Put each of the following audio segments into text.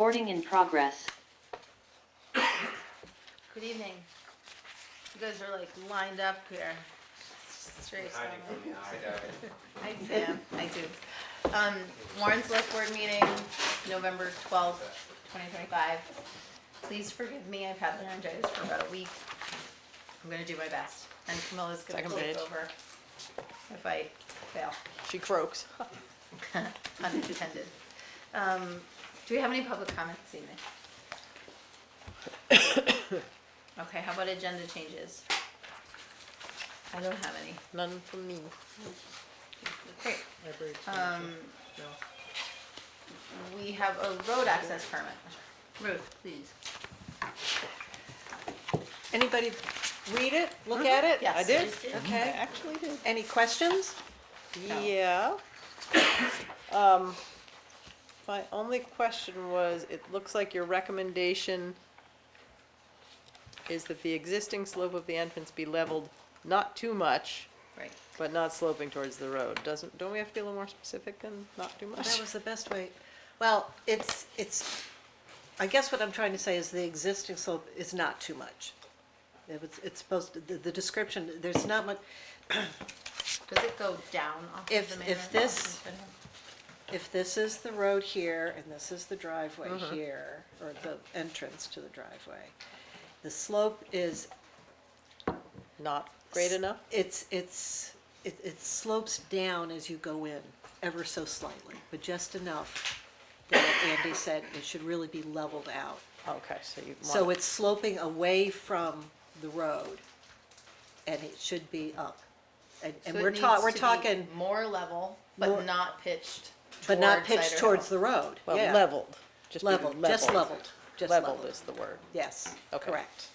Recording in progress. Good evening. You guys are like lined up here. Straight Hiding from the eye. Hi Sam. Hi Suze. Warren Selectboard meeting, November 12th, 2025. Please forgive me, I've had laryngitis for about a week. I'm going to do my best. And Camilla's going to Second take page. over if I fail. She croaks. Unintended. Do we have any public comment this evening? Okay, how about agenda changes? I don't have any. None from me. Great. We have a road access permit. Ruth, please. Anybody read it? Look at it? Yes. I did? I did. Okay. I actually did. Any questions? No. Yeah. My only question was, it looks like your recommendation is that the existing slope of the entrance be leveled not too much, Right. but not sloping towards the road. Don't we have to be a little more specific than not too much? That was the best way. Well, I guess what I'm trying to say is the existing slope is not too much. It's supposed to, the description, there's not much, Does it go down off If- of the main if road? this- if this is the road here and this is the driveway here, or the entrance to the driveway, the slope is, Not great enough? it slopes down as you go in, ever so slightly, but just enough that Andy said it should really be leveled out. Okay, so you want. So it's sloping away from the road, and it should be up. And So we're it needs to be talking, more level, More- but not pitched. but not towards pitched Cider towards Hill. the road, Well, yeah. leveled. Just be Leveled, just leveled, just Leveled leveled. is the word. Yes, Okay. correct.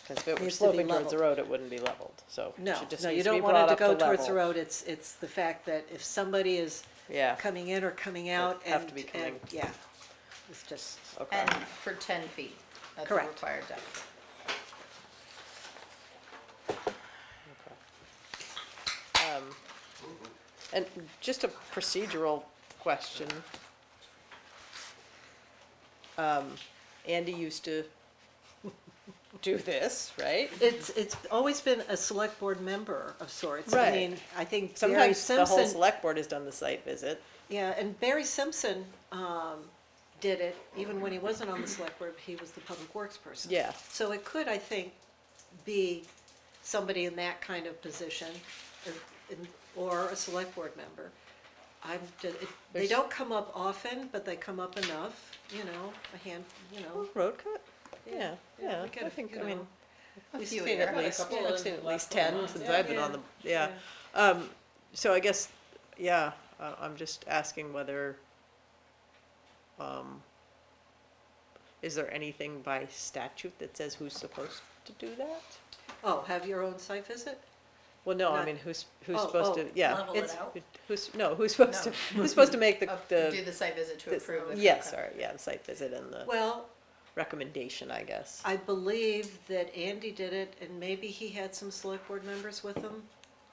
Because if it were Needs to be sloping towards the leveled. road, it wouldn't be leveled, so. it No, just no, needs you to be don't want brought it to up go towards the level. road, it's the fact that if somebody is Yeah, coming in or coming out have and, to be coming. yeah, it's just, okay. And for 10 feet at the Correct. required depth. And just a procedural question. Andy used to do this, right? it's always been a select board member of sorts. I Right. mean, I think Barry Sometimes the whole Simpson, select board has done the site visit. yeah, and Barry Simpson, did it, even when he wasn't on the select board, he was the public works person. Yeah. So it could, I think, be somebody in that kind of position, or a select board member. They There's- don't come up often, but they come up enough, Road cut? Yeah, yeah, we get I a- think, you I mean, know, A I've few seen years. at least, couple I've in seen the at last least couple 10 months. since Yeah, I've been yeah, on the, yeah. So I guess, yeah, I'm just asking whether, is there anything by statute that says who's supposed to do that? Oh, have your own site visit? Well, no, I Not- mean, who's Oh, supposed to, yeah. Level it it's- out. Who's supposed to, who's supposed to make Do the, the site visit to the- approve it. yes, sorry, yeah, the site visit and the Well, recommendation, I guess. I believe that Andy did it, and maybe he had some select board members with him,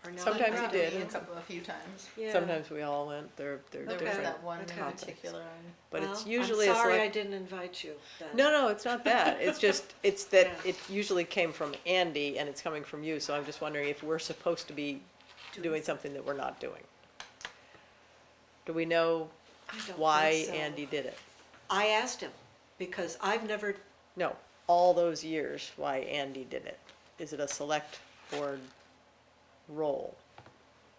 or not. Sometimes I he don't did. know. A few times. Yeah. Sometimes we all went, they're There was different, that one in topics. particular. but Well, it's usually a I'm sorry I select. didn't invite you then. No, it's not that, it's just, it's that Yeah. it usually came from Andy and it's coming from you, so I'm just wondering if we're supposed to be doing something that we're not doing. Do we know I don't why think so. Andy did it? I asked him, because I've never, No, all those years, why Andy did it. Is it a select board role?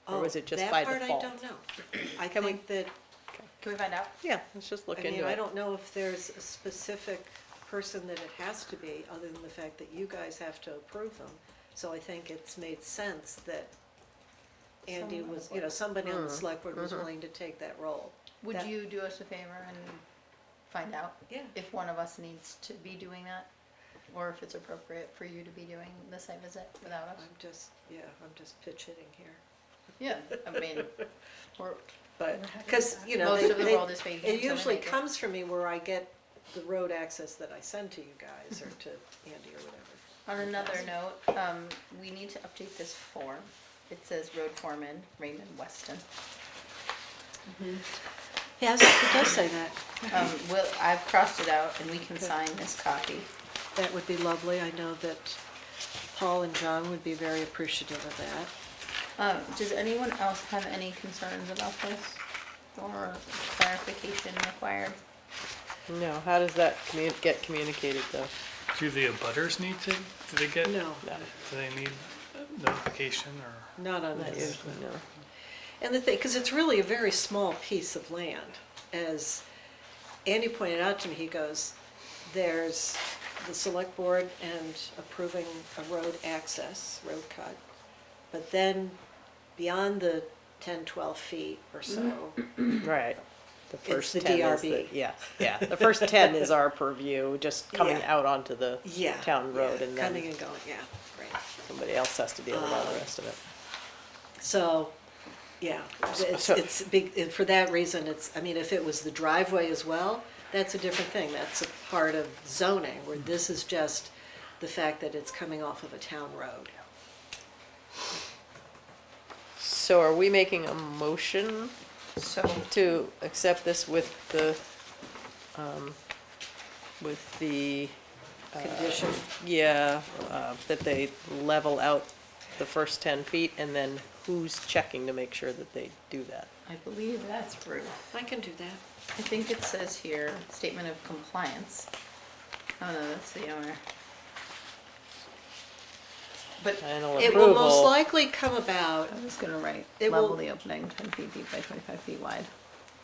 Or oh, was it just that by part default? I don't know. I Can we- think that, Can we find out? Yeah, let's just look I mean, into I it. don't know if there's a specific person that it has to be, other than the fact that you guys have to approve them. So I think it's made sense that Andy was, somebody on the select board was willing to take that role. Would That- you do us a favor and find out Yeah. if one of us needs to be doing that? Or if it's appropriate for you to be doing the site visit without us? I'm just pitch hitting here. Yeah, I mean, we're, But, because, most of the world is faking it until they usually make it. comes from me where I get the road access that I send to you guys, or to Andy or whatever. On another note, we need to update this form. It says road foreman Raymond Weston. Yes, it does say that. I've crossed it out and we can sign this copy. That would be lovely. I know that Paul and John would be very appreciative of that. Does anyone else have any concerns about this or clarification required? No, how does that get communicated though? Do the abutters need to, do they get, No, do they need notification or? not on Not this. usually, no. And the thing, because it's really a very small piece of land, as Andy pointed out to me, he goes, there's the select board and approving a road access, road cut. But then beyond the 10, 12 feet or so, Right. The It's first the 10 is DRB. yeah, the first 10 is our purview, just coming Yeah. out onto the yeah. town road yeah, and then coming and going, yeah, right. somebody else has to deal with all the rest of it. So, yeah, So- it's big, and for that reason, it's, I mean, if it was the driveway as well, that's a different thing, that's a part of zoning, where this is just the fact that it's coming off of a town road. So are we making a motion So, to accept this with the, Condition, yeah, that they level out the first 10 feet and then who's checking to make sure that they do that? I believe that's Ruth. I can do that. I think it says here, statement of compliance. Oh no, that's the owner. But Final It will most approval, likely come about, I was gonna write, It level will- the opening 10 feet deep by 25 feet wide.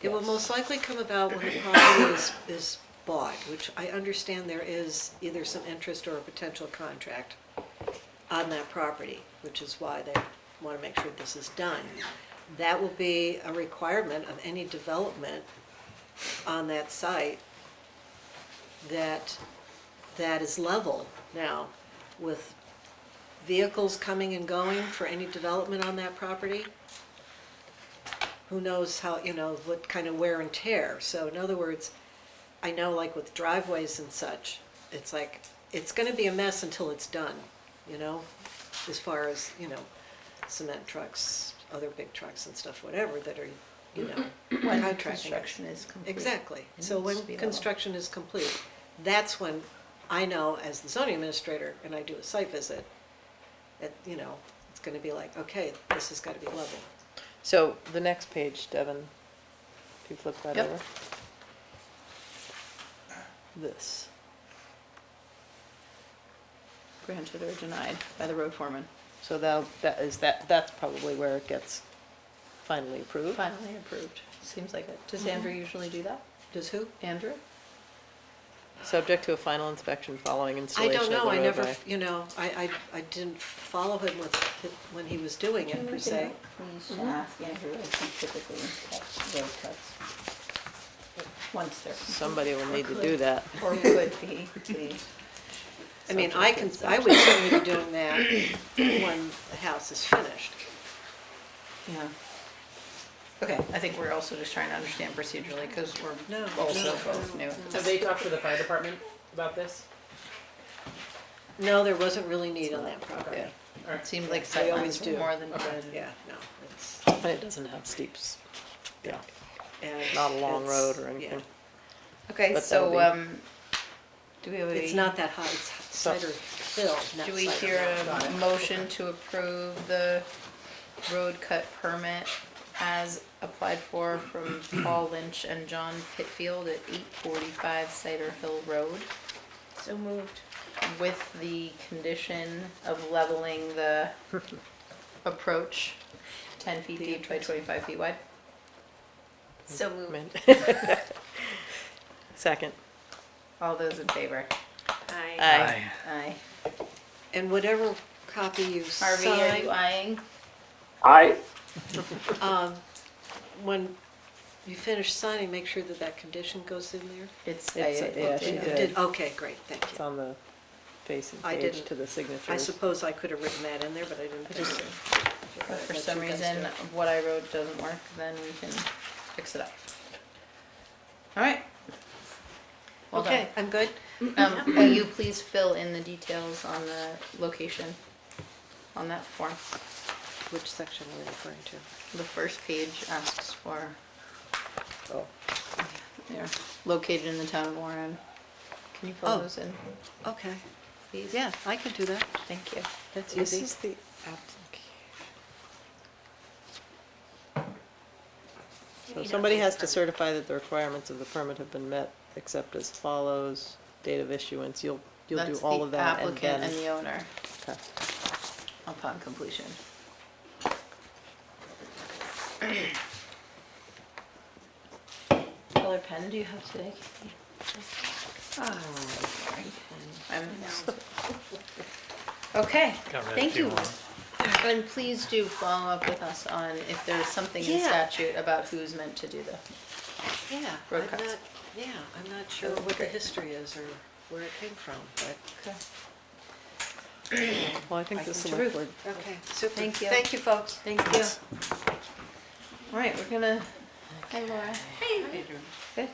it will Yes. most likely come about when the property is bought, which I understand there is either some interest or a potential contract on that property, which is why they wanna make sure this is done. That will be a requirement of any development on that site that is level. Now, with vehicles coming and going for any development on that property, who knows how, what kind of wear and tear. So in other words, I know like with driveways and such, it's like, it's gonna be a mess until it's done, as far as, cement trucks, other big trucks and stuff, whatever, that are, When contracting. construction is complete. Exactly, It so needs when to be level. construction is complete, that's when I know as the zoning administrator, and I do a site visit, that, it's gonna be like, okay, this has gotta be level. so the next page, Devin, if you flip that Yep. over. This, Granted or denied by the road foreman. so that's probably where it gets finally approved. Finally approved. Seems like it. Does Andrew usually do that? Does who? Andrew? Subject to a final inspection following I installation of don't the know, I roadway. never, I didn't follow him when he was doing it per se. Please ask Andrew if he typically inspects road cuts. Once they're. Somebody will need to do that. Or could be, please. I mean, Subject to I would certainly be doing that when the house is finished. Yeah. Okay, I think we're also just trying to understand procedurally, because we're No, also no, both no, new. no. Have they talked to the fire department about this? No, there wasn't really need on that property. Yeah. It seemed like They always sightlines were do. more than Okay. good. Yeah, no, it's, And it doesn't have steeps, and. not a long it's- road or yeah. anything. Okay, But so, that'll do we have It's not that high, it's So- cider hill, not do we cider hear hill. a motion to approve the road cut permit as applied for from Paul Lynch and John Pitfield at 845 Cider Hill Road? So moved. With the condition of leveling the approach 10 feet deep by 25 feet wide? So moved. Second. All those in favor? Aye. Aye. And whatever copy you Harvey, are sign, you eyeing? when you finish signing, make sure that that condition goes in there. It's, Yeah, she It did. Okay, great, thank It's you. on the facing I page didn't- to the signatures. I suppose I could have written that in there, but I didn't think so. If for Let some you guys reason do it. what I wrote doesn't work, then we can fix it up. Alright. Well done. Okay, I'm good? Will you please fill in the details on the location on that form? Which section are we referring to? The first page asks for Oh, They're located in the town of Warren. Can you fill Oh. those in, Okay, please? yeah, I can do that. Thank you. That's this easy. is the application. So somebody has to certify that the requirements of the permit have been met, except as follows, date of issuance, you'll do That's all of that and the applicant then. and the owner Okay. upon completion. Color pen do you have today? Ah, sorry. Okay, Got rid of thank you. Q1. And please do follow up with us on if there's something in Yeah. statute about who's meant to do the Yeah, road I'm cuts. not, yeah, I'm not sure what the history is or where it came from, but, Well, I think the can select Ruth. board, okay, super. Thank you. Thank you, folks. Thank you. All right, we're gonna, hi Laura. Hey. Good.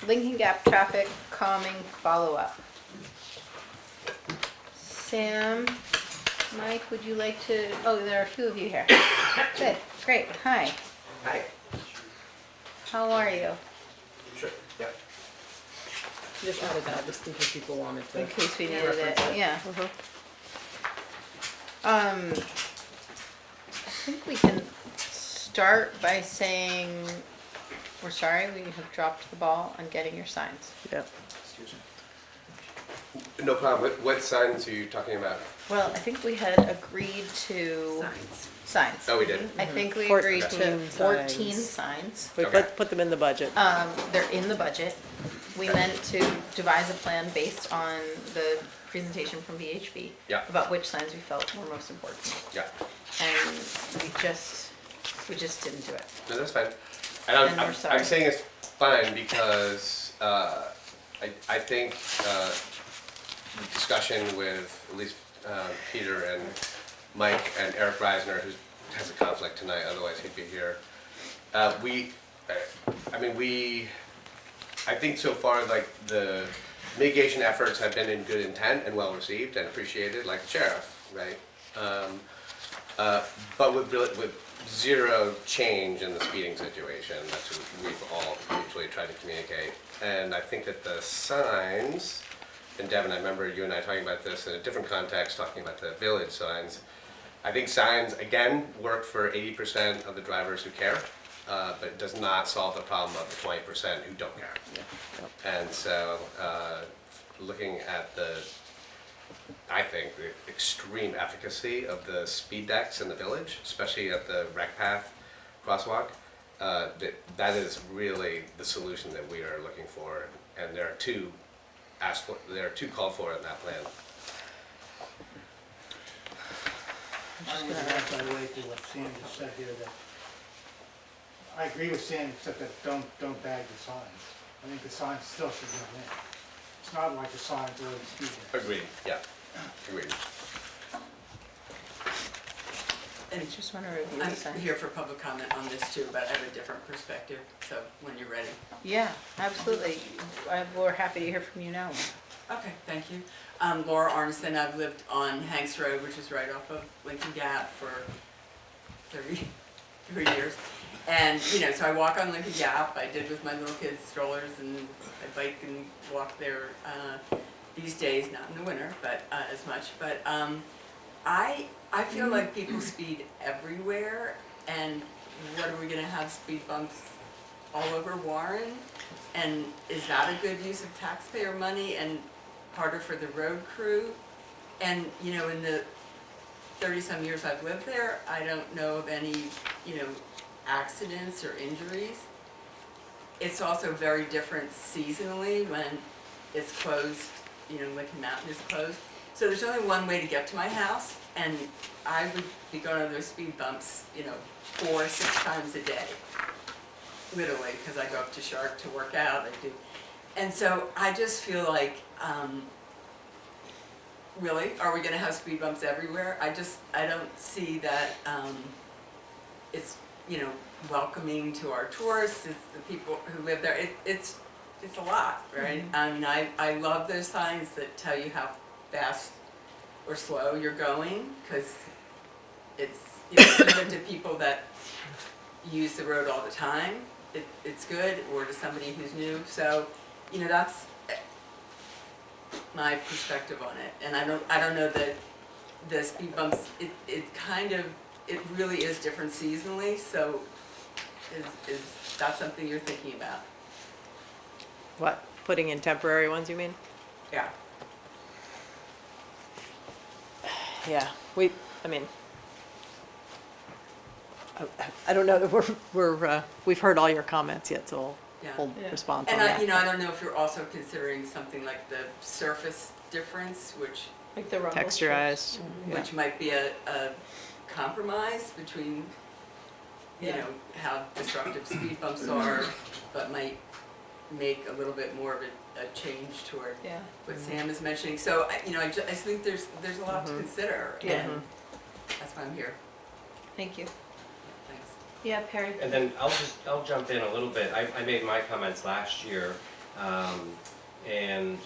Lincoln Gap traffic calming follow-up. Sam, Mike, would you like to, oh, there are two of you here. Good, great, hi. Hi. How are you? Sure. Yeah. Just added that, just in case people wanted to. In case we needed reference it, yeah. I think we can start by saying, we're sorry, we have dropped the ball on getting your signs. yeah. Excuse me. No problem. What signs are you talking about? Well, I think we had agreed to. Signs. Oh, we did. I think we 14 agreed to 14 signs. signs. We Okay. put them in the budget. They're in the budget. We meant to devise a plan based on the presentation from VHB. Yeah. About which signs we felt were most important. Yeah. And we just didn't do it. No, that's fine. And And we're sorry. I'm saying it's fine because I think the discussion with at least Peter and Mike and Eric Reisner, who has a conflict tonight, otherwise he'd be here. I think so far, like, the mitigation efforts have been in good intent and well received and appreciated, like the sheriff, right? But with zero change in the speeding situation, that's what we've all mutually tried to communicate. And I think that the signs, and Devin, I remember you and I talking about this in a different context, talking about the village signs. I think signs, again, work for 80% of the drivers who care, but it does not solve the problem of the 20% who don't care. And so, looking at I think, the extreme efficacy of the speed decks in the village, especially at the rec path crosswalk, that is really the solution that we are looking for. And there are two called for in that plan. I would add, by the way, to what Sam just said here, that I agree with Sam, except that don't bag the signs. I think the signs still should go in. It's not like the signs are the speed limit. Agreed, yeah, agreed. I just want to review the I'm signs. here for public comment on this too, but I have a different perspective, so when you're ready. Yeah, absolutely. We're happy to hear from you now. Okay, thank you. Laura Arneson, I've lived on Hanks Road, which is right off of Lincoln Gap for 33 years. And, so I walk on Lincoln Gap, I did with my little kids' strollers, and I bike and walk there these days, not in the winter, but as much. But I feel like people speed everywhere, and what are we gonna have speed bumps all over Warren? And is that a good use of taxpayer money and harder for the road crew? And, in the 30-some years I've lived there, I don't know of any, accidents or injuries. It's also very different seasonally when it's closed, Lincoln Mountain is closed. So there's only one way to get to my house, and I would be going on those speed bumps, 4 or 6 times a day. Literally, because I go up to Shark to work out, I do. And so I just feel like, really, are we gonna have speed bumps everywhere? I don't see that it's, welcoming to our tourists, it's the people who live there. It's a lot, right? I mean, I love those signs that tell you how fast or slow you're going, because it's, even to people that use the road all the time, it's good, or to somebody who's new. So, you know, that's my perspective on it. And I don't know that the speed bumps, it really is different seasonally, so is that something you're thinking about? What, putting in temporary ones, you mean? Yeah. Yeah, I mean, I don't know that we've heard all your comments yet, so Yeah. we'll Yeah. respond on And that. you know, I don't know if you're also considering something like the surface difference, which Like the rumble strips. Texturized, yeah. which might be a compromise between, you Yeah. know, how disruptive speed bumps are, but might make a little bit more of a change toward Yeah. what Sam is mentioning. So, you know, I just think there's a lot to consider, Yeah. and that's why I'm here. Thank you. Thanks. Yeah, Perry. And then I'll jump in a little bit. I made my comments last year, and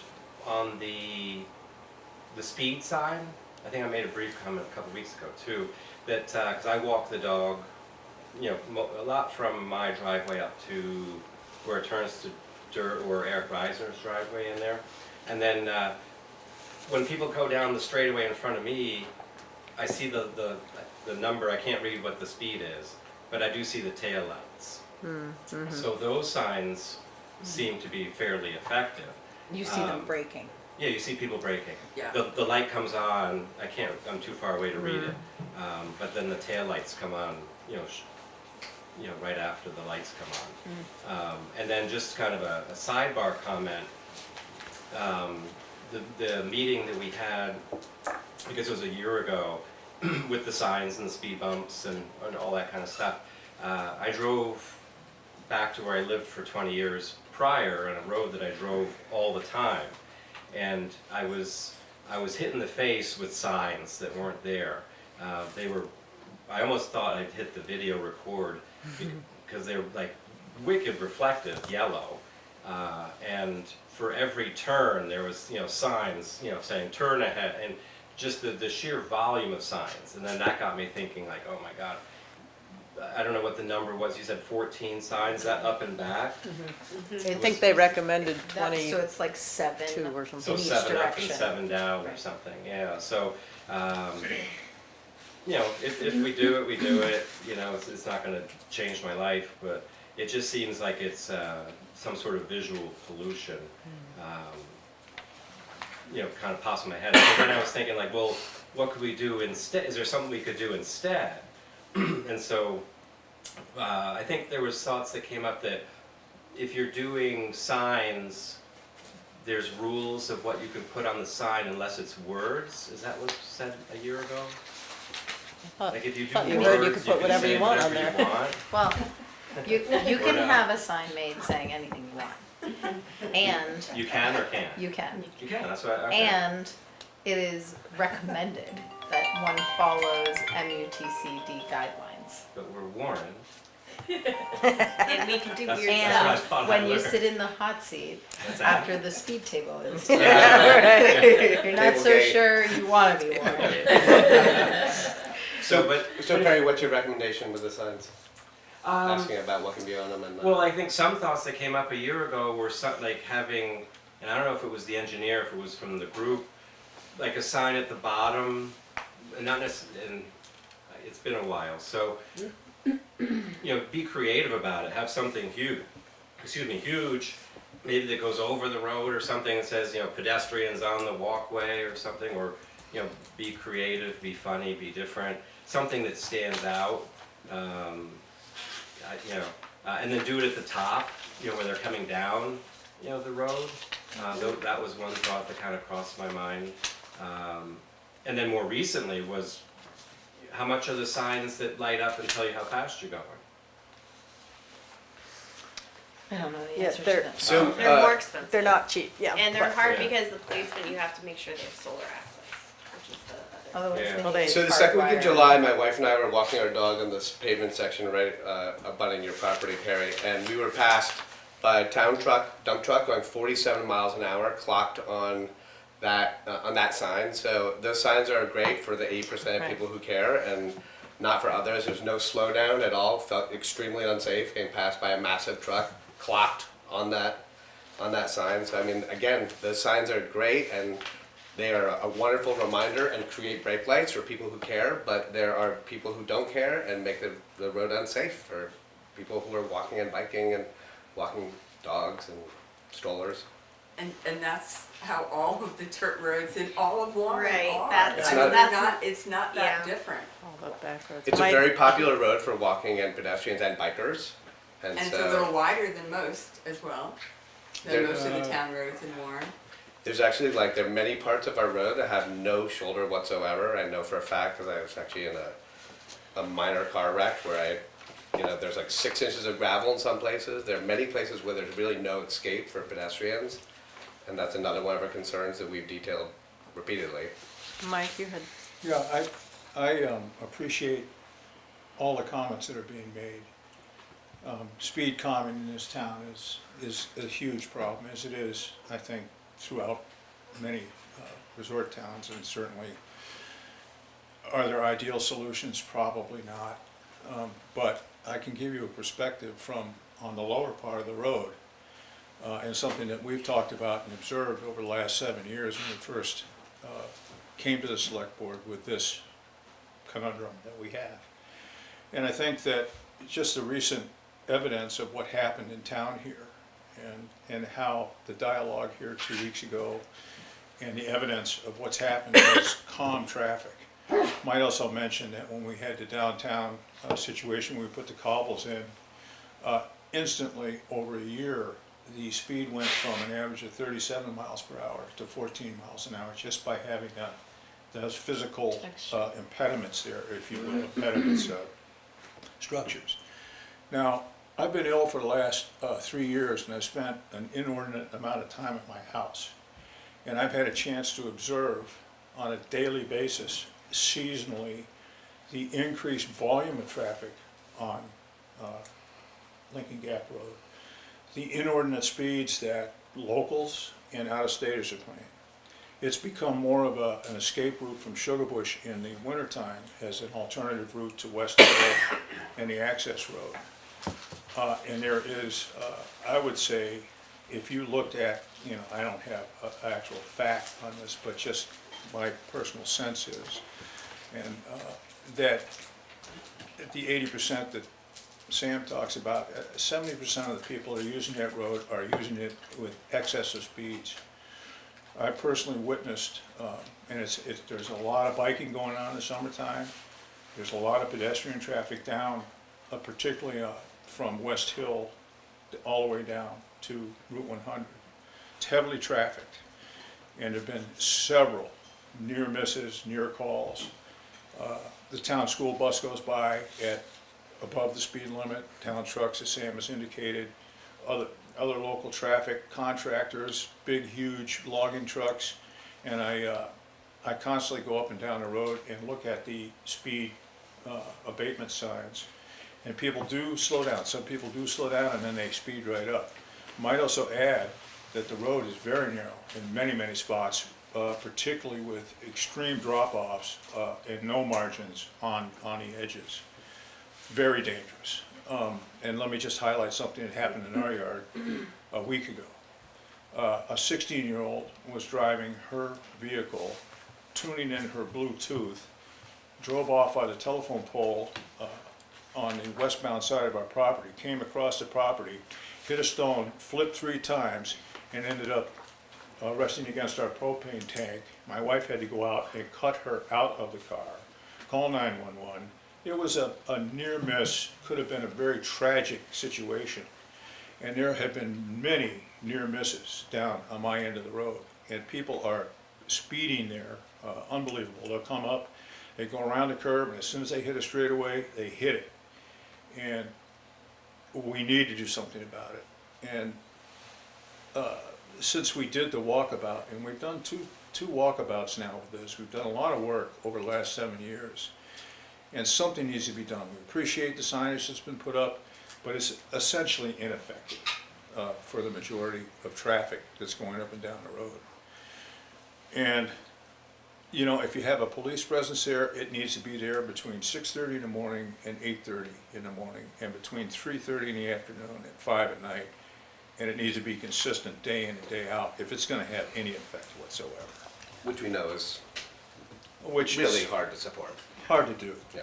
on the speed sign, I think I made a brief comment a couple weeks ago too, that, cause I walk the dog, you know, a lot from my driveway up to where it turns to dirt, or Eric Reiser's driveway in there. And then, when people go down the straightaway in front of me, I see the number, I can't read what the speed is, but I do see the tail lights. So those signs seem to be fairly effective. You see them breaking. Yeah, you see people braking. Yeah. The light comes on, I'm too far away to read it, but then the tail lights come on, you know, right after the lights come on. And then just kind of a sidebar comment, the meeting that we had, because it was a year ago, with the signs and the speed bumps and all that kind of stuff, I drove back to where I lived for 20 years prior on a road that I drove all the time. And I was hit in the face with signs that weren't there. I almost thought I'd hit the video record because they were like wicked reflective yellow. And for every turn there was, you know, signs, you know, saying turn ahead, and just the sheer volume of signs. And then that got me thinking like, oh my God, I don't know what the number was, you said 14 signs, that up and back? I think they recommended That's, so it's like 7 22 or something. So in each 7 up and direction. 7 down or Right. something, yeah, so, you know, if we do it, we do it, you know, it's not gonna change my life, but it just seems like it's, some sort of visual pollution, you know, kind of pops in my head. And then I was thinking like, well, what could we do instead? Is there something we could do instead? And so, I think there was thoughts that came up that if you're doing signs, there's rules of what you can put on the sign unless it's words. Is that what was said a year ago? Like if you do thought you words, heard you could put whatever say you want on whatever there. you want. Well, you can not. have a sign made saying anything you want. And You can or can't? you can. You can, that's what, okay. And it is recommended that one follows MUTCD guidelines. But we're warned. And we can do That's- weird that's what I stuff thought I when you learned. sit in the hot seat That's after the speed table is. Right. You're not so Tailgate. sure you wanna be warned. So, So Perry, what's your recommendation with the signs? um, Asking about what can be on them and not. well, I think some thoughts that came up a year ago were like having, and I don't know if it was the engineer, if it was from the group, like a sign at the bottom, and not necessarily, and it's been a while, so, you know, be creative about it, have something huge, maybe that goes over the road or something that says, you know, pedestrians on the walkway or something, or, you know, be creative, be funny, be different, something that stands out, you know, and then do it at the top, you know, where they're coming down, you know, the road. That was one thought that kind of crossed my mind. And then more recently was, how much are the signs that light up and tell you how fast you're going? I don't know the Yeah, answer to they're- that. So, They're more expensive. They're not cheap, yeah. And they're but- hard Yeah. because the placement, you have to make sure they have solar access, which is the other. Otherwise Yeah. they Well, need so the barbed second week wire. of July, my wife and I were walking our dog on this pavement section right abutting your property, Perry, and we were passed by a dump truck going 47 miles an hour, clocked on that sign. So those signs are great for the 8% of Right. people who care, and not for others. There's no slowdown at all. Felt extremely unsafe. Getting passed by a massive truck, clocked on that sign. So I mean, again, the signs are great and they are a wonderful reminder and create brake lights for people who care. But there are people who don't care and make the road unsafe for people who are walking and biking and walking dogs and strollers. And that's how all of the dirt roads in all of Warren Right, are. that's- I mean, that's- it's not that yeah. different. All the back roads. It's a My- very popular road for walking and pedestrians and bikers. And And so it's a little wider than most as well, There- than most of the town roads in Warren. there's actually there are many parts of our road that have no shoulder whatsoever. I know for a fact because I was actually in a minor car wreck where there's like 6 inches of gravel in some places. There are many places where there's really no escape for pedestrians. And that's another one of our concerns that we've detailed repeatedly. Mike, you had, Yeah, I appreciate all the comments that are being made. Speed calming in this town is a huge problem, as it is, I think, throughout many resort towns, and certainly, are there ideal solutions? Probably not. But I can give you a perspective from on the lower part of the road, and something that we've talked about and observed over the last 7 years when we first came to the select board with this conundrum that we have. And I think that just the recent evidence of what happened in town here and how the dialogue here 2 weeks ago and the evidence of what's happened has calmed traffic. Might also mention that when we had the downtown situation, we put the cobbles in, instantly over a year, the speed went from an average of 37 miles per hour to 14 miles an hour just by having those physical impediments there, if you will, impediments, structures. Now, I've been ill for the last 3 years, and I've spent an inordinate amount of time at my house. And I've had a chance to observe on a daily basis, seasonally, the increased volume of traffic on Lincoln Gap Road, the inordinate speeds that locals and out-of-staters are playing. It's become more of an escape route from Sugarbush in the wintertime as an alternative route to West Hill and the access road. And there is, I would say, if you looked at, I don't have an actual fact on this, but just my personal sense is, and that the 80% that Sam talks about, 70% of the people that are using that road are using it with excessive speeds. I personally witnessed, and there's a lot of biking going on in the summertime. There's a lot of pedestrian traffic down, particularly from West Hill all the way down to Route 100. It's heavily trafficked, and there have been several near misses, near calls. The town school bus goes by at above the speed limit. Town trucks, as Sam has indicated, other local traffic, contractors, big, huge logging trucks, and I constantly go up and down the road and look at the speed abatement signs, and people do slow down. Some people do slow down and then they speed right up. Might also add that the road is very narrow in many, many spots, particularly with extreme drop-offs and no margins on the edges. Very dangerous. And let me just highlight something that happened in our yard a week ago. A 16-year-old was driving her vehicle, tuning in her Bluetooth, drove off by the telephone pole on the westbound side of our property, came across the property, hit a stone, flipped 3 times, and ended up resting against our propane tank. My wife had to go out and cut her out of the car, call 911. It was a near miss, could have been a very tragic situation. And there have been many near misses down on my end of the road. And people are speeding there, unbelievable. They'll come up, they go around the curb, and as soon as they hit a straightaway, they hit it. And we need to do something about it. And since we did the walkabout, and we've done two walkabouts now with this, we've done a lot of work over the last 7 years. And something needs to be done. We appreciate the signage that's been put up, but it's essentially ineffective for the majority of traffic that's going up and down the road. And you know, if you have a police presence there, it needs to be there between 6:30 in the morning and 8:30 in the morning, and between 3:30 in the afternoon and 5 at night. And it needs to be consistent day in and day out if it's gonna have any effect whatsoever, Which we know is which really is hard to support. hard to do. Yeah.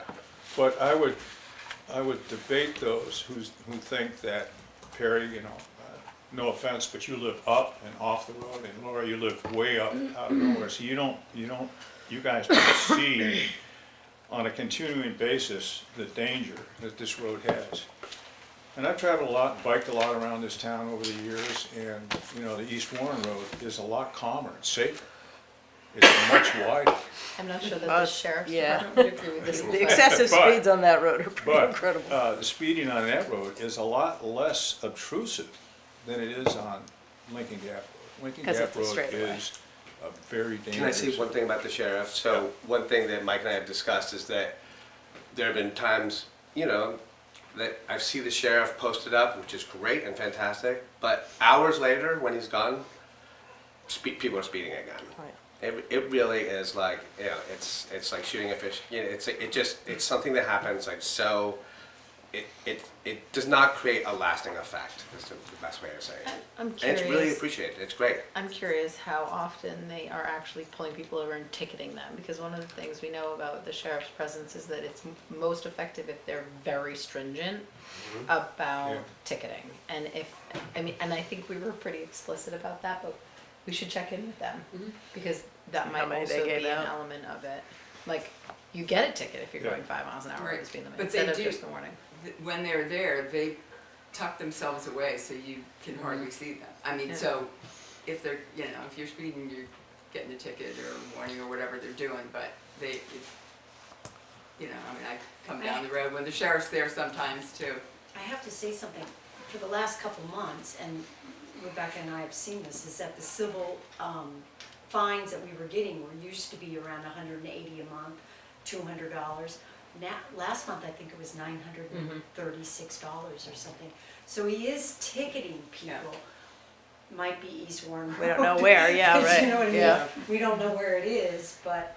But I would debate those who think that, Perry, you know, no offense, but you live up and off the road, and Laura, you live way up out of nowhere, so you guys don't see on a continuing basis the danger that this road has. And I've traveled a lot, biked a lot around this town over the years, and, you know, the East Warren Road is a lot calmer and safer. It's much wider. I'm not sure that the Us, sheriff's yeah. department would agree with you. The excessive But- speeds on that road are pretty But incredible. the speeding on that road is a lot less obtrusive than it is on Lincoln Gap Road. Lincoln 'Cause Gap it's a Road straightaway. is a very dangerous. Can I say one thing about the sheriff? So one thing that Mike and I have discussed is that there have been times, you know, that I see the sheriff posted up, which is great and fantastic, but hours later, when he's gone, people are speeding again. Oh, It really is like, you know, it's like shooting a fish. You know, it's something that happens like so. It does not create a lasting effect. Is the best way to say it. I'm And it's really curious, appreciated. It's great. I'm curious how often they are actually pulling people over and ticketing them, because one of the things we know about the sheriff's presence is that it's most effective if they're very stringent about Yeah. ticketing. And and I think we were pretty explicit about that, but we should check in with them, because that might many they also gave be an out. element of it. Like, you get a ticket if you're Yeah. going 5 miles an hour Right. at the speed limit, But instead they of do- just the warning. When they're there, they tuck themselves away so you can hardly see them. I mean, Yeah. so if they're, you know, if you're speeding, you're getting a ticket or a warning or whatever they're doing, but you know, I mean, I come down the road when the sheriff's there sometimes too. I have to say something, for the last couple months, and Rebecca and I have seen this, is that the civil fines that we were getting were used to be around $180 a month, $200. Now, last month, I think it was $936 or something. So he is ticketing people, might be East Warren Road. We don't know where, yeah, right. You know what I mean? Yeah. We don't know where it is, but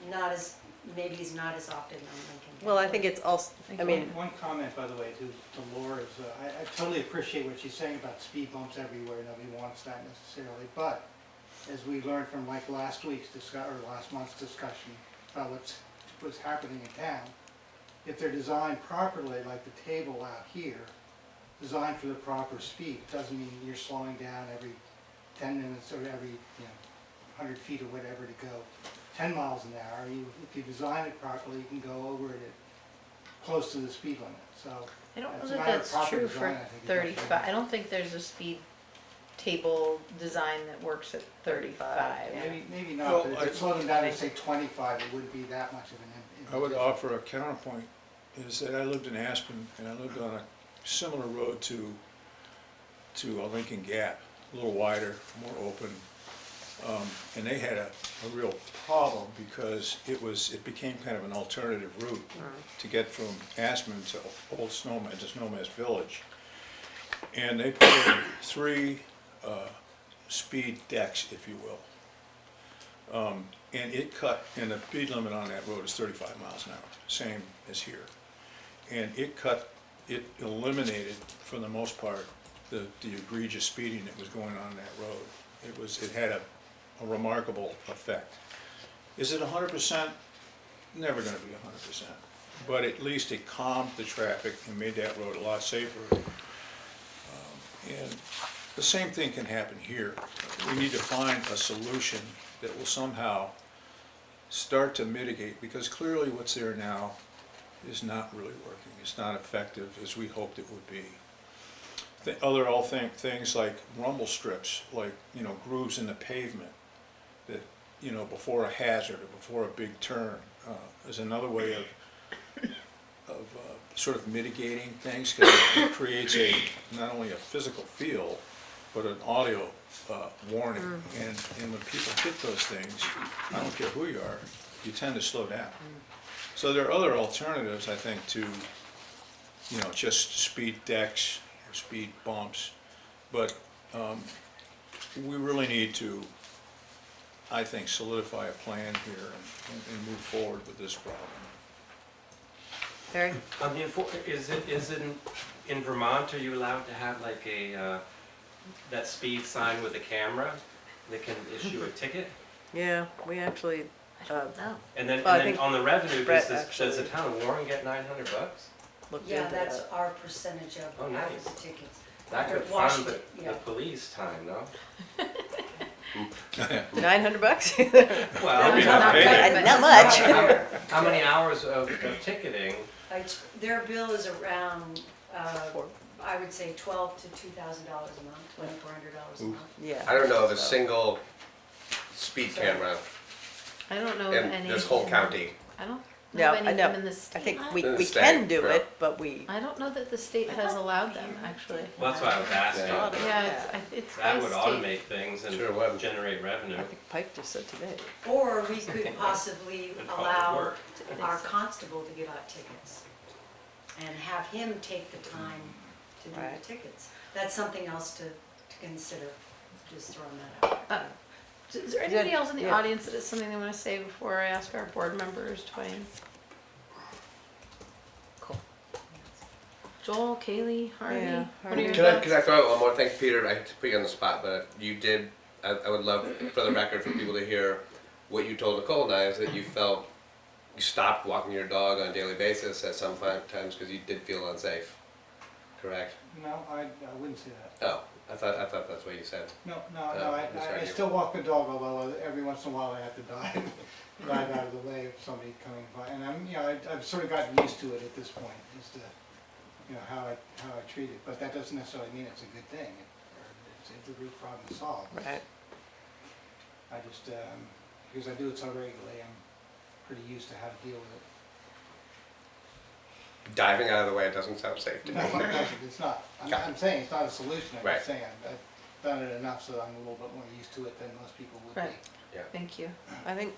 not as, maybe it's not as often on Lincoln. Well, I think it's also, I mean, One comment, by the way, to Laura is, I totally appreciate what she's saying about speed bumps everywhere, nobody wants that necessarily, but as we learned from like last month's discussion about what's happening in town, if they're designed properly, like the table out here, designed for the proper speed, doesn't mean you're slowing down every 10 minutes or every 100 feet or whatever to go 10 miles an hour. If you design it properly, you can go over it at close to the speed limit, so. I don't know It's a that matter of that's proper true design, for I think, is what 35. I don't think there's a speed table design that works at 35. Maybe Well, not, but if I- you slow them down to say 25, it wouldn't be that much of an I would imposition. offer a counterpoint, is that I lived in Aspen, and I lived on a similar road to Lincoln Gap, a little wider, more open. And they had a real problem because it became kind of an alternative route to get from Aspen to Old Snowmass, to Snowmass Village. And they put in 3 speed decks, if you will. And and the speed limit on that road is 35 miles an hour, same as here. And it eliminated, for the most part, the egregious speeding that was going on that road. It had a remarkable effect. Is it 100%? Never gonna be 100%. But at least it calmed the traffic and made that road a lot safer. And the same thing can happen here. We need to find a solution that will somehow start to mitigate, because clearly what's there now is not really working. It's not effective as we hoped it would be. Things like rumble strips, like, grooves in the pavement that, before a hazard or before a big turn, is another way of sort of mitigating things, because it creates not only a physical feel, but an audio warning. And when people hit those things, I don't care who you are, you tend to slow down. So there are other alternatives, I think, to, just speed decks or speed bumps. But we really need to I think, solidify a plan here and move forward with this problem. Barry? On the is it in Vermont, are you allowed to have like that speed sign with a camera that can issue a ticket? Yeah, we actually, No. And then, Well, I and then think on the revenue, Brett does the actually- town of Warren get $900? looked Yeah, into that's that. our percentage of Oh, out nice. of the tickets. That For could fund Washington, the yeah. police time, no? $900? Well, Not not bad, big. but Not much. How many hours of ticketing? Their bill is around, Four. I would say $12 to $2,000 a month, $2,400 a month. Yeah. I don't know of a So- single speed camera I don't know of in any. this whole county. I don't Yeah, know I of any of know. them in the I state. think In we the state, can do yeah. it, but we, I don't know that the state has allowed them, actually. Well, that's why I was asking. Yeah. Yeah, it's by That would state. automate things and Sure would. generate revenue. I think Pike just said today. Or we Something could like- possibly It'd probably allow work. our constable to give out tickets and have him take the time to do Right. the tickets. That's something else to consider, just throwing that out. Is there anybody else in the Yeah. audience that has something they want to say before I ask our board members to weigh in? Cool. Joel, Kaylee, Harvey, Yeah, what are your Can I thoughts? throw out one more thing, Peter? I hate to put you on the spot, but you did, I would love for the record for people to hear what you told Nicole and I is that you felt, you stopped walking your dog on a daily basis at some times because you did feel unsafe, correct? No, I wouldn't say that. Oh, I thought that's what you said. No, Oh, I misheard you. still walk the dog, although every once in a while I have to dive out of the way of somebody coming by. And I've sort of gotten used to it at this point, as to, how I treat it. But that doesn't necessarily mean it's a good thing, it's a root problem to solve. Right. I just, because I do it so regularly, I'm pretty used to how to deal with it. Diving out of the way doesn't sound safe to me. No, it doesn't, it's not. I'm saying it's not a solution, I'm Right. just saying I've done it enough so that I'm a little bit more used to it than most people would be. Right. Thank you. I think,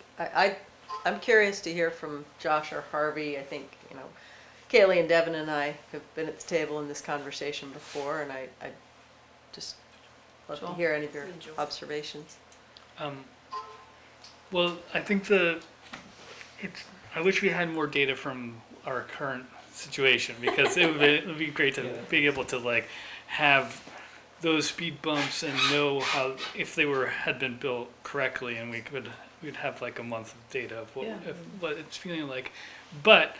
I'm curious to hear from Josh or Harvey. I think, Kaylee and Devin and I have been at the table in this conversation before, and I just love to Joel? hear any of your Joel. observations. Well, I think I wish we had more data from our current situation because it would be great to be able to like have those speed bumps and know how if they had been built correctly, and we'd have like a month of data of what it's feeling like. But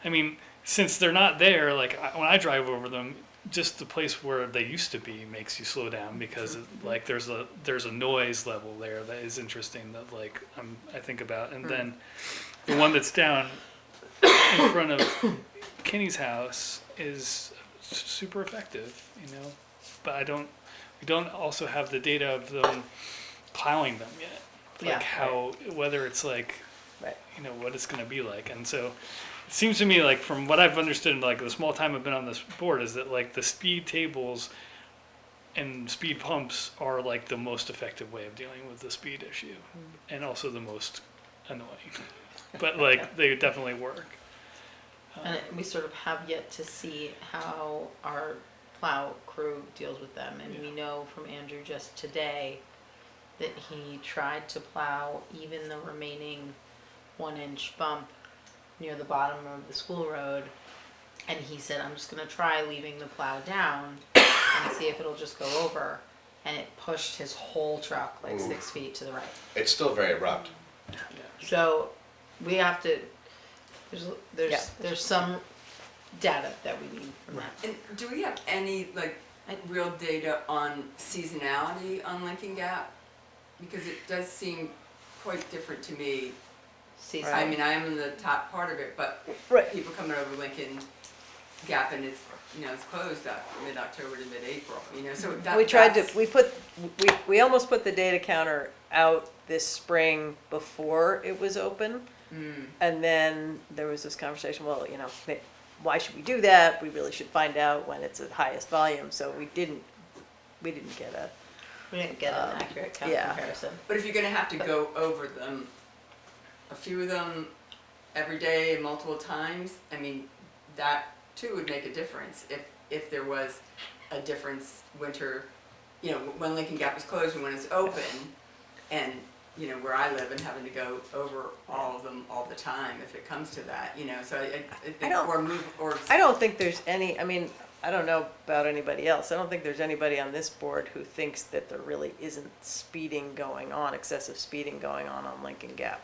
I mean, since they're not there, like when I drive over them, just the place where they used to be makes you slow down because like there's a noise level there that is interesting that like I think about, and then the one that's down in front of Kenny's house is super effective, but we don't also have the data of them plowing them yet, like whether it's like, Right. what it's going to be like. And so it seems to me like from what I've understood, like the small time I've been on this board, is that like the speed tables and speed pumps are like the most effective way of dealing with the speed issue, and also the most annoying. But like they definitely work. And we sort of have yet to see how our plow crew deals with them. And we know from Andrew just today that he tried to plow even the remaining 1-inch bump near the bottom of the school road. And he said, I'm just going to try leaving the plow down and see if it'll just go over. And it pushed his whole truck like 6 feet to the right. It's still very abrupt. So we have to, there's some data that we need from that. And do we have any, real data on seasonality on Lincoln Gap? Because it does seem quite different to me. Season. I mean, I am in the top part of it, but Right. people coming over Lincoln Gap and it's, it's closed up mid-October to mid-April, so that, We tried to, that's- we almost put the data counter out this spring before it was open. And then there was this conversation, well, why should we do that? We really should find out when it's at highest volume. So we didn't get a, We didn't get an accurate count yeah. comparison. But if you're gonna have to go over them, a few of them every day, multiple times, I mean, that too would make a difference if there was a difference winter, when Lincoln Gap is closed and when it's open, and you know, where I live and having to go over all of them all the time if it comes to that, you know, so I think, don't- or move, or. I don't think there's any, I mean, I don't know about anybody else. I don't think there's anybody on this board who thinks that there really isn't speeding going on, excessive speeding going on Lincoln Gap.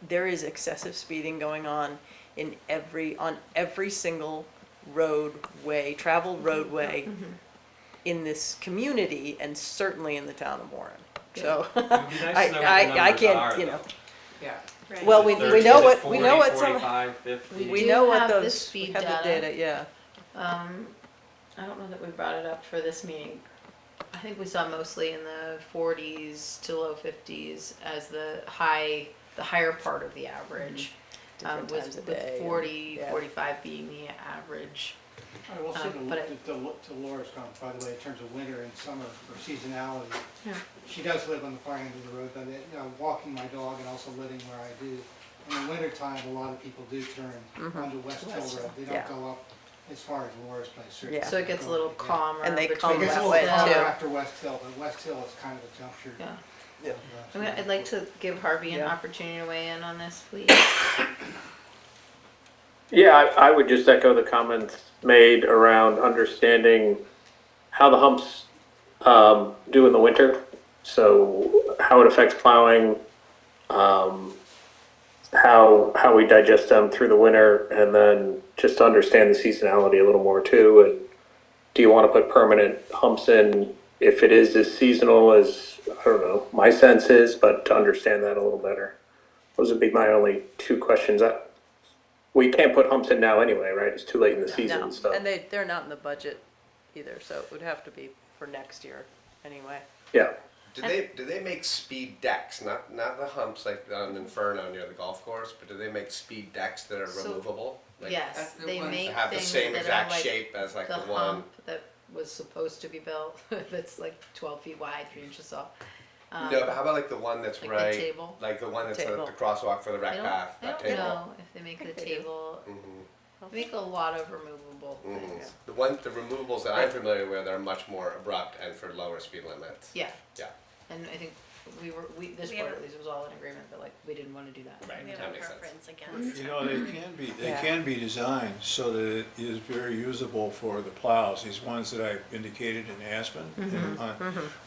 There is excessive speeding going on on every single roadway, traveled roadway in this community and certainly in the town of Warren. So, It would be nice to know what the I numbers can't, are, you know. though. Yeah. Right. Well, we know what, Is it we know 40, what some, 45, 50? we do know what have the those, speed we have the data. data, yeah. I don't know that we brought it up for this meeting. I think we saw mostly in the 40s to low 50s as the higher part of the average. Different with, times a with day. 40, yeah. 45 being the average. I will say but to Laura's comment, by the way, in terms of winter and summer or seasonality, Yeah. she does live on the far end of the road, but walking my dog and also living where I do, in the winter time, a lot of people do turn onto West Hill Road. They yeah. don't go up as far as Laura's place. certainly. Yeah. So it gets a little Yeah. calmer. And they between come It gets a that little way, calmer too. after West Hill, but West Hill is kind of a juncture. Yeah. Yeah. I'd like to give Harvey an Yeah. opportunity to weigh in on this, please. Yeah, I would just echo the comments made around understanding how the humps do in the winter. So how it affects plowing, how we digest them through the winter, and then just to understand the seasonality a little more too. And do you want to put permanent humps in if it is as seasonal as, I don't know, my sense is, but to understand that a little better. Those would be my only two questions. We can't put humps in now anyway, right? It's too late in the season, No, so. and they're not in the budget either, so it would have to be for next year anyway. Yeah, Do they make speed decks, not the humps like on Inferno near the golf course, but do they make speed decks that are So- removable? Like, Yes, That's the they ones make to have the things same that exact are like shape as like the the one. hump that was supposed to be built. That's like 12 feet wide, 3 inches tall. No, but how about like the one that's like the right, table? like the one that's Table. at the crosswalk for the I rec don't, path, I that don't table. know if they make the they do. table. Mhm. They make a lot of removable Mhm. things. The removables that I'm familiar with are much more abrupt and for lower speed limits. Yeah. Yeah. And I think this We board have at least was all in agreement that like we didn't want to do that. Right, We have that a makes sense. preference against. You know, they Yeah. can be designed so that it is very usable for the plows. These ones that I indicated in Aspen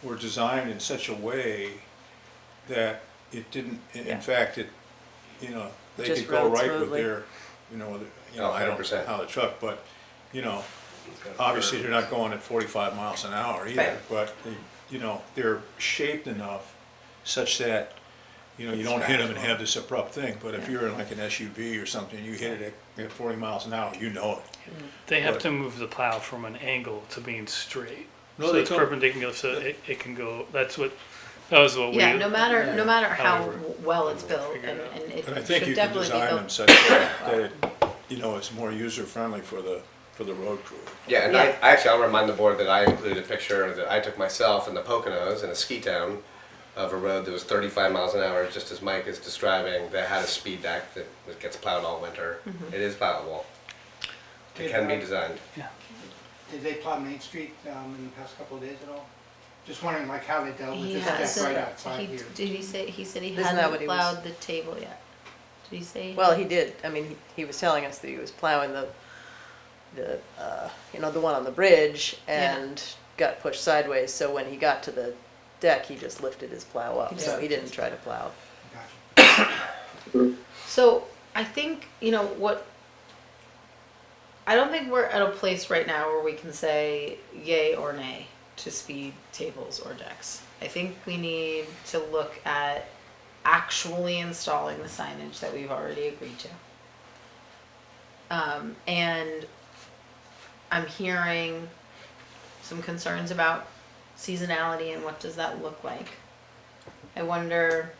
were designed in such a way that it didn't, Yeah. in fact, it, you know, they Just could go rode right with smoothly. their, you know, Oh, I don't 100%. know how the truck, but, you know, It's got obviously curves. they're not going at 45 miles an hour either, Right. but they, you know, they're shaped enough such that, you know, you don't hit them and have this abrupt thing, but if you're in like an SUV or something, you hit it at 40 miles an hour, you know it. They have But- to move the plow from an angle to being straight. No, So they it's don't. perpendicular, so it can go, that was what we. Yeah, no matter how However, well it's built, figure and, it out. and it But I think should you can definitely be design them built. such that it, you know, it's more user-friendly for the road crew. Yeah, and Yeah. I'll remind the board that I included a picture that I took myself in the Poconos in a ski town of a road that was 35 miles an hour, just as Mike is describing, that had a speed deck that gets plowed all winter. It is plowable. It can be designed. Did they plow Main Street in the past couple of days at all? Just wondering like how they dealt with He this hasn't. deck right outside He, here. did he say? He said he Isn't that hadn't what he was- plowed the table yet. Did he say? Well, he did, I mean, he was telling us that he was plowing the you know, the one on the bridge and got pushed sideways, so when he got to the deck, he just lifted his plow up, so he didn't try to plow. Gotcha. So I think, you know, I don't think we're at a place right now where we can say yay or nay to speed tables or decks. I think we need to look at actually installing the signage that we've already agreed to. And I'm hearing some concerns about seasonality and what does that look like. I wonder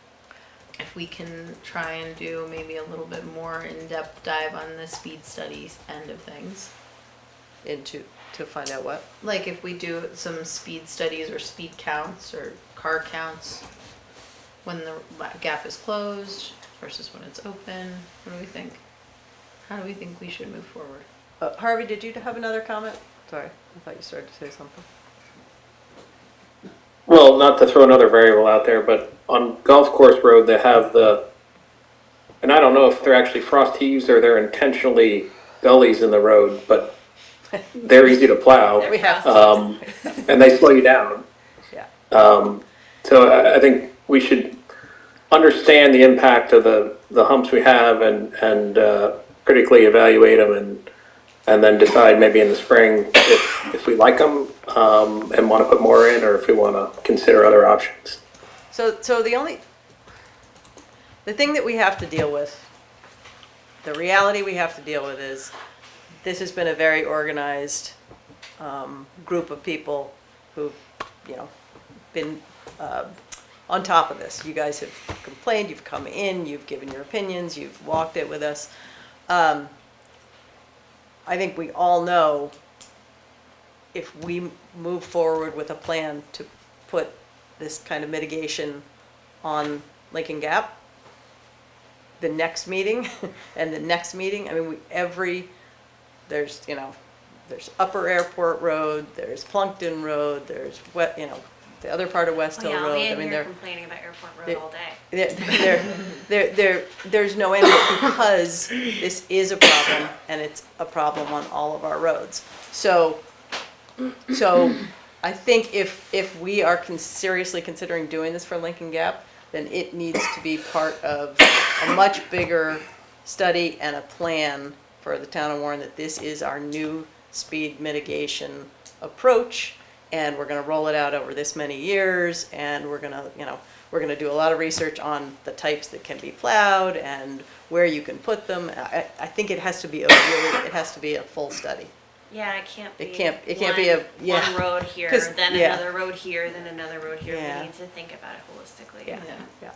if we can try and do maybe a little bit more in-depth dive on the speed studies end of things. To find out what? Like if we do some speed studies or speed counts or car counts when the gap is closed versus when it's open. What do we think? How do we think we should move forward? Harvey, did you have another comment? Sorry, I thought you started to say something. well, not to throw another variable out there, but on Golf Course Road, they have and I don't know if they're actually frost heaves or they're intentionally gullies in the road, but they're easy to plow. We have, And they slow you down. yeah. So I think we should understand the impact of the humps we have and critically evaluate them and then decide maybe in the spring if we like them and want to put more in, or if we want to consider other options. So the thing that we have to deal with, the reality we have to deal with is, this has been a very organized group of people who've, been on top of this. You guys have complained, you've come in, you've given your opinions, you've walked it with us. I think we all know if we move forward with a plan to put this kind of mitigation on Lincoln Gap, the next meeting and the next meeting, I mean, there's Upper Airport Road, there's Plunkton Road, there's the other part of West Hill Road. I mean, they're they're complaining about Airport Road all day. there's no end because this is a problem, and it's a problem on all of our roads. So I think if we are seriously considering doing this for Lincoln Gap, then it needs to be part of a much bigger study and a plan for the town of Warren, that this is our new speed mitigation approach, and we're gonna roll it out over this many years, and we're gonna do a lot of research on the types that can be plowed and where you can put them. I think it has to be a full study. Yeah, it can't be. It can't be one road here, 'Cause, then yeah. another road here, then another road here. Yeah. We need to think about it holistically. Yeah.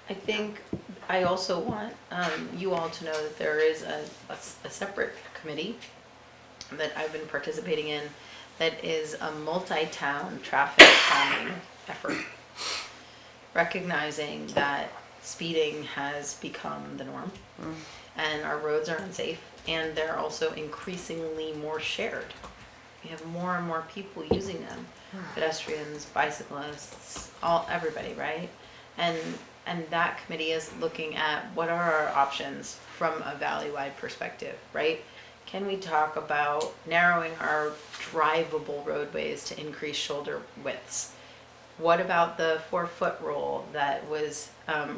I think I also want you all to know that there is a separate committee that I've been participating in that is a multi-town traffic calming effort, recognizing that speeding has become the norm and our roads are unsafe, and they're also increasingly more shared. We have more and more people using them, pedestrians, bicyclists, everybody, right? And that committee is looking at what are our options from a valley-wide perspective, right? Can we talk about narrowing our drivable roadways to increase shoulder widths? What about the 4-foot rule that was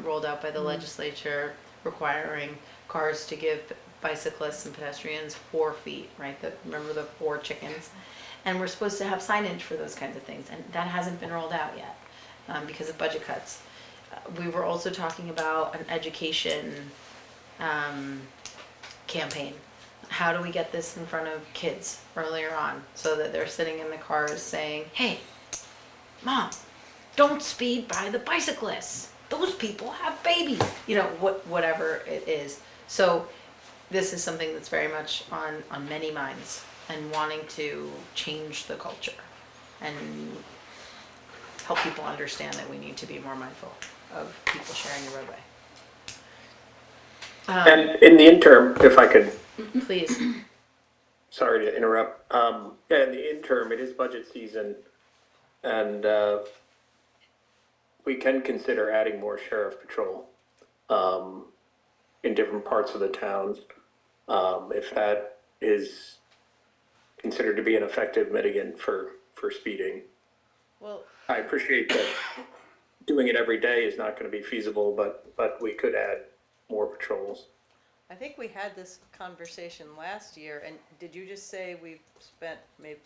rolled out by the legislature, requiring cars to give bicyclists and pedestrians 4 feet, right? Remember the 4 chickens? And we're supposed to have signage for those kinds of things, and that hasn't been rolled out yet because of budget cuts. We were also talking about an education campaign. How do we get this in front of kids earlier on so that they're sitting in the cars saying, hey, Mom, don't speed by the bicyclists. Those people have babies. Whatever it is. So this is something that's very much on many minds, and wanting to change the culture and help people understand that we need to be more mindful of people sharing the roadway. And in the interim, if I could, Please. sorry to interrupt. In the interim, it is budget season, and we can consider adding more sheriff patrol in different parts of the town, if that is considered to be an effective mitigant for speeding. Well, I appreciate that doing it every day is not going to be feasible, but we could add more patrols. I think we had this conversation last year, and did you just say we've spent maybe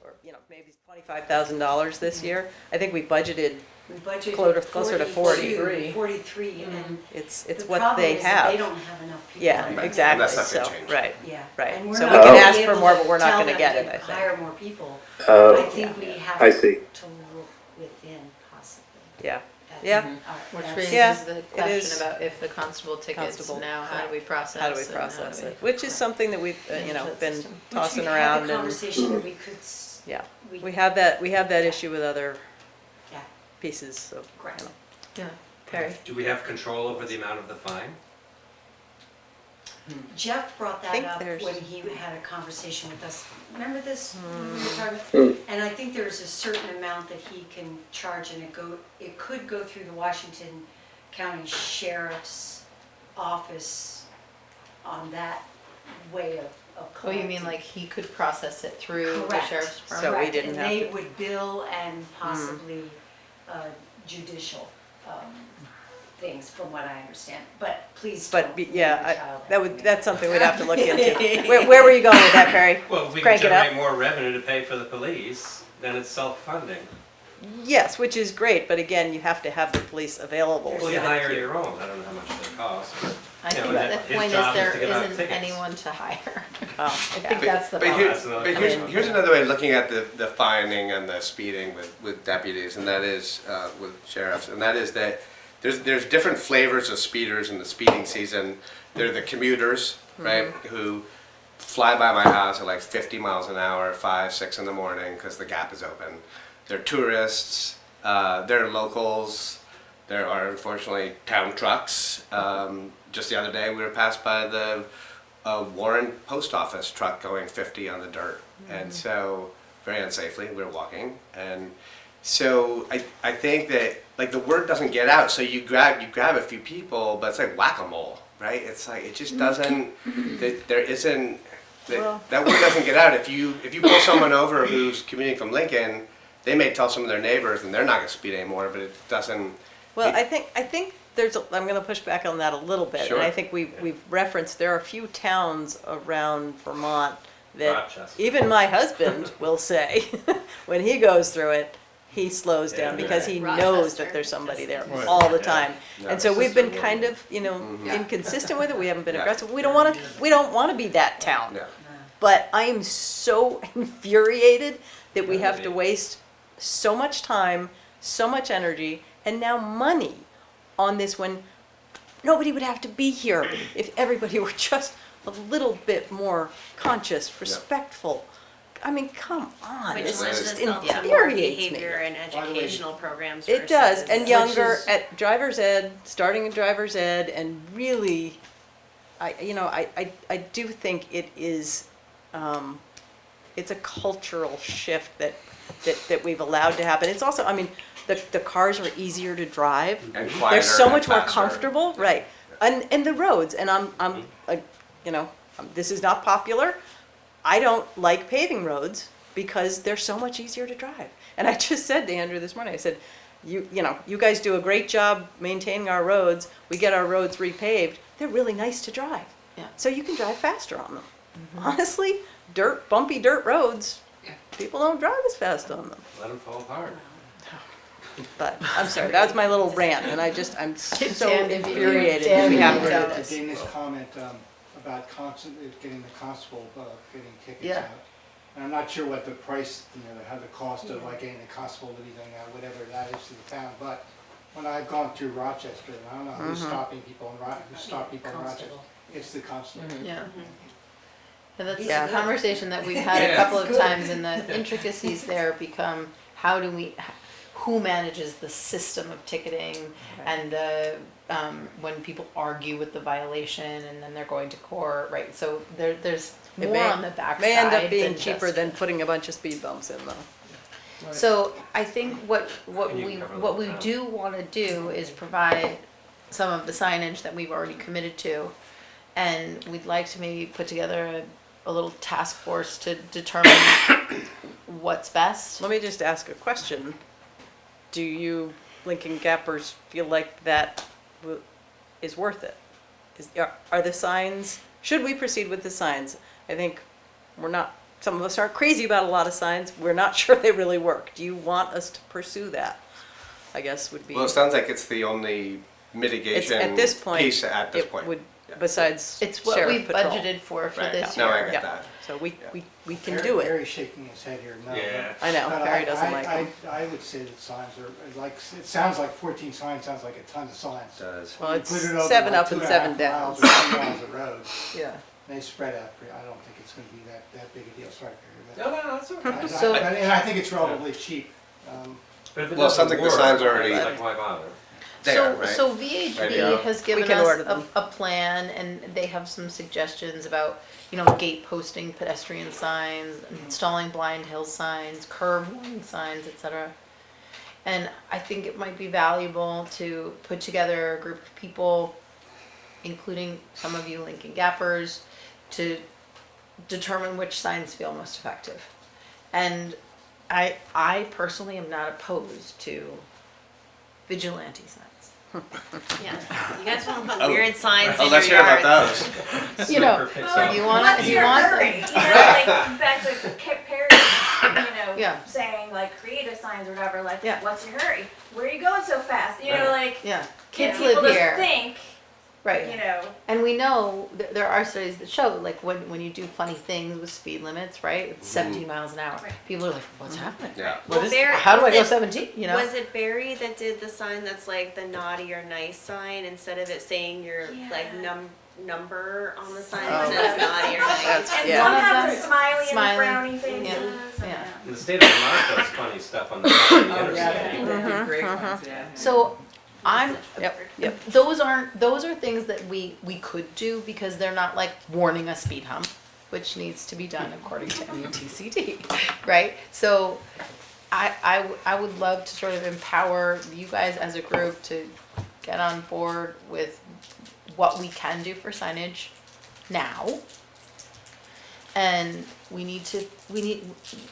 $25,000 this year? I think we budgeted We budgeted closer to 40. 43, and It's the what problem they is that have. they don't have enough people. Yeah, in there. exactly. That's not gonna So, change. right. Yeah. Right. And we're So not we can gonna ask be for able more, to but we're not tell gonna them get to it, I think. hire more people. Oh, I think we have I see. to look within possibly. Yeah. at Yeah. Which that's- raises Yeah, the it question is. about if the constable tickets Constable. now, how do we process? How do we and process do we- it? Which is something that we've, Manage that been system. Which tossing we've had around, the and, conversation that we could, yeah. we, We have that issue with other yeah, pieces, so. correct. Yeah, Perry. Do we have control over the amount of the fine? Jeff brought that Think up there's- when he had a conversation with us. Remember this? when we were talking- And I think there's a certain amount that he can charge and it could go through the Washington County Sheriff's Office on that way of Oh, collecting. you mean like he could process it through the Correct. sheriff's So department? we Correct, didn't and have they to- would bill and possibly judicial things, from what I understand. But please But, don't leave yeah, the child that way. would, that's something we'd have to look into. Where were you going with that, Perry? Well, if we can Crank it up. generate more revenue to pay for the police, then it's self-funding. Yes, which is great, but again, you have to have the police available. Well, you so hire that your own, I don't know how much they cost, but, I you know, think and the his point is job there to give out isn't tickets. anyone to hire. Oh, I think that's the But problem. That's another But question. here's another way of looking at the fining and the speeding with deputies, and that is, with sheriffs, and that is that there's different flavors of speeders in the speeding season. They're the commuters, right, who fly by my house at like 50 miles an hour, 5, 6 in the morning, because the gap is open. They're tourists, they're locals, there are unfortunately town trucks. Just the other day, we were passed by the Warren Post Office truck going 50 on the dirt, and so very unsafely. We were walking, and so I think that like the word doesn't get out. So you grab a few people, but it's like whack-a-mole, right? It's like it just doesn't. There isn't that word doesn't get out. If you pull someone over who's commuting from Lincoln, they may tell some of their neighbors, and they're not going to speed anymore. But it doesn't. Well, I think there's, I'm gonna push back on that a little bit. Sure. And I think we've referenced, there are a few towns around Vermont that Rochester. even my husband will say, when he goes through it, he slows down Yeah. because he knows Rochester, that there's somebody there Right. all the Yeah. time. Yeah. And so we've been kind of, inconsistent with it. We haven't been Yeah. aggressive. We don't wanna be that town. Yeah. But I am so infuriated that we have to Yeah. waste so much time, so much energy, and now money on this when nobody would have to be here if everybody were just a little bit more conscious, respectful. I mean, come on, Which this lends just itself to more infuriates me. behavior and By the way, educational programs. It does, versus- and younger is- at driver's ed, starting at driver's ed, and really, I do think it is, it's a cultural shift that we've allowed to happen. It's also, I mean, the cars are easier to drive. And They're quieter so and much more faster. comfortable, right? And the roads, and I'm, this is not popular. I don't like paving roads because they're so much easier to drive. And I just said to Andrew this morning, I said, you guys do a great job maintaining our roads. We get our roads repaved. They're really nice to drive. Yeah. So you can drive faster on them. Honestly, bumpy dirt roads, people don't drive as fast on them. Let them fall apart. But I'm sorry, that was my little rant, and I'm so Damned if you- infuriated that damned we if have you to do don't. this. Dana's comment about getting the constable, getting tickets Yeah. out. And I'm not sure what the price, how the cost of like getting the constable to anything out, whatever that is to the town, but when I've gone through Rochester, and I don't know who's stopping people in Rochester, it's the constable. Yeah. And that's Yeah. a conversation that we've had a Yeah. couple of times, and the intricacies there become who manages the system of ticketing and the when people argue with the violation and then they're going to court, right? So there's It more may- on the backside. May end up being than cheaper just- than putting a bunch of speed bumps in though. So I think what And you we can cover what the we town. do want to do is provide some of the signage that we've already committed to, and we'd like to maybe put together a little task force to determine what's best. Let me just ask a question. Do you Lincoln Gappers feel like that is worth it? Are the signs, should we proceed with the signs? I think some of us aren't crazy about a lot of signs. We're not sure they really work. Do you want us to pursue that? I guess would be. Well, it sounds like it's the only mitigation At this point, piece at this it point. would, besides It's what sheriff we've patrol. budgeted for Right. this No, I year. get Yeah. that. So we can do it. Harry's shaking his head here, no. Yeah. I know, But Harry doesn't like them. I would say that signs are, like, it sounds like 14 signs, sounds like a ton of signs. It does. Well, You it's put it over 7 like up and 2.5 7 down. miles or 2 miles of road, Yeah. they spread out, I don't think it's gonna be that big a deal, sorry, Harry. No, that's okay. So- And I think it's relatively cheap. But if it Well, it doesn't sounds like the work, signs are already- it's like, why bother? there, right? So Right VHB now. has given can us order them. a plan, and they have some suggestions about, gate posting, pedestrian signs, installing blind hill signs, curb warning signs, etc. And I think it might be valuable to put together a group of people, including some of you Lincoln Gappers, to determine which signs feel most effective. And I personally am not opposed to vigilante signs. Yeah, you guys want to put weird signs Oh, in let's your hear about yards. those. Sniper picks up. You want What's you your want hurry? them. You know, like back to Perry, Yeah. saying like creative signs or whatever. Like, Yeah. what's your hurry? Where are you going so fast? You know, like Yeah, kids people live just here, think, right? you know. And we know there are studies that show, like, when you do funny things with speed limits, right? It's 17 miles an hour. Right. People are like, what's happening? Yeah. Well, How do I go was it- 17? Was it Barry that did the sign that's like the naughty or nice sign instead of it saying your like Yeah. number on the sign Oh. it says naughty or nice? That's- And yeah. some One of have them- the smiley smiley. and the frowny faces. Yeah. In the state of Vermont does funny stuff on the side of the Oh, yeah, interstate. they did great ones, yeah. So I'm, Yep. those are things that we could do because they're not like warning a speed hump, which needs to be done according to MUTCD, right? So I would love to sort of empower you guys as a group to get on board with what we can do for signage now. And we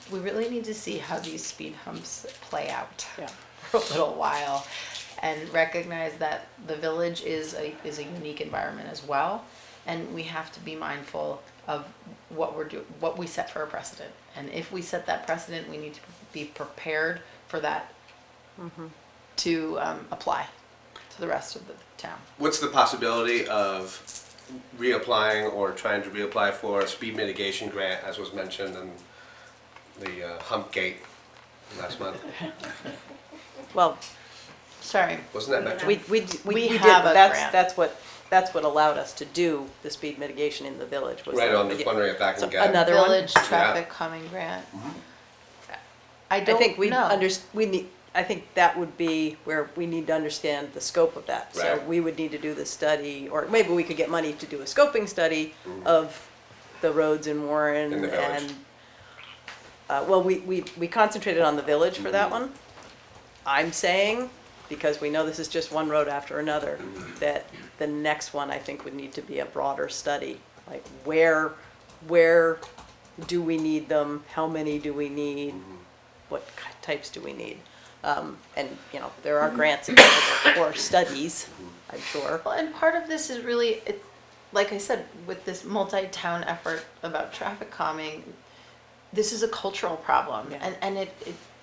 really need to see how these speed humps play out Yeah. for a little while, and recognize that the village is a unique environment as well, and we have to be mindful of what we set for a precedent. And if we set that precedent, we need to be prepared for that to apply to the rest of the town. What's the possibility of reapplying or trying to reapply for a speed mitigation grant, as was mentioned in the hump gate last month? Well, Sorry. Wasn't that mentioned? we did, have but a that's grant. that's what allowed us to do the speed mitigation in the village. Was Right that- on, just wondering if that So can get. another one? Village traffic calming grant. I I don't think know. I think that would be where we need to understand the scope of that. So Right. we would need to do the study, or maybe we could get money to do a scoping study of the roads in Warren In the village. and, well, we concentrated on the village for that one. I'm saying, because we know this is just one road after another, that the next one I think would need to be a broader study. Like where do we need them? How many do we need? What types do we need? And, there are grants available for studies, I'm sure. Well, and part of this is really, like I said, with this multi-town effort about traffic calming, this is a cultural problem. Yeah. And it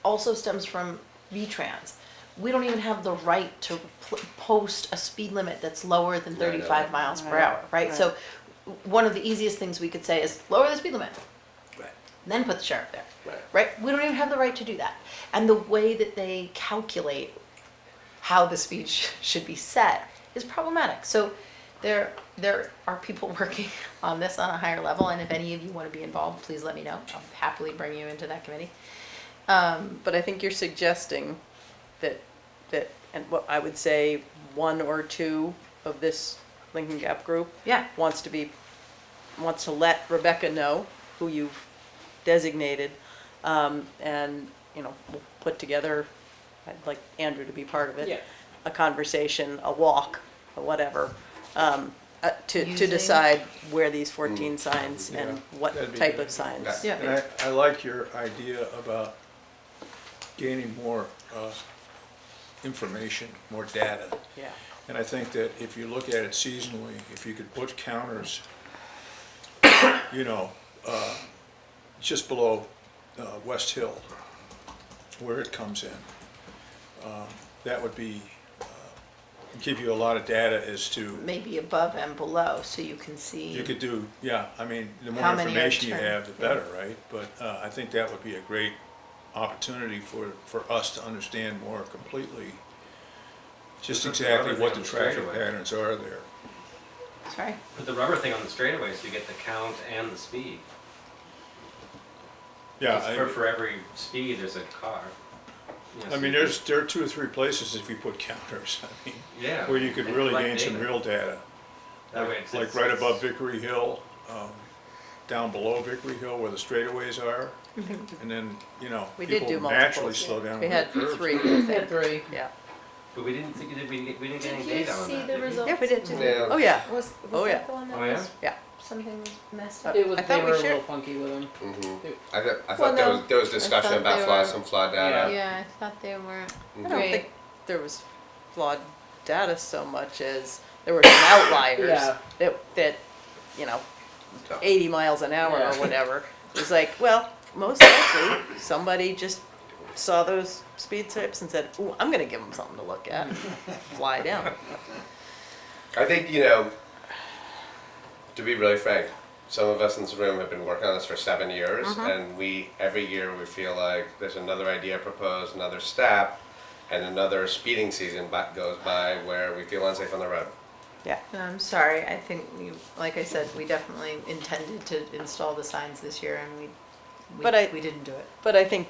also stems from V-Trans. We don't even have the right to post a speed limit that's lower than 35 miles per hour, right? Right. So one of the easiest things we could say is lower the speed limit, Right. then put the sheriff there. Right. Right? We don't even have the right to do that. And the way that they calculate how the speed should be set is problematic. So there are people working on this on a higher level, and if any of you want to be involved, please let me know. I'll happily bring you into that committee. But I think you're suggesting that, and what I would say, one or two of this Lincoln Gap group Yeah. wants to let Rebecca know who you've designated, and, we'll put together, I'd like Andrew to be part of it. Yeah. A conversation, a walk, or whatever, to Using- decide where these 14 signs Yeah, and what that'd be type good. of signs. Yeah. Yeah. And I like your idea about gaining more information, more data. Yeah. And I think that if you look at it seasonally, if you could put counters, just below West Hill, where it comes in, that would be, give you a lot of data as to, Maybe above and below, so you can see. you could do, the How more many are information you turned, have, the better, right? But I think that would be a great opportunity for us to understand more completely just Put the exactly rubber what thing the on the traffic straightaway. patterns are there. Sorry? Put the rubber thing on the straightaway so you get the count and the speed. Yeah, 'Cause for every speed, there's a car. you know, I mean, there are 2 or 3 places if you put counters, I mean, yeah, where you could and really collect gain some data. real data. That way it's- Like right above Vickery Hill, down below Vickery Hill where the straightaways are. And then, you know, We did people do naturally multiples. slow down We on had the curbs. 3, I We think. had 3. Yeah. But we didn't think, we didn't get any Did you data on see that, the did we? results? Yeah, we did. Yeah. Oh, yeah. Was Oh, yeah. that the one that Oh, yeah? was, Yeah. something was messed up? It was, I they thought we were a shared- little funky with them. I Well, thought there no, was I discussion thought about they flaw, were- some flawed data. Yeah, I thought they weren't I don't great. think there was flawed data so much as there were some outliers Yeah. that, you know, So- 80 miles an hour or Yeah. whatever. It was like, well, most likely, somebody just saw those speed tips and said, ooh, I'm gonna give them something to look at. Fly down. I think, you know, to be really frank, some of us in this room have been working on this for 7 years, and every year we feel like there's another idea proposed, another step, and another speeding season goes by where we feel unsafe on the road. Yeah. I'm sorry, I think, like I said, we definitely intended to install the signs this year and But I- we didn't do it. But I think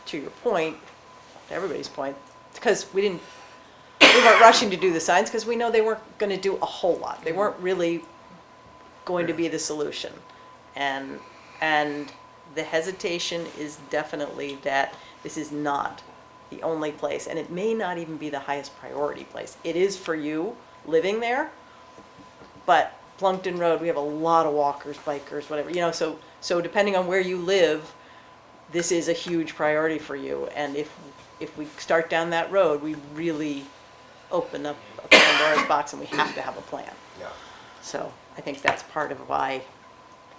to your point, to everybody's point, because we weren't rushing to do the signs because we know they weren't going to do a whole lot. They weren't really going to be the solution. And the hesitation is definitely that this is not the only place, and it may not even be the highest priority place. It is for you living there, but Plunkton Road, we have a lot of walkers, bikers, whatever, you know, so depending on where you live, this is a huge priority for you. And if we start down that road, we really open up a Pandora's box and we have to have a plan. Yeah. So I think that's part of why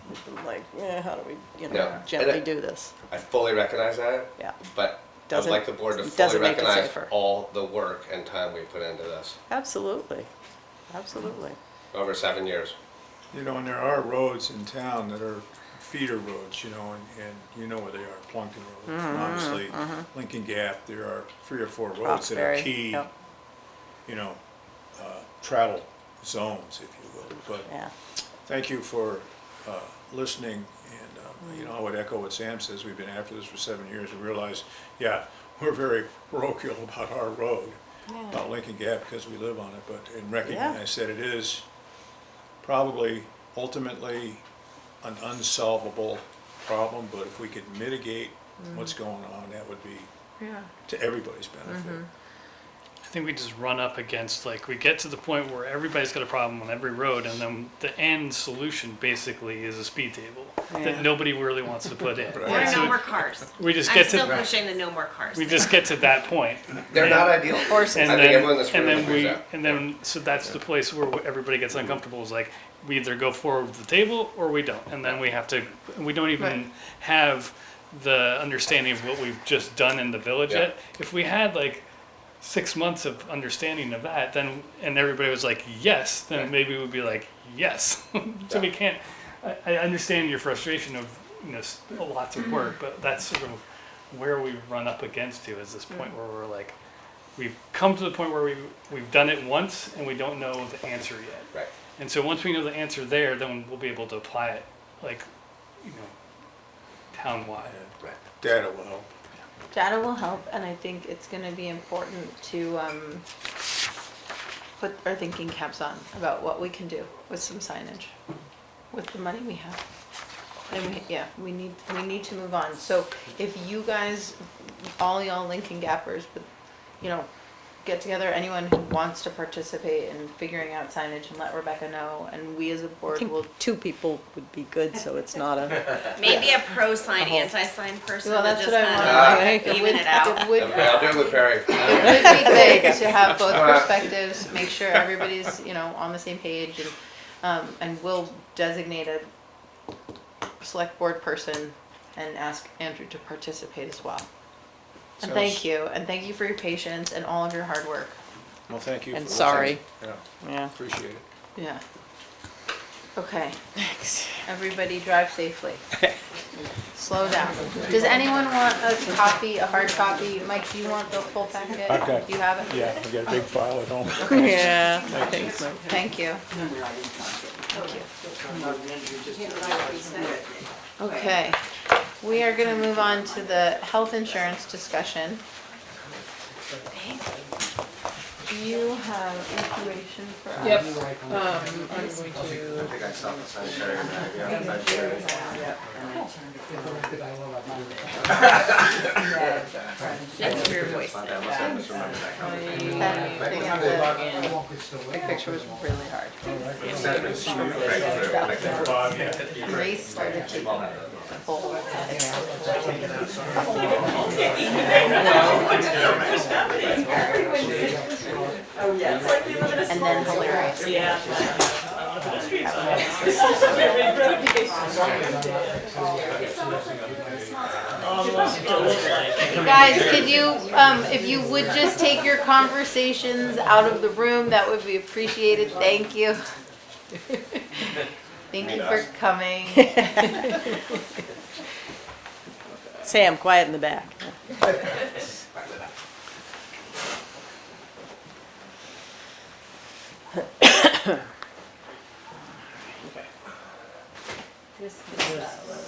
we've been like, yeah, how do we, Yeah. gently And do this? I fully recognize that, Yeah, but I'd Doesn't- like the board to it fully doesn't make it recognize safer. all the work and time we put into this absolutely, absolutely. over 7 years. You know, and there are roads in town that are feeder roads, you know, and you know where they are, Plunkton Road, obviously, Lincoln Gap, there are 3 or 4 roads that are Roxbury, key, yep. you know, travel zones, if you will. But Yeah, thank you for listening, and, you know, I would echo what Sam says, we've been after this for 7 years and realize, yeah, we're very parochial about our road, about Lincoln Gap because we live on it, but, and recognize that it is probably ultimately an unsolvable problem, but if we could mitigate what's going on, that would be Yeah. to everybody's benefit. I think we just run up against, like, we get to the point where everybody's got a problem on every road, and then the end solution basically is a speed table that nobody really wants to put in. Or And so no more cars. we just I'm get still to pushing the no more cars. we just get to that point. They're not ideal. Horses. And I then, think everyone in this and room then agrees we, that. and then, so that's the place where everybody gets uncomfortable, is like, we either go forward with the table or we don't, and then we have to, we don't even Right. have the understanding of what we've just done in the village Yeah. yet. If we had like 6 months of understanding of that, then, and everybody was like, yes, then maybe we'd be like, yes. So we can't, I understand your frustration of, you know, lots of work, but that's sort of where we run up against to, is this point where we're like, we've come to the point where we've done it once and we don't know the answer yet. Right. And so once we know the answer there, then we'll be able to apply it, like, you know, town-wide. Right. Data will help. Data will help, and I think it's gonna be important to, put our thinking caps on about what we can do with some signage, with the money we have. And we need to move on. So if you guys, all y'all Lincoln Gappers, but, you know, get together, anyone who wants to participate in figuring out signage, and let Rebecca know, and we as a I board will. think 2 people would be good, so it's not a, Maybe a pro sign, Uh-huh. anti-sign person Well, that that's just what I kind wanted. of even it out. It would, Okay, I'll do it with Perry. it would be great to have both perspectives, make sure everybody's, you know, on the same page, and we'll designate a select board person and ask Andrew to participate as well. And thank you for your patience and all of your hard work. Well, thank you. and for sorry. listening. Yeah, Yeah. appreciate it. Yeah. Okay, Thanks. everybody drive safely. Slow down. Does anyone want a copy, a hard copy? Mike, do you want the full packet? I've got- Do you have it? Yeah, I've got a big file at home. Yeah. Thank you. Okay. We are gonna move on to the health insurance discussion. Do you have information for us? Yep, I'm going I to, think I saw the sanitary bag, yeah, sanitary. Thanks for your voice. I must have misremembered that conversation. Big picture was really hard. Grace started to full. Oh, yeah. It's like we live in a And then hilarious. Yeah. Guys, could you, if you would just take your conversations out of the room, that would be appreciated. Thank you. Thank you for coming. Sam, quiet in the back.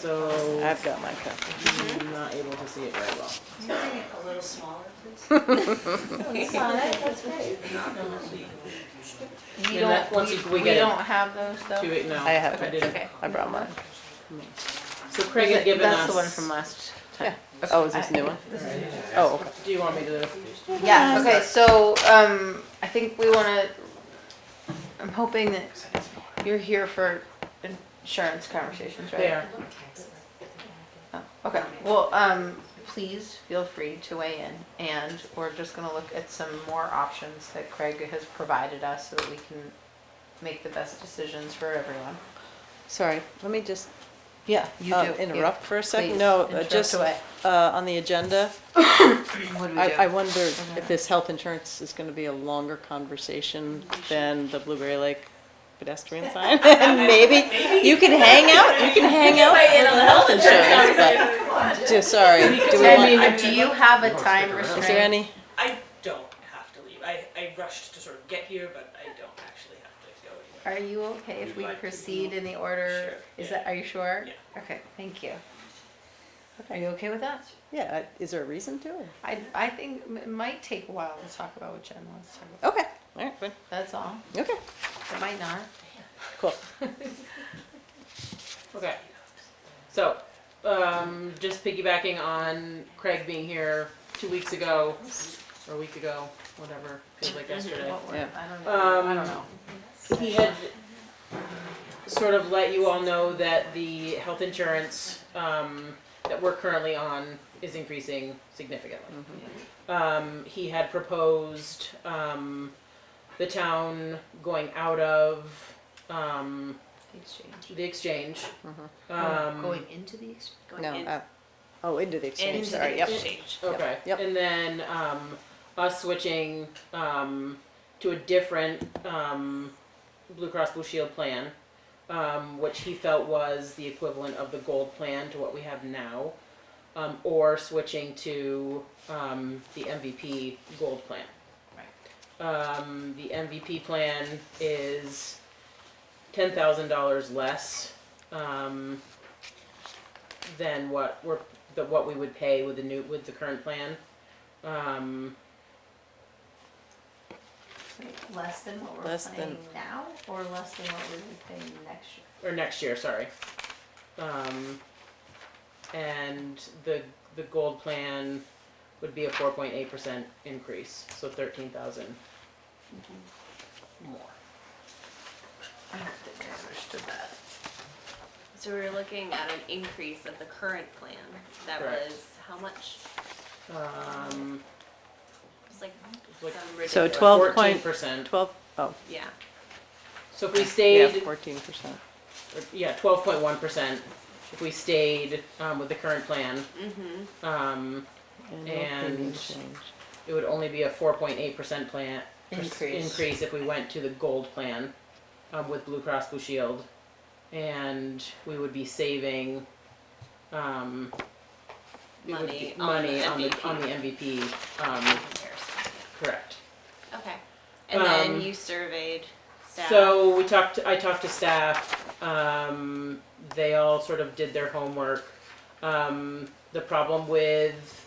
so I've got my copy. I'm not able to see it very well. Can you make it a little smaller, please? We And that- don't, once we we get it. don't have those though? No, I have I it. didn't. Okay. I brought mine. So Craig had given us. That's the one from last time. Oh, is this a new one? Oh, okay. Do you want me to? Yeah, okay, so, I think we wanna, I'm hoping that you're here for insurance conversations, right? There. Oh, okay, well, please feel free to weigh in, and we're just gonna look at some more options that Craig has provided us so that we can make the best decisions for everyone. Sorry, let me just Yeah, you do. interrupt for a second. Please, No, interrupt just away. on the agenda, What do we do? I wonder if this health insurance is gonna be a longer conversation than the Blueberry Lake pedestrian sign. And maybe you can hang out for the health insurance, but, just sorry, do we want, Do you have a time is there restraint? any? I don't have to leave. I rushed to sort of get here, but I don't actually have to go anywhere. Are you okay if we proceed in the order? Is that, are you sure? Yeah. Okay, thank you. Are you okay with that? Yeah, is there a reason to? I think it might take a while to talk about what Jen wants to talk about. Okay, all right, good. That's all. Okay, It might not. cool. Okay. So, just piggybacking on Craig being here 2 weeks ago, or a week ago, whatever, feels like yesterday. What were- Yeah. I don't know. He had sort of let you all know that the health insurance that we're currently on is increasing significantly. He had proposed the town going out of Exchange. the exchange. Going into the exchange? No, into the exchange, Into sorry, the yep. exchange. Okay. Yep. And then us switching to a different Blue Cross Blue Shield plan, which he felt was the equivalent of the gold plan to what we have now, or switching to the MVP gold plan. The MVP plan is $10,000 less than what we would pay with the current plan. Less than what we're Less than- paying now, or less than what we would be paying next year? Or next year, sorry. And the gold plan would be a 4.8% increase, so 13,000 more. I don't think I understood that. So we were looking at an increase of the current plan. That Correct. was how much? Um, It was like like some So ridiculous. 14%. 12, oh, Yeah. So if we yeah, stayed, 14%. 12.1%, if we stayed with the current plan, Mm-hmm. um, Annual And- premium change. it would only be a 4.8% plan Increase. if we went to the gold plan with Blue Cross Blue Shield, and we would be saving it would be money on the MVP. Comparison. Correct. Okay. And then Um, you surveyed staff. So I talked to staff. They all sort of did their homework. The problem with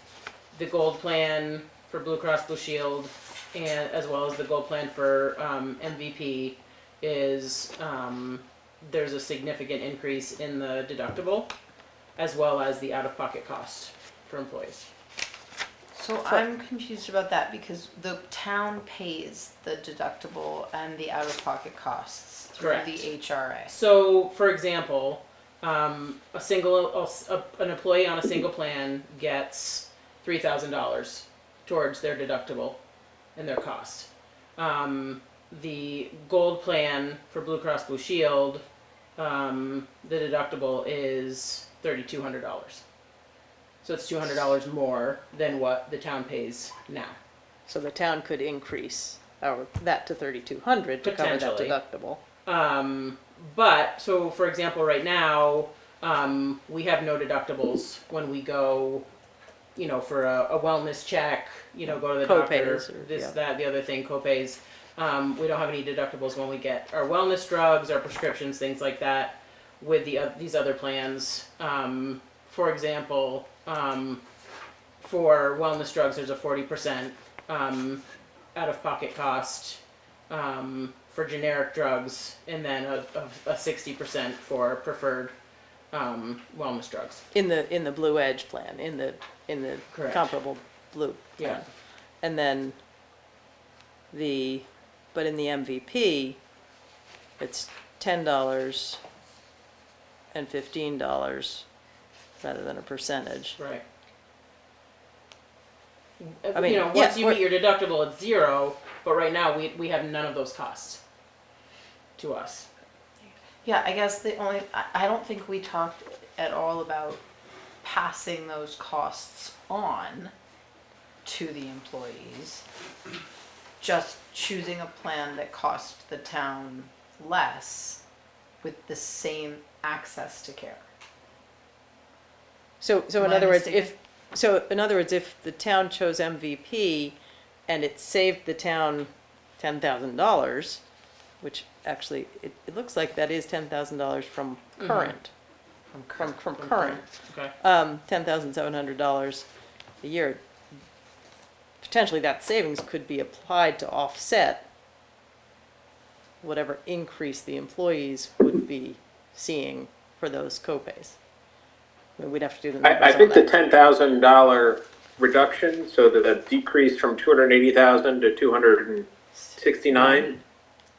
the gold plan for Blue Cross Blue Shield and as well as the gold plan for MVP is there's a significant increase in the deductible as well as the out-of-pocket cost for employees. So I'm confused about that because the town pays the deductible and the out-of-pocket costs through Correct. the HRA. So, for example, an employee on a single plan gets $3,000 towards their deductible and their cost. The gold plan for Blue Cross Blue Shield, the deductible is $3,200. So it's $200 more than what the town pays now. So the town could increase that to 3,200 to cover that Potentially. deductible. But, so for example, right now, we have no deductibles when we go, for a wellness check, go to the Co-pays doctor, or- this, yeah. that, the other thing, co-pays. We don't have any deductibles when we get our wellness drugs, our prescriptions, things like that with these other plans. For example, for wellness drugs, there's a 40% out-of-pocket cost for generic drugs, and then a 60% for preferred wellness drugs. In the Blue Edge plan, in the Correct. comparable blue Yeah. plan. And then but in the MVP, it's $10 and $15 rather than a percentage. Right. I mean, once yeah, you meet your deductible, it's zero. But right now, we have none of those costs to us. Yeah, I guess I don't think we talked at all about passing those costs on to the employees. Just choosing a plan that cost the town less with the same access to care. So Am in I other words, mistaken? if the town chose MVP and it saved the town $10,000, which actually it looks like that is $10,000 from current, from current, Okay. $10,700 a year. Potentially that savings could be applied to offset whatever increase the employees would be seeing for those copays. I mean, we'd have to do the numbers I on think the that. $10,000 reduction, so the decrease from 280,000 to 269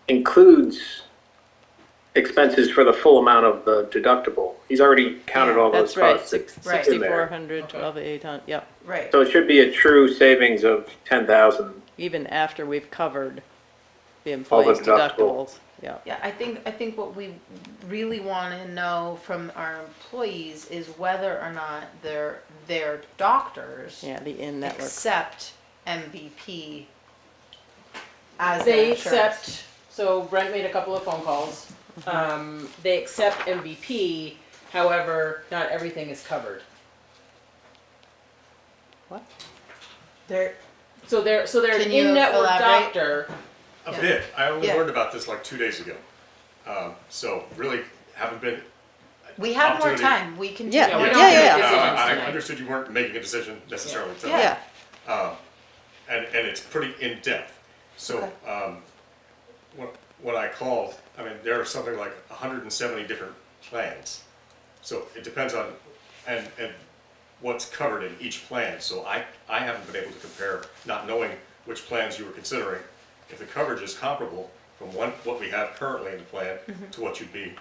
includes expenses for the full amount of the deductible. He's already counted all those That's right, costs. Right. 6,400, Okay. 12,800, yep. Right. So it should be a true savings of 10,000. Even after we've covered the All the employees' deductible. deductibles, yeah. Yeah, I think what we really want to know from our employees is whether or not their doctors Yeah, the in-network. accept MVP as They their insurance. accept. So Brent made a couple of phone calls. They accept MVP. However, not everything is covered. What? They're So they're an Can you in-network elaborate? doctor. A Yeah. bit. I only Yeah. learned about this like 2 days ago. So really haven't been. we have more opportunity- time. We can Yeah, take we our don't yeah, make yeah. decisions I tonight. understood you weren't making a decision necessarily tonight. Yeah, And it's pretty in-depth. So Okay. when I called, I mean, there are something like 170 different plans. So it depends on, and what's covered in each plan. So I haven't been able to compare, not knowing which plans you were considering, if the coverage is comparable from what we have currently in the plan to what you'd be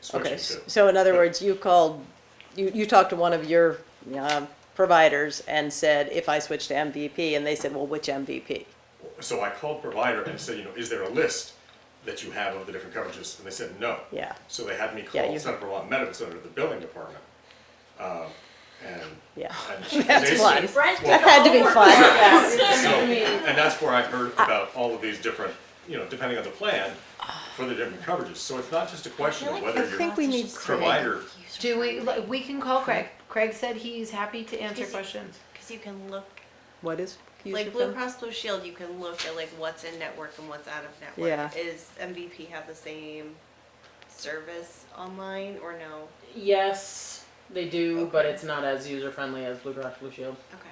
switching okay, to. so in other words, you talked to one of your providers and said, if I switch to MVP, and they said, well, which MVP? So I called provider and said, is there a list that you have of the different coverages? And they said, no. Yeah. So they had me Yeah, call you- Center for Vermont Medical Center, the billing department. Yeah. And That's they fun. said, Brent That had to be fun. and that's where I heard about all of these different, depending on the plan, for the different coverages. So it's not just a question of whether I think we need provider. Do we can call Craig. Craig said he's happy to answer Is he- questions. Because you can look, What is? like Blue Cross Blue Shield, you can look at like what's in network and what's out of network. Yeah. Is MVP have the same service online or no? Yes. They do, but it's not as user friendly as Blue Cross Blue Shield. Okay.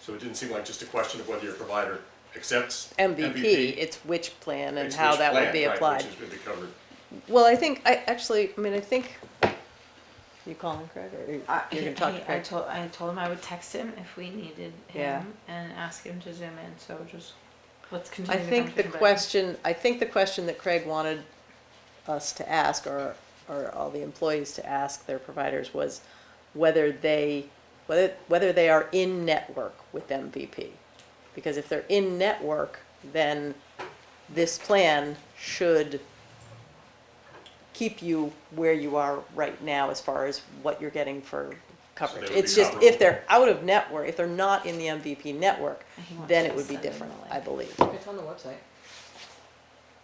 So it didn't seem like just a question of whether your provider accepts MVP, it's which plan and It's how which that would plan, be right, applied. Which is gonna be covered. Well, I think, I think, you calling Craig, or you're gonna talk to Craig? I told him I would text him if we needed Yeah. him and ask him to zoom in, so just, let's I continue the think the conversation. question that Craig wanted us to ask, or all the employees to ask their providers, was whether they are in network with MVP. Because if they're in network, then this plan should keep you where you are right now as far as what you're getting for coverage. they would It's be just, if they're out of network, if they're not in the MVP network, He wants then to it would be send him different, the link. I believe. It's on the website.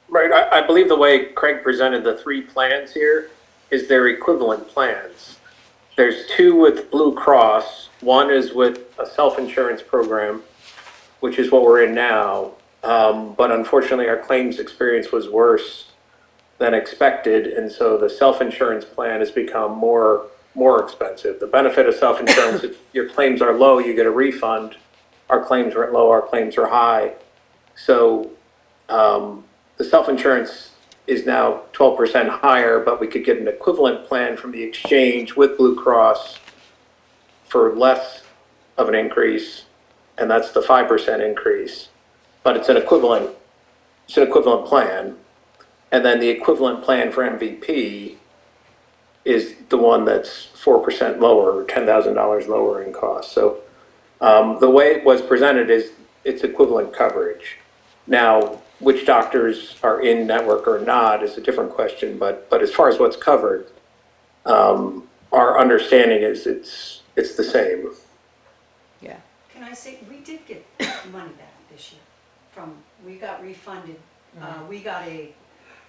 Right, I believe the way Craig presented the 3 plans here is they're equivalent plans. There's 2 with Blue Cross, one is with a self-insurance program, which is what we're in now. But unfortunately, our claims experience was worse than expected, and so the self-insurance plan has become more expensive. The benefit of self-insurance, if your claims are low, you get a refund. Our claims are low, our claims are high. So the self-insurance is now 12% higher, but we could get an equivalent plan from the exchange with Blue Cross for less of an increase, and that's the 5% increase. But it's an equivalent plan. And then the equivalent plan for MVP is the one that's 4% lower, or $10,000 lower in cost. So the way it was presented is it's equivalent coverage. Now, which doctors are in network or not is a different question, but as far as what's covered, our understanding is it's the same. Yeah. Can I say, we did get money back this year we got refunded. We got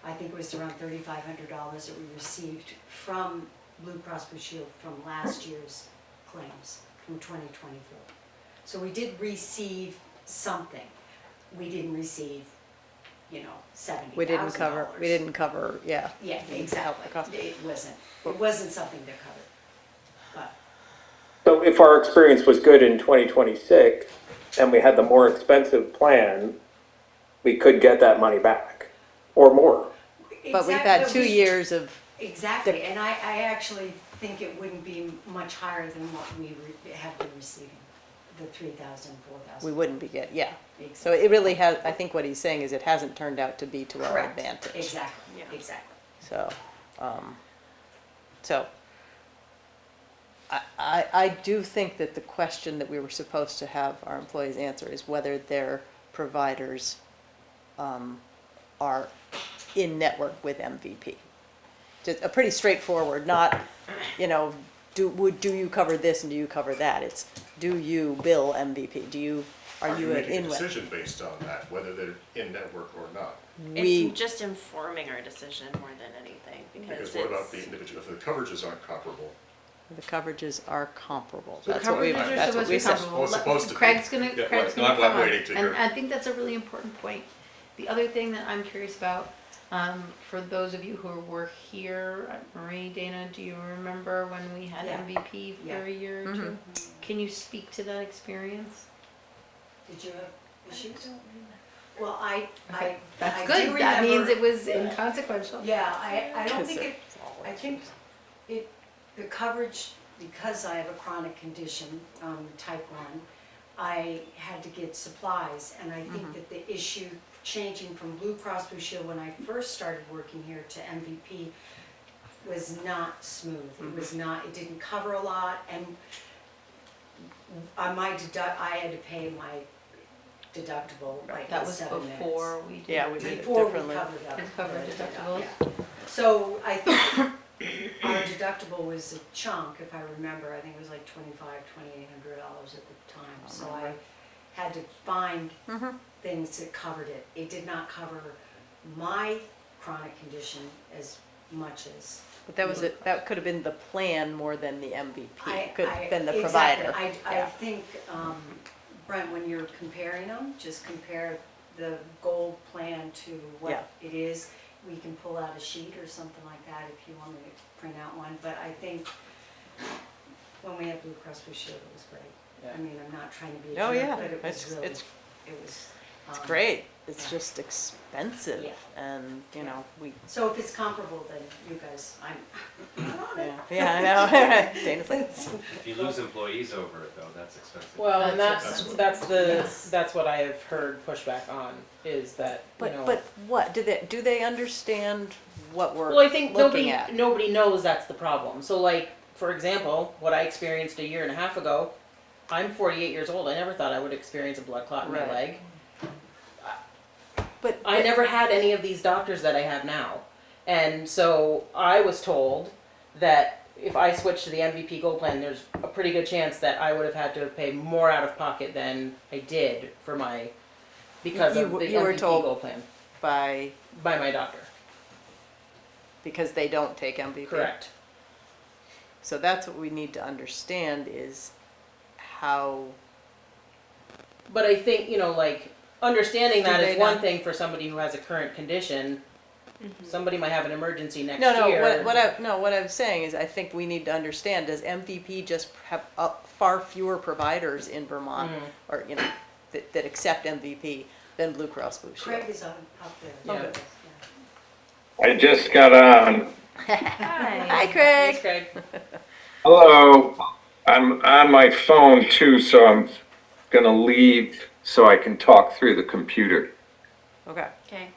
I think it was around $3,500 that we received from Blue Cross Blue Shield from last year's claims from 2024. So we did receive something. We didn't receive, $70,000. We didn't cover, yeah. Yeah, help the exactly. cost. It wasn't something they covered. But So if our experience was good in 2026 and we had the more expensive plan, we could get that money back or more. But we've had 2 years of, Exactly, and I actually think it wouldn't be much higher than what we have been receiving, the 3,000, 4,000. we wouldn't be getting, yeah. Exactly. So it really has, I think what he's saying is it hasn't turned out to be to our Correct. advantage. Exactly, exactly. So, I do think that the question that we were supposed to have our employees answer is whether their providers are in network with MVP. Just a pretty straightforward, not, do you cover this and do you cover that? It's, do you bill MVP? Are you making a in? decision based on that, whether they're in network or not? It's just informing our decision more than anything Because what about the individual, if the coverages aren't comparable? The coverages are comparable. The That's what we, coverages are that's what supposed to we be said. comparable. Well, it's supposed to be. Craig's gonna Yeah, Craig's right. gonna I'm come waiting up, to and hear. I think that's a really important point. The other thing that I'm curious about, for those of you who were here, Marie, Dana, do you remember when we had Yeah. MVP for Yeah. a year or two? Can you speak to that experience? Did you have issues? Well, That's I good. do That means remember- it was inconsequential. Yeah, I don't 'Cause think they're it, I think the coverage, because I have a chronic condition, type 1, I had to get supplies, and I think that the issue changing from Blue Cross Blue Shield when I first started working here to MVP was not smooth. It was not, it didn't cover a lot, and I had to pay my deductible like That in was 7 minutes. before we did. Yeah, we did it Before we differently. covered up. Did cover deductibles. Yeah. So I think our deductible was a chunk, if I remember, I think it was like $2,500-$2,800 at the time. So I had to find things that covered it. It did not cover my chronic condition as much as. But that could have been the plan more than the MVP, could have been the Exactly. provider. I think, Brent, when you're comparing them, just compare the gold plan to Yeah. what it is. we can pull out a sheet or something like that if you want me to print out one, but I think when we had Blue Cross Blue Shield, it was great. Yeah. I mean, I'm not trying to be a Oh, jerk, yeah, but it was it's, really, it's, it was. it's um, great. It's yeah. just expensive Yeah. and, you know, we, So if it's comparable, then you guys, I'm on it. yeah, I know. Dana's like, If you lose employees over it though, that's expensive. Well, and That's that's that's what I have heard pushback on, is that, you know. but what, do they understand what we're Well, I think looking at? nobody knows that's the problem. So like, for example, what I experienced a year and a half ago, I'm 48 years old. I never thought I would experience a blood clot in my Right. leg. But I never had any of these doctors that I have now. And so I was told that if I switched to the MVP Gold Plan, there's a pretty good chance that I would have had to have paid more out of pocket than I did for my, because of the You were MVP told Gold Plan, by, by my doctor. because they don't take MVP? Correct. So that's what we need to understand is how, But I think, you know, like, understanding Do that they is one not- thing for somebody who has a current condition. Somebody might have an emergency next no, year. what I'm saying is I think we need to understand, does MVP just have far fewer providers in Vermont, Mhm. or, you know, that accept MVP than Blue Cross Blue Shield? Craig is up there. Yeah. Okay. I just got on. Hi, Thanks, Craig. Craig. Hello. I'm on my phone too, so I'm gonna leave so I can talk through the computer. Okay. Okay.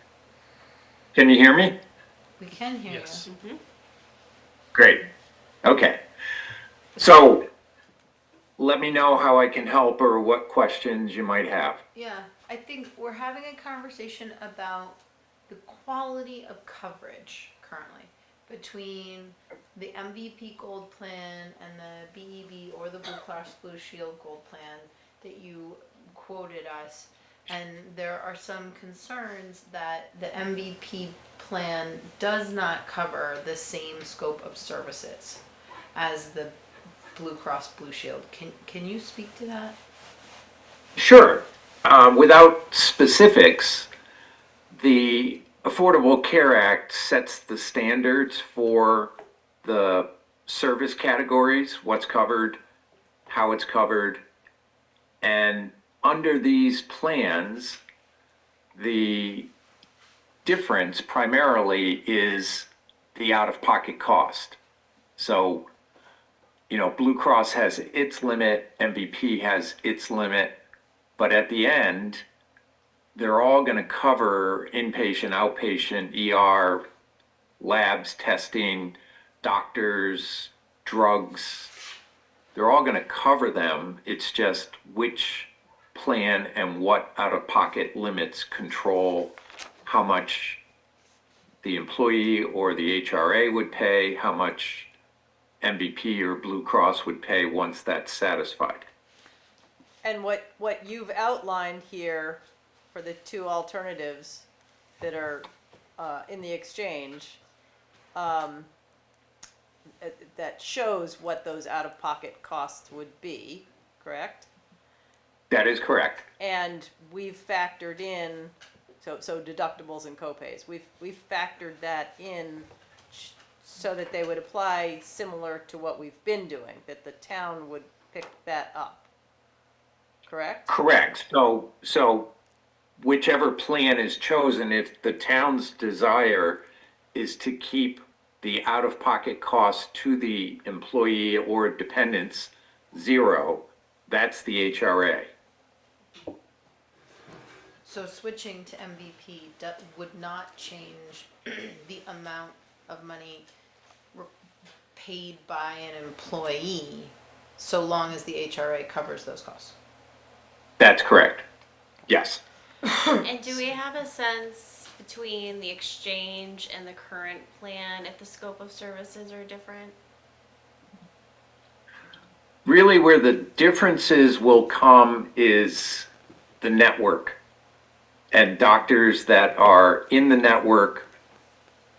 Can you hear me? We can hear Yes. you. Great. Okay. So let me know how I can help or what questions you might have. Yeah, I think we're having a conversation about the quality of coverage currently between the MVP Gold Plan and the BEB or the Blue Cross Blue Shield Gold Plan that you quoted us. And there are some concerns that the MVP plan does not cover the same scope of services as the Blue Cross Blue Shield. Can you speak to that? Sure. Without specifics, the Affordable Care Act sets the standards for the service categories, what's covered, how it's covered, and under these plans, the difference primarily is the out-of-pocket cost. So, you know, Blue Cross has its limit, MVP has its limit, but at the end, they're all going to cover inpatient, outpatient, ER, labs, testing, doctors, drugs. They're all going to cover them. It's just which plan and what out-of-pocket limits control how much the employee or the HRA would pay, how much MVP or Blue Cross would pay once that's satisfied. And what you've outlined here for the two alternatives that are in the exchange, that shows what those out-of-pocket costs would be, correct? That is correct. And we've factored in, so deductibles and copays, we've factored that in so that they would apply similar to what we've been doing, that the town would pick that up, correct? Correct. So whichever plan is chosen, if the town's desire is to keep the out-of-pocket cost to the employee or dependents zero, that's the HRA. So switching to MVP would not change the amount of money paid by an employee, so long as the HRA covers those costs. That's correct. Yes. And do we have a sense between the exchange and the current plan if the scope of services are different? Really, where the differences will come is the network. And doctors that are in the network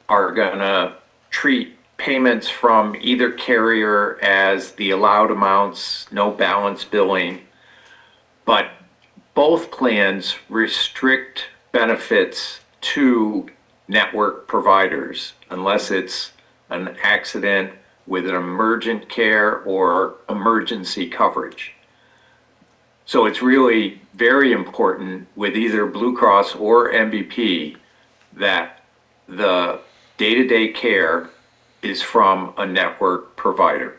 are going to treat payments from either carrier as the allowed amounts, no balance billing. But both plans restrict benefits to network providers unless it's an accident with an emergent care or emergency coverage. So it's really very important with either Blue Cross or MVP that the day-to-day care is from a network provider.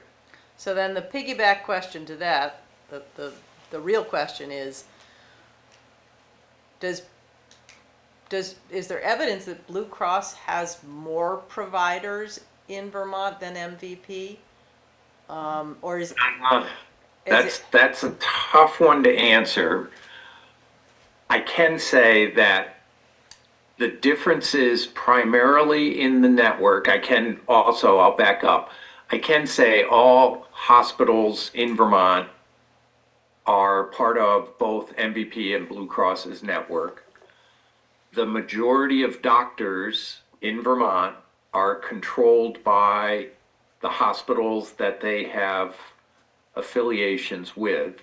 So then the piggyback question to that, the real question is there evidence that Blue Cross has more providers in Vermont than MVP? Or is That's a tough one to answer. I can say that the difference is primarily in the network. I'll back up. I can say all hospitals in Vermont are part of both MVP and Blue Cross's network. The majority of doctors in Vermont are controlled by the hospitals that they have affiliations with.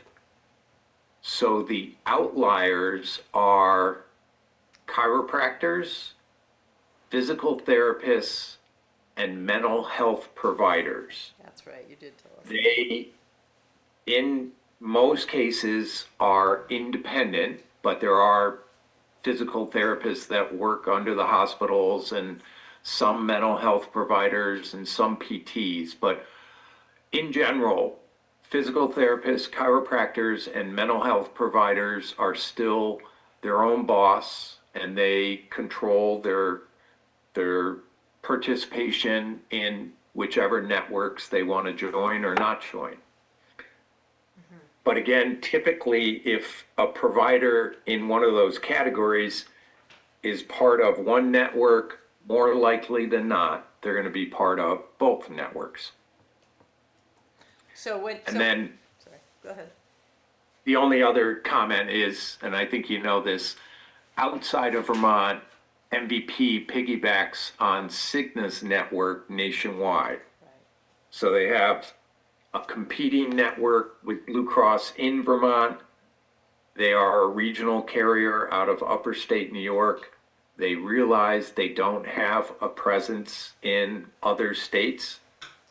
So the outliers are chiropractors, physical therapists, and mental health providers. That's right, you did tell us. They, in most cases, are independent, but there are physical therapists that work under the hospitals and some mental health providers and some PTs. But in general, physical therapists, chiropractors, and mental health providers are still their own boss, and they control their participation in whichever networks they want to join or not join. But again, typically, if a provider in one of those categories is part of one network, more likely than not, they're going to be part of both networks. Sorry, go ahead. The only other comment is, and I think you know this, outside of Vermont, MVP piggybacks on Cigna's network nationwide. So they have a competing network with Blue Cross in Vermont. They are a regional carrier out of upper state New York. They realize they don't have a presence in other states,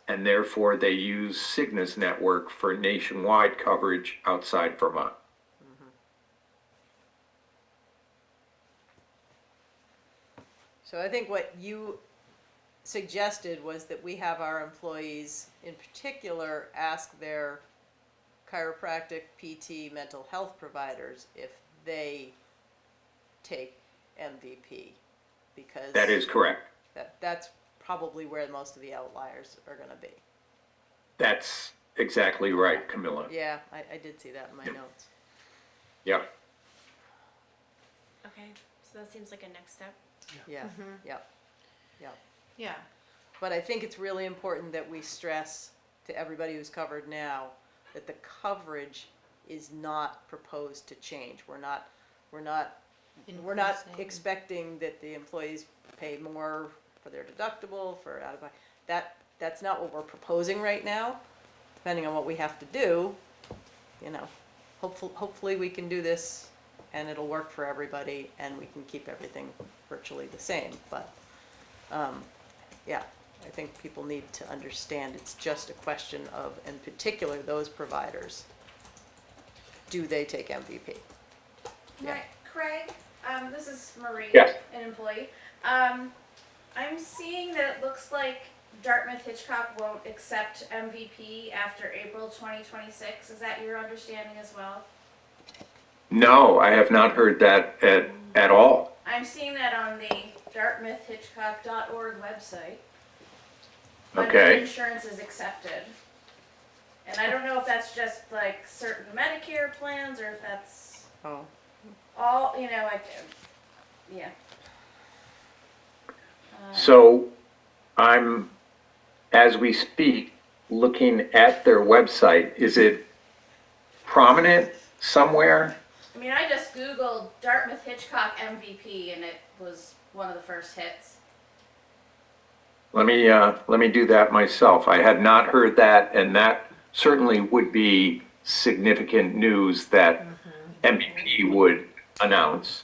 and therefore they use Cigna's network for nationwide coverage outside Vermont. So I think what you suggested was that we have our employees in particular ask their chiropractic, PT, mental health providers if they take MVP, because That is correct. that's probably where most of the outliers are going to be. That's exactly right, Camilla. Yeah, I did see that in my notes. Yep. Okay, so that seems like a next step. Yeah, yep. Yeah. But I think it's really important that we stress to everybody who's covered now that the coverage is not proposed to change. We're not Increasing. expecting that the employees pay more for their deductible, for out of pocket. That's not what we're proposing right now. Depending on what we have to do, hopefully we can do this and it'll work for everybody and we can keep everything virtually the same. But yeah, I think people need to understand it's just a question of, in particular, those providers. Do they take MVP? Yeah. Right, Craig, this is Marie, Yes. an employee. I'm seeing that it looks like Dartmouth Hitchcock won't accept MVP after April 2026. Is that your understanding as well? No, I have not heard that at all. I'm seeing that on the dartmouthhitchcock.org website. Okay. Under insurance is accepted. And I don't know if that's just like certain Medicare plans or if that's Oh. all, yeah. So I'm, as we speak, looking at their website. Is it prominent somewhere? I mean, I just Googled Dartmouth Hitchcock MVP and it was one of the first hits. Let me do that myself. I had not heard that, and that certainly would be significant news that MVP would announce.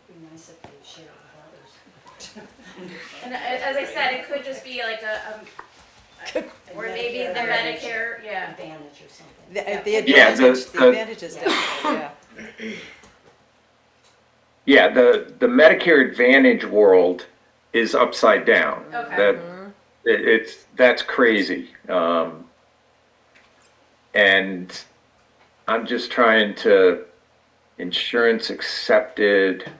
Be nice if they shared with And as I said, it could just be like or maybe the Medicare, yeah. Advantage or something. The Yeah, advantage is definitely, yeah. Yeah, the Medicare Advantage world is upside down. Okay. That's crazy. And I'm just trying to, insurance accepted.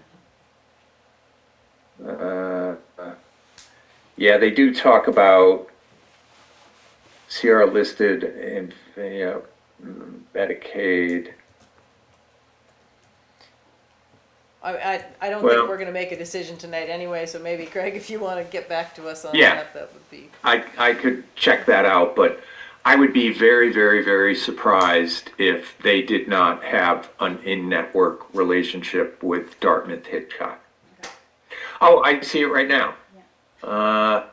Yeah, they do talk about CR listed and, Medicaid. I don't Well- think we're gonna make a decision tonight anyway, so maybe Craig, if you wanna get back to us on Yeah. that, that would be. I could check that out, but I would be very, very, very surprised if they did not have an in-network relationship with Dartmouth Hitchcock. Oh, I see it right now.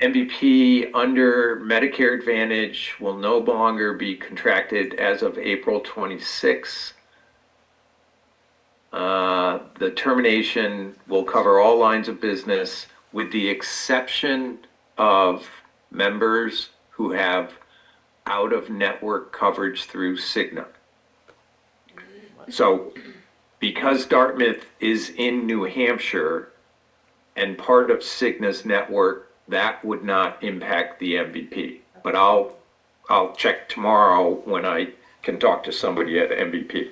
MVP under Medicare Advantage will no longer be contracted as of April 26. The termination will cover all lines of business with the exception of members who have out-of-network coverage through Cigna. So because Dartmouth is in New Hampshire and part of Cigna's network, that would not impact the MVP. But I'll check tomorrow when I can talk to somebody at MVP.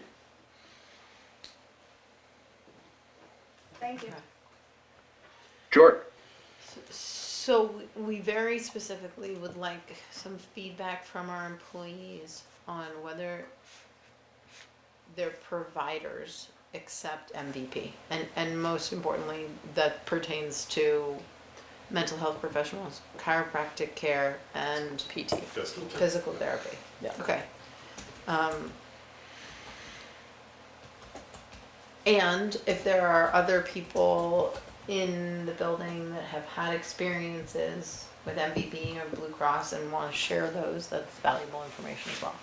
Thank you. Sure. So we very specifically would like some feedback from our employees on whether their providers accept MVP. And most importantly, that pertains to mental health professionals, chiropractic care, and PT. physical therapy. Yeah. Okay. And if there are other people in the building that have had experiences with MVP or Blue Cross and want to share those, that's valuable information as well.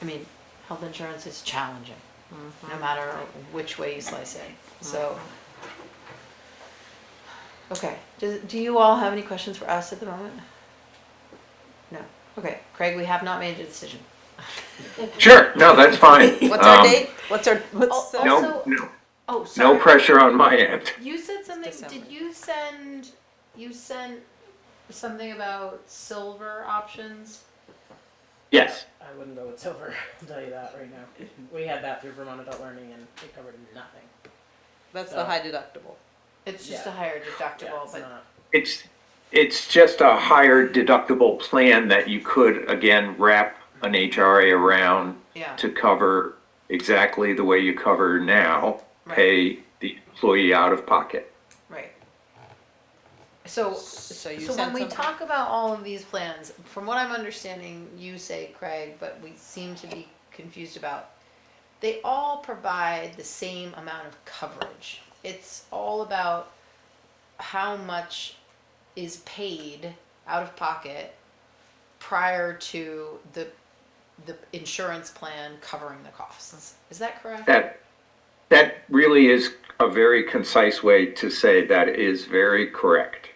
I mean, health insurance is challenging, no matter which way you slice it. So, okay. Do you all have any questions for us at the moment? No. Okay, Craig, we have not made a decision. Sure, no, that's fine. What's our date? What's No, Oh, sorry. no pressure on my end. You said something. December. Did you send? You sent something about silver options. Yes. I wouldn't go with silver, I'll tell you that right now. We had that through Vermont Adult Learning and it covered nothing. That's So- the high deductible. It's just Yeah. a higher deductible, It's but not. It's just a higher deductible plan that you could, again, wrap an HRA around yeah. to cover exactly the way you cover now, Right. pay the employee out of pocket. Right. So you so when sent we something? talk about all of these plans, from what I'm understanding, you say, Craig, but we seem to be confused about. They all provide the same amount of coverage. It's all about how much is paid out of pocket prior to the insurance plan covering the costs. Is that correct? That really is a very concise way to say that is very correct.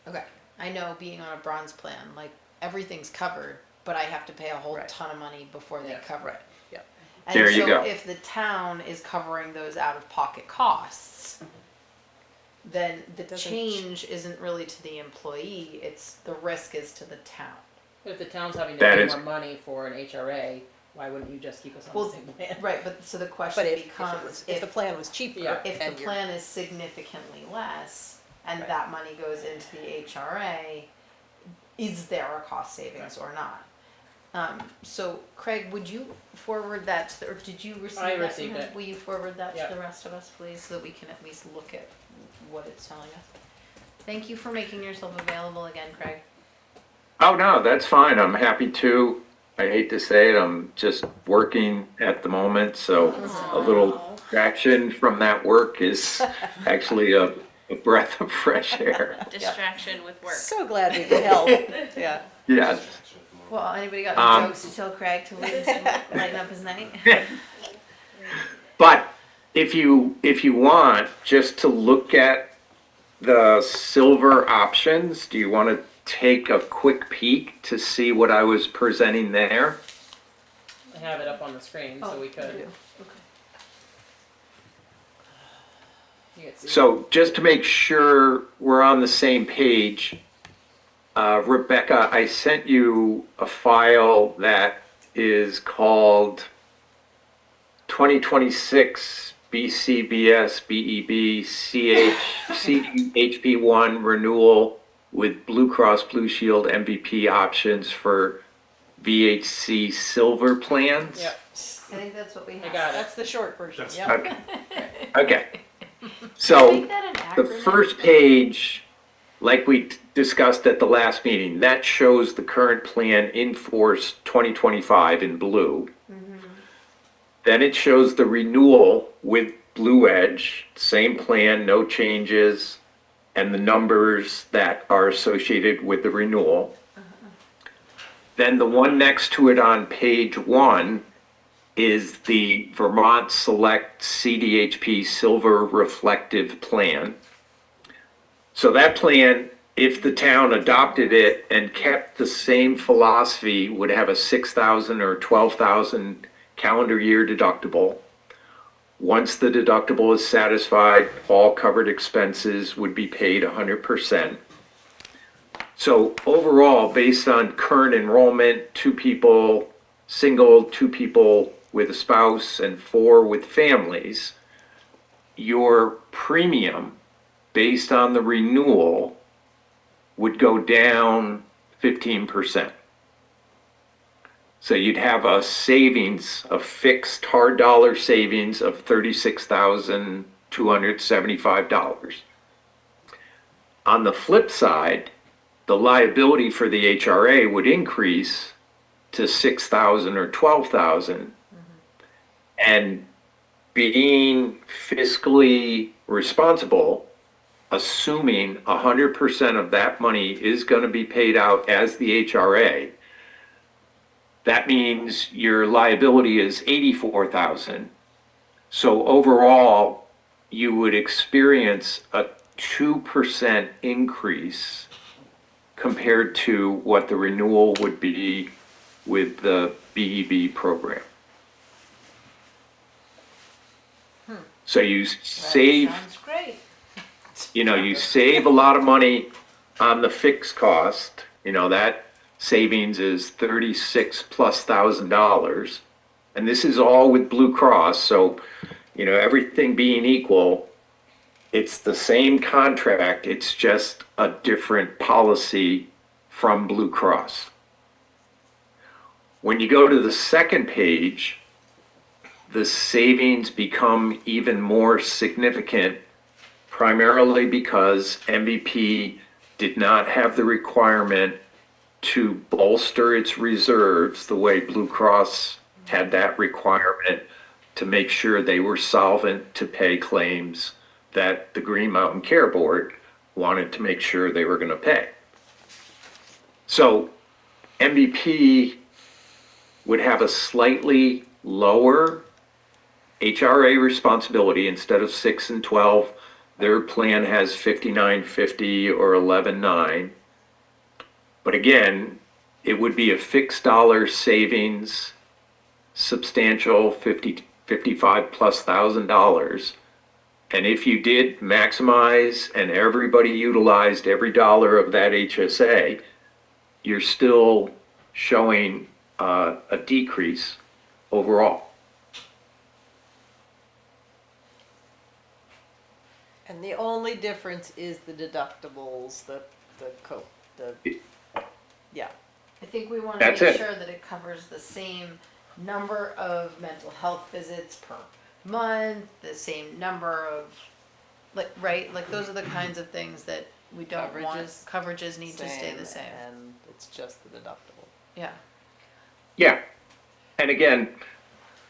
Okay. I know being on a bronze plan, like everything's covered, but I have to pay a whole Right. ton of money before they cover it. Yeah. And There you so go. if the town is covering those out of pocket costs, then the Doesn't- change isn't really to the employee, it's the risk is to the town. But if the town's having to That pay is- more money for an HRA, why wouldn't you just keep us on Well, the same plan? Right, but so the question But if becomes if the plan was cheaper, Yeah. if the and you're- plan is significantly less and Right. that money goes into the HRA, is there a cost savings or not? So Craig, would you forward that to or did you receive I that? received from him? it. Will you forward that Yeah. to the rest of us, please, so that we can at least look at what it's telling us? Thank you for making yourself available again, Craig. Oh, no, that's fine. I'm happy to. I hate to say it, I'm just working at the moment, so a little distraction from that work is actually a breath of fresh air. Distraction with work. so glad we could help. Yeah. Yes. Well, anybody got any Um, jokes to tell Craig to lighten up his night? But if you want, just to look at the silver options, do you want to take a quick peek to see what I was presenting there? I have it up on the screen, so we I could. do. You could see. So just to make sure we're on the same page, Rebecca, I sent you a file that is called 2026 BCBS BEB CHP1 renewal with Blue Cross Blue Shield MVP options for VHC silver plans. Yep, I think that's what we have. I got it. That's the short version, That's- yep. Okay. Okay. So Make that an the acronym. first page, like we discussed at the last meeting, that shows the current plan in force 2025 in blue. Then it shows the renewal with Blue Edge, same plan, no changes, and the numbers that are associated with the renewal. Then the one next to it on page 1 is the Vermont Select CDHP Silver Reflective Plan. So that plan, if the town adopted it and kept the same philosophy, would have a 6,000 or 12,000 calendar year deductible. Once the deductible is satisfied, all covered expenses would be paid 100%. So overall, based on current enrollment, 2 people single, 2 people with a spouse, and 4 with families, your premium based on the renewal would go down 15%. So you'd have a savings, a fixed hard dollar savings of $36,275. On the flip side, the liability for the HRA would increase to 6,000 or 12,000. And being fiscally responsible, assuming 100% of that money is going to be paid out as the HRA, that means your liability is 84,000. So overall, you would experience a 2% increase compared to what the renewal would be with the BEB program. So you save, Sounds great. you save a lot of money on the fixed cost. That savings is $36,000+. And this is all with Blue Cross. So, everything being equal, it's the same contract. It's just a different policy from Blue Cross. When you go to the second page, the savings become even more significant, primarily because MVP did not have the requirement to bolster its reserves the way Blue Cross had that requirement to make sure they were solvent to pay claims that the Green Mountain Care Board wanted to make sure they were going to pay. So MVP would have a slightly lower HRA responsibility. Instead of 6 and 12, their plan has 59.50 or 11.9. But again, it would be a fixed dollar savings, substantial $55,000+. And if you did maximize and everybody utilized every dollar of that HSA, you're still showing a decrease overall. And the only difference is the deductibles, yeah. I think we want to That's make it. sure that it covers the same number of mental health visits per month, the same number of, those are the kinds of things that we don't want. Coverages need to stay the same. And it's just the deductible. Yeah. Yeah. And again,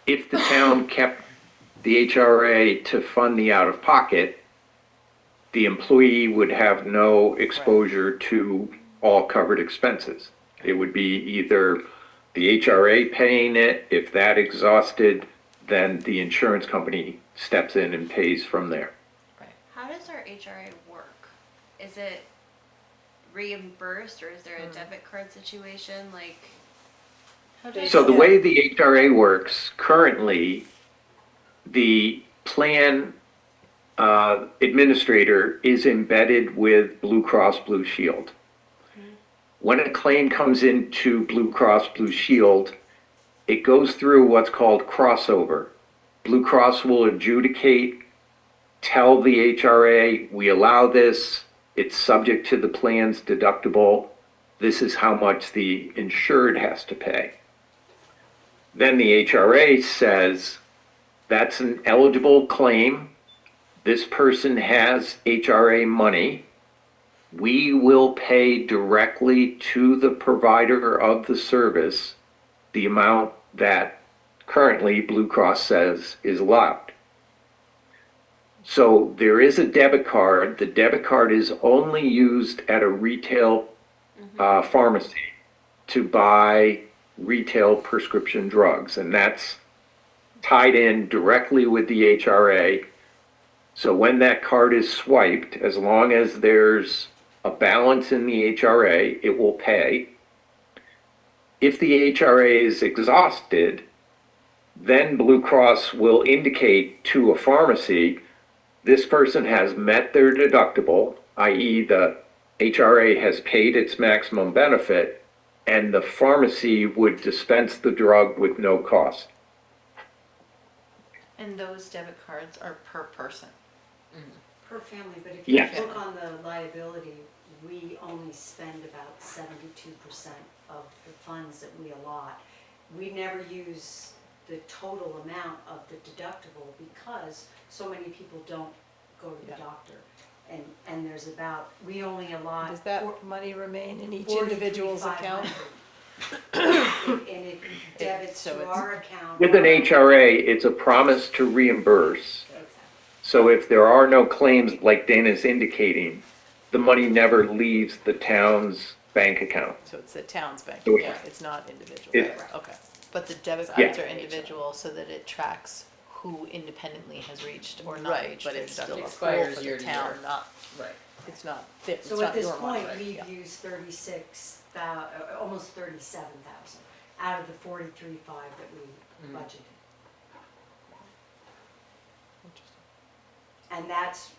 if the town kept the HRA to fund the out-of-pocket, the employee would have no exposure to all covered expenses. It would be either the HRA paying it. If that exhausted, then the insurance company steps in and pays from there. How does our HRA work? Is it reimbursed or is there a debit card situation? Like, So the way the HRA works currently, the plan administrator is embedded with Blue Cross Blue Shield. When a claim comes into Blue Cross Blue Shield, it goes through what's called crossover. Blue Cross will adjudicate, tell the HRA, we allow this, it's subject to the plan's deductible, this is how much the insured has to pay. Then the HRA says, that's an eligible claim, this person has HRA money, we will pay directly to the provider of the service the amount that currently Blue Cross says is allowed. So there is a debit card. The debit card is only used at a retail pharmacy to buy retail prescription drugs, and that's tied in directly with the HRA. So when that card is swiped, as long as there's a balance in the HRA, it will pay. If the HRA is exhausted, then Blue Cross will indicate to a pharmacy, this person has met their deductible, i.e. the HRA has paid its maximum benefit, and the pharmacy would dispense the drug with no cost. And those debit cards are per person. Per family, but if you Yes. look on the liability, we only spend about 72% of the funds that we allot. We never use the total amount of the deductible because so many people don't go to the doctor. And there's about, we only allot. Does that money remain in each 43,500. individual's account? And it debits So to it's- our account. With an HRA, it's a promise to reimburse. So if there are no claims, like Dana's indicating, the money never leaves the town's bank account. So it's the town's bank, So yeah, it's not individual, it- okay. But the debit Yeah. cards are individual so that it tracks who independently has reached or not Right, reached but their it's still deductible. Expires for year the to town, year. not, Right. it's not, it's So not at this your money, point, right, we've yeah. used 36,000, almost 37,000 out of the 43,500 that we budgeted. And that's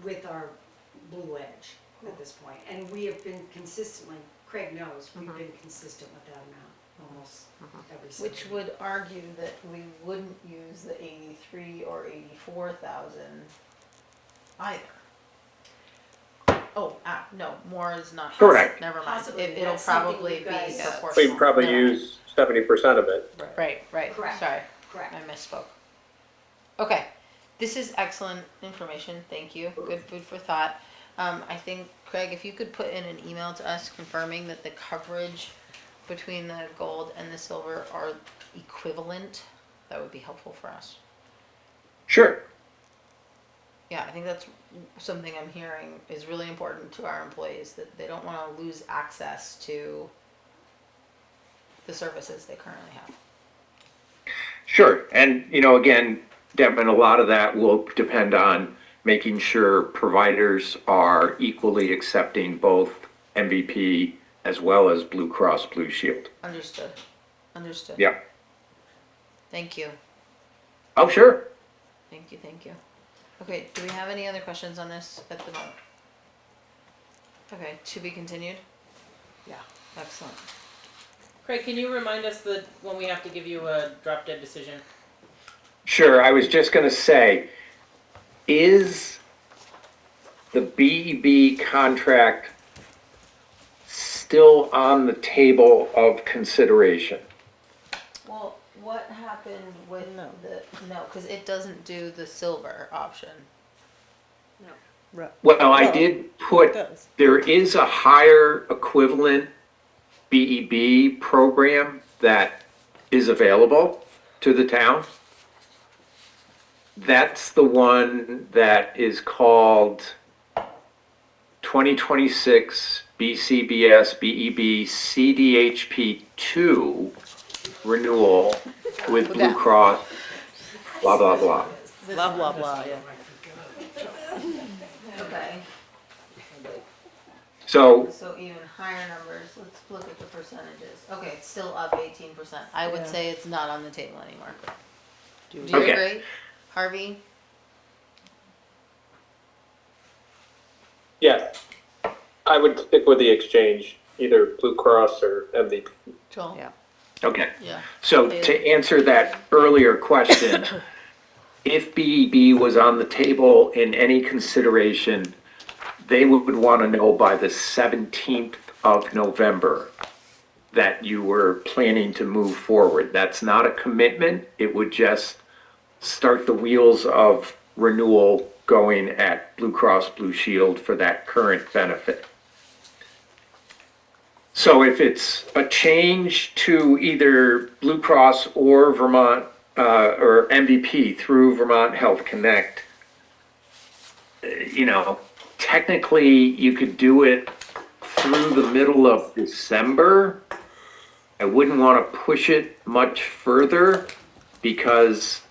with our Blue Edge at this point. And we have been consistently, Craig knows, we've been consistent with that amount almost every single Which year. would argue that we wouldn't use the 83 or 84,000 either. Oh, no, more is not. Correct. Never mind. Possibly, It'll that's something probably you be guys- We proportional. can probably No. use 70% of it. Right, Correct. sorry. Correct. I misspoke. Okay, this is excellent information, thank you, good food for thought. I think, Craig, if you could put in an email to us confirming that the coverage between the gold and the silver are equivalent, that would be helpful for us. Sure. Yeah, I think that's something I'm hearing is really important to our employees, that they don't wanna lose access to the services they currently have. Sure, and again, Devin, a lot of that will depend on making sure providers are equally accepting both MVP as well as Blue Cross Blue Shield. Understood, understood. Yeah. Thank you, Oh, sure. thank you, thank you. Okay, do we have any other questions on this at the moment? Okay, to be continued? Yeah. Excellent. Craig, can you remind us that when we have to give you a drop dead decision? Sure, I was just gonna say, is the BEB contract still on the table of consideration? Well, what happened with no, cause it doesn't do the silver option. Well, I did put, does. there is a higher equivalent BEB program that is available to the town. That's the one that is called 2026 BCBS BEB CDHP 2 renewal with Blue Cross, blah, blah, blah. This blah, one. blah, blah, yeah. Okay, So, so even higher numbers, let's look at the percentages. Okay, it's still up 18%. I would Yeah. say it's not on the table anymore. Do Do we- you Okay. agree? Harvey? Yeah, I would stick with the exchange, either Blue Cross or MVP. Joel? Yeah. okay. Yeah. So to answer that earlier question, if BEB was on the table in any consideration, they would want to know by the 17th of November that you were planning to move forward. That's not a commitment. It would just start the wheels of renewal going at Blue Cross Blue Shield for that current benefit. So if it's a change to either Blue Cross or Vermont, or MVP through Vermont Health Connect, technically you could do it through the middle of December. I wouldn't want to push it much further because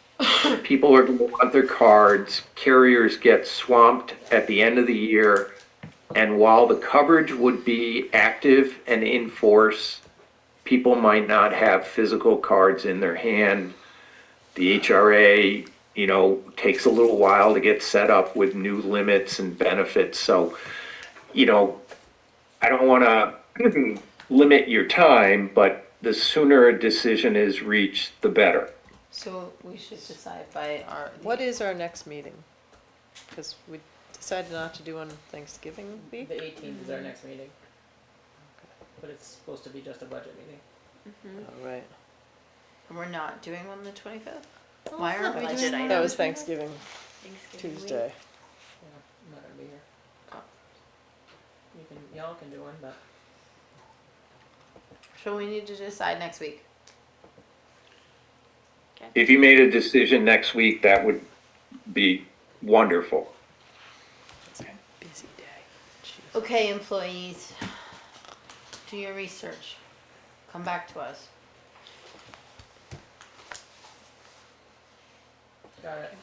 people are going to want their cards. Carriers get swamped at the end of the year. And while the coverage would be active and in force, people might not have physical cards in their hand. The HRA, takes a little while to get set up with new limits and benefits. So, I don't want to limit your time, but the sooner a decision is reached, the better. So we should decide by our. What is our next meeting? Because we decided not to do on Thanksgiving week? The 18th is our next meeting. But it's supposed to be just a budget meeting. Oh, right. And we're not doing one the 25th? Well, Why it's aren't not we budget doing item. one? That on was the 25th? Thanksgiving Thanksgiving week. Tuesday. Yeah, I'm not gonna be here. Y'all can do one, but So we need to decide next week. If you made a decision next week, that would be wonderful. It's a busy day. Jeez. Okay, employees, do your research. Come back to us. got it.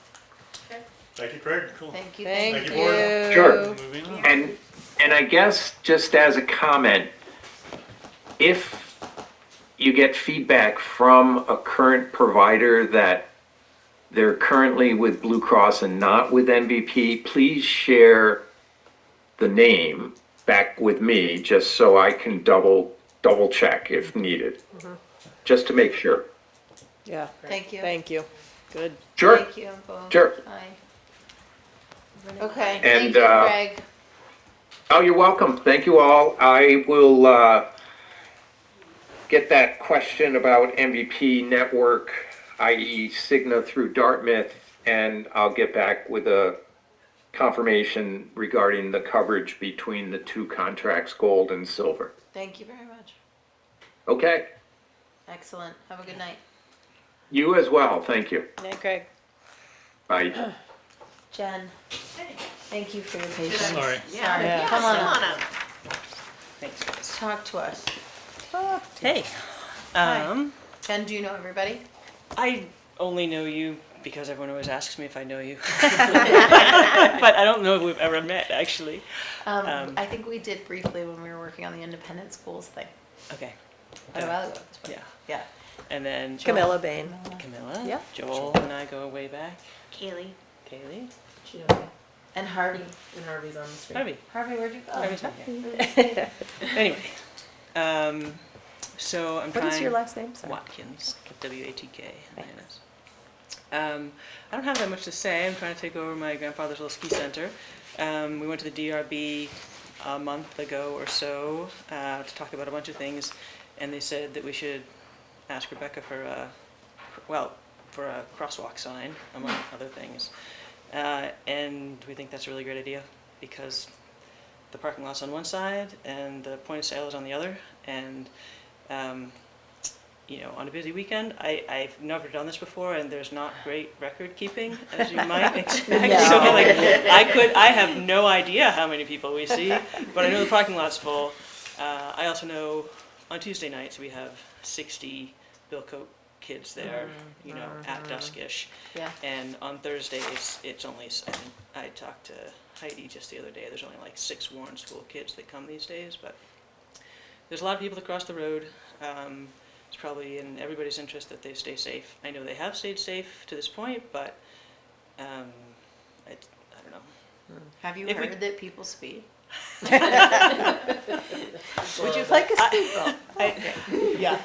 Thank you, Craig. Cool. Thank you. Thank you, you. Board. Sure. Moving on. And I guess just as a comment, if you get feedback from a current provider that they're currently with Blue Cross and not with MVP, please share the name back with me just so I can double check if needed. Just to make sure. Yeah, Thank you. thank you. Good. Sure. Thank you, both. Sure. Bye. Okay, And, thank you, Craig. Oh, you're welcome. Thank you all. I will get that question about MVP network, i.e. Cigna through Dartmouth, and I'll get back with a confirmation regarding the coverage between the two contracts, gold and silver. Thank you very much. Okay, Excellent. Have a good night. you as well. Thank you. Hey, Craig. Bye. Jen, thank you for your patience. Sorry. Yeah. Yeah. Come on Come up. on up. Thanks, guys. Talk to us. Hey. Hi. Jen, do you know everybody? I only know you because everyone always asks me if I know you. But I don't know if we've ever met, actually. I think we did briefly when we were working on the independent schools thing. Okay. A while ago. Yeah. Yeah. And then Camilla Bain. Camilla, Yeah. Joel and I go way back. Kaylee. Kaylee. And Harvey. And Harvey's on the screen. Harvey. Harvey, where'd you go? Harvey's not here. Anyway. So I'm What trying. is your last name? Sorry. Watkins. W-A-T-K. I don't have that much to say. I'm trying to take over my grandfather's little ski center. We went to the DRB a month ago or so to talk about a bunch of things, and they said that we should ask Rebecca for a crosswalk sign, among other things. And we think that's a really great idea because the parking lot's on one side and the point of sale is on the other. And on a busy weekend, I've never done this before, and there's not great record keeping, as you might expect. No. So I have no idea how many people we see, but I know the parking lot's full. I also know on Tuesday nights we have 60 Bilcote kids there, you know, at duskish. Yeah. And on Thursdays, it's only, I think, I talked to Heidi just the other day, there's only like 6 Warren School kids that come these days, but there's a lot of people that cross the road. It's probably in everybody's interest that they stay safe. I know they have stayed safe to this point, but I don't know. Have you If we- heard that people speed? Would you like a speed bump? Yeah,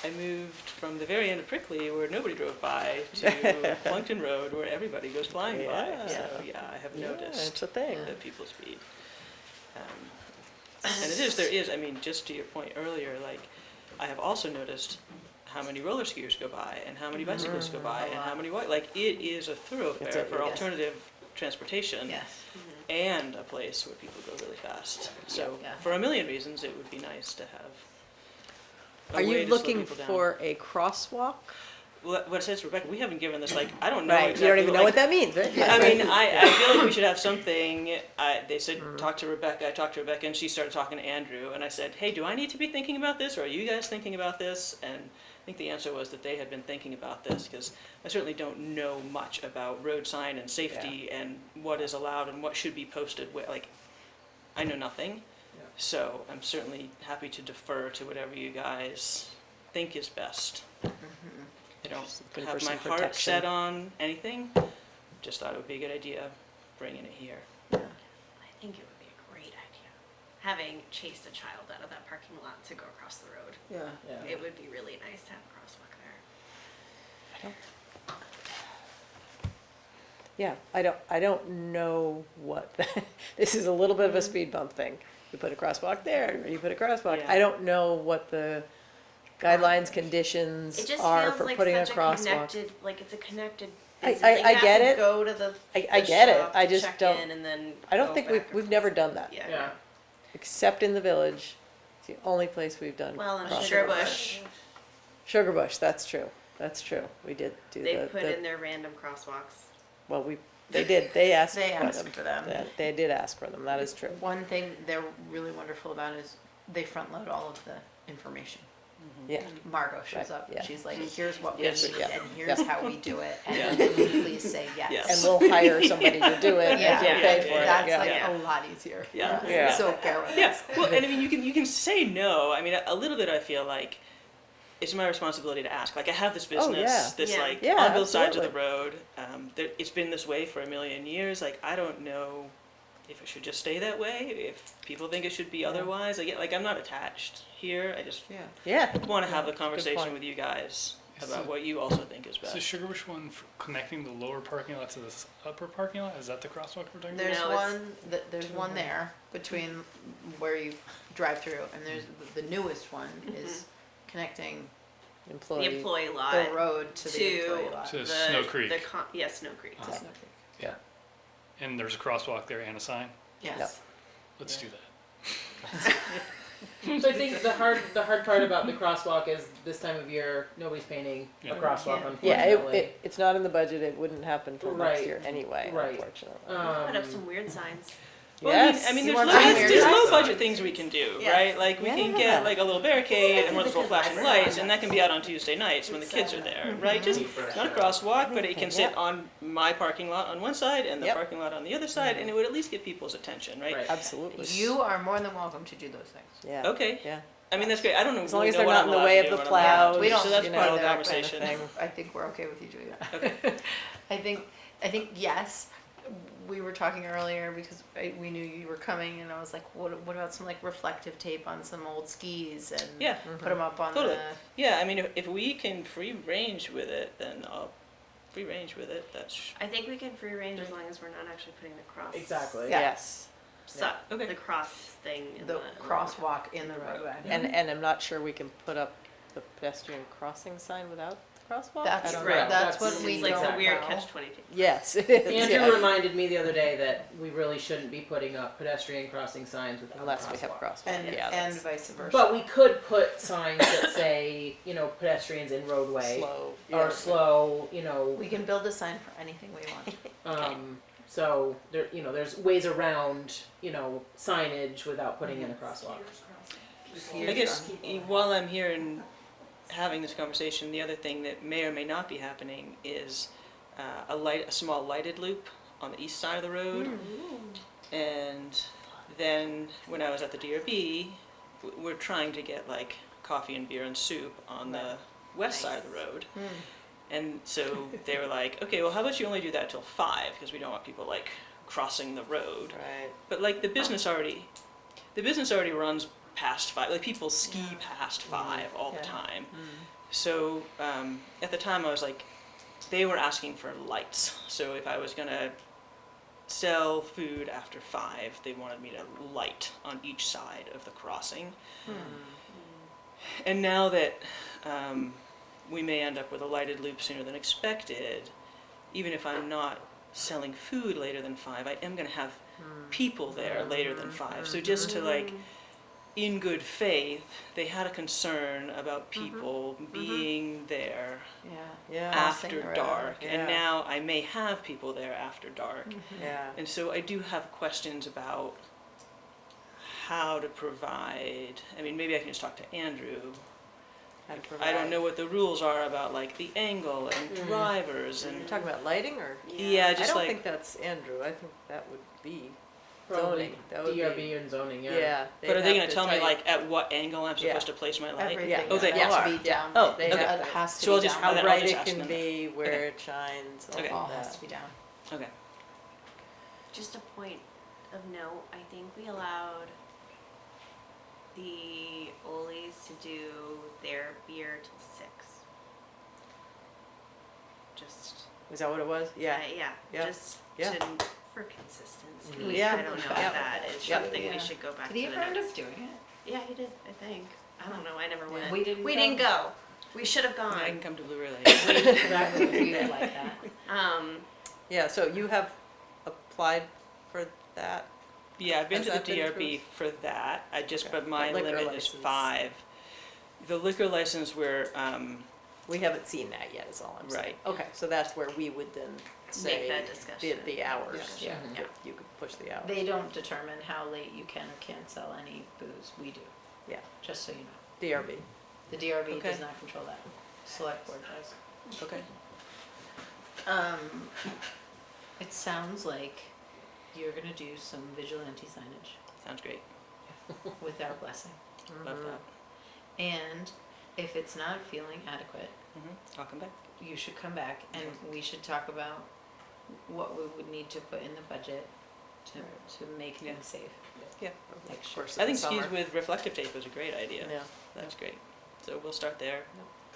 I moved from the very end of Prickley where nobody drove by to Plunkton Road where everybody goes flying by. Yeah. So yeah, I have noticed it's a thing. that people speed. And there is, I mean, just to your point earlier, like, I have also noticed how many roller skiers go by and how many bicyclists go by and how many, like, it is a thoroughfare for yes. alternative transportation. Yes. And a place where people go really fast. So Yeah. for a million reasons, it would be nice to have a Are way you to slow looking people down. for a crosswalk? Well, what I said to Rebecca, we haven't given this, like, I don't know Right, exactly. you don't even know like, what that means, right? I mean, I feel like we should have something. They said, talk to Rebecca. I talked to Rebecca, and she started talking to Andrew. And I said, hey, do I need to be thinking about this, or are you guys thinking about this? And I think the answer was that they had been thinking about this, because I certainly don't know much about road sign and safety and what is allowed and what should be posted. Like, I know nothing. So I'm certainly happy to defer to whatever you guys think is best. I don't looking have for my some heart protection. set on anything. Just thought it would be a good idea bringing it here. I think it would be a great idea. Having chased a child out of that parking lot to go across the road. Yeah. It would be really nice to have a crosswalk there. Yeah, I don't know what, this is a little bit of a speed bump thing. You put a crosswalk there, or you put a crosswalk. Yeah. I don't know what the guidelines, conditions It just are feels for like putting a such a crosswalk. connected, like it's a connected I- business. I- Like, I you get have it. to go to the I get it, shop I to just check don't, in and then I don't go think back we've and never forth. done that, Yeah. except in the village. It's the only place we've done. Well, in crosswalks. Sugarbush, Sugar Bush, that's true, that's true. We did do they the, put in their random crosswalks. well, they did, they asked They for asked them. for them. They did ask for them, that is true. One thing they're really wonderful about is they front load all of the information. Yeah, Margot shows Right, up, yeah. and she's like, here's what we Yes. need, Yeah. and here's Yeah. how we do it, and Yeah. please say yes. Yes. and we'll hire somebody to do it, and Yeah, we'll pay for it, that's yeah. like Yeah. a lot easier. Yeah. Yeah. So bear with Yeah, us. well, and I mean, you can say no. I mean, a little bit. I feel like it's my responsibility to ask. Like, I have this business, Oh, yeah. this Yeah. like Yeah, on both sides of the absolutely. road. It's been this way for a million years. Like, I don't know if it should just stay that way. If people think it should be otherwise, like I'm not attached here. I just Yeah, want to have a point. conversation with you guys about what you also think is Is the best. Sugarbush one connecting the lower parking lot to the upper parking lot? Is that the crosswalk we're talking There's about? No, it's one, there's one there between where you drive through, and there's, the newest one is connecting The employee. employee lot the road to the to employee lot. To Snow Creek. Yeah, Snow Creek. To Snow Creek. And there's a crosswalk there and a sign? Yes. Let's do that. So I think the hard part about the crosswalk is this time of year, nobody's painting Yeah. a crosswalk, Yeah, unfortunately. it's not in the budget, it wouldn't happen till next Right. year anyway, Right. unfortunately. Put up some weird signs. Well, Yes. I mean, You there's want some weird low signs? budget things we can do, Yes. right? Like we can Yeah. get like a little barricade and one of those little flashing lights, and that can be out on Tuesday nights when the kids are there, right? Just not a crosswalk, but it can sit on my parking lot on one side and the Yep. parking lot on the other side, and it would at least get people's attention, right? Right. Absolutely. You are more than welcome to do those things. Yeah. Okay. Yeah. I mean, that's great. I don't know. As long really as know they're what not I'm in the allowed way to of do the and what I'm not allowed plows. to We do, don't, so that's you part know, of the that conversation. kind of thing. I think we're okay with you doing that. Okay. I think yes. We were talking earlier because we knew you were coming, and I was like, what about some like reflective tape on some old skis and Yeah. put them up on Totally. the. Yeah, I mean, if we can free range with it, then I'll free range with it. That's I think we can free range as long as we're not actually putting the cross. Exactly. Yeah. Yes. Okay. The cross thing. In The crosswalk in the roadway. And I'm not sure we can put up the pedestrian crossing sign without the crosswalk? That's I don't right. know. That's That's- what we It's like don't a weird know. catch-22. Yes, it is, Andrew yeah. reminded me the other day that we really shouldn't be putting up pedestrian crossing signs without Unless a we have crosswalk. crosswalk, And yeah. and that's vice versa. But we could put signs that say, pedestrians in roadway. slow. Or yeah. slow, we can build a sign for anything we want. so there, there's ways around, signage without putting in a crosswalk. I guess while I'm here having this conversation, the other thing that may or may not be happening is a small lighted loop on the east side of the road. And then when I was at the DRB, we're trying to get like coffee and beer and soup on the west side of the road. And so they were like, okay, well, how about you only do that till 5, because we don't want people like crossing the road. Right. But like the business already runs past 5. Like people ski past 5 all the time. So at the time I was like, they were asking for lights. So if I was gonna sell food after 5, they wanted me to light on each side of the crossing. And now that we may end up with a lighted loop sooner than expected, even if I'm not selling food later than 5, I am going to have people there later than 5. So just to like, in good faith, they had a concern about people being there after dark. And now I may have people there after dark. And so I do have questions about how to provide. I mean, maybe I can just talk to Andrew. I don't know what the rules are about like the angle and drivers and. You're talking about lighting or? Yeah, just I don't like. think that's Andrew. I think that would be Probably zoning. That would DRB be, and zoning, yeah. But are they they'd going have to tell me you- like at what angle I'm Yeah. supposed to place my light? Everything Oh, they has are. to be down. Oh, They okay. have- it has to So I'll be just- down. How I'll bright just it ask can them be, where Okay. it shines, Okay. all All that. has to be down. Okay. Just a point of note, I think we allowed the Oli's to do their beer till 6. Just, Is that what it was? Yeah. Yeah. just Yeah. to, for consistency. Yeah. I don't know if that is Yeah. something Yeah. we should go back Did to he the ever end notes. up doing it? Yeah, he did, I think. I don't know, I never went. We didn't We go? didn't go. We should have I can gone. come to Blue Relay. We would like that. Yeah, so you have applied for that? Yeah, I've been Has to the that been DRB for that. I just, Okay. but my But liquor limit is license. 5. The liquor license where, We haven't seen that yet, is all I'm saying. Right. Okay, so that's where we would then say that discussion. the hours. Yeah. Yeah. You could push the hours. They don't determine how late you can or can't sell any booze. We do, Yeah, just so you know. DRB. The DRB Okay. does not control that. Selectboard does. okay. It sounds like you're gonna do some vigilante signage Sounds great. with our blessing. Love that. And if it's not feeling adequate, I'll come back. you should come back and we should talk about what we would need to put in the budget to make things safe. Yeah. Like course. I think Summer. skis with reflective tape is a great idea. Yeah. That's great. So we'll start there.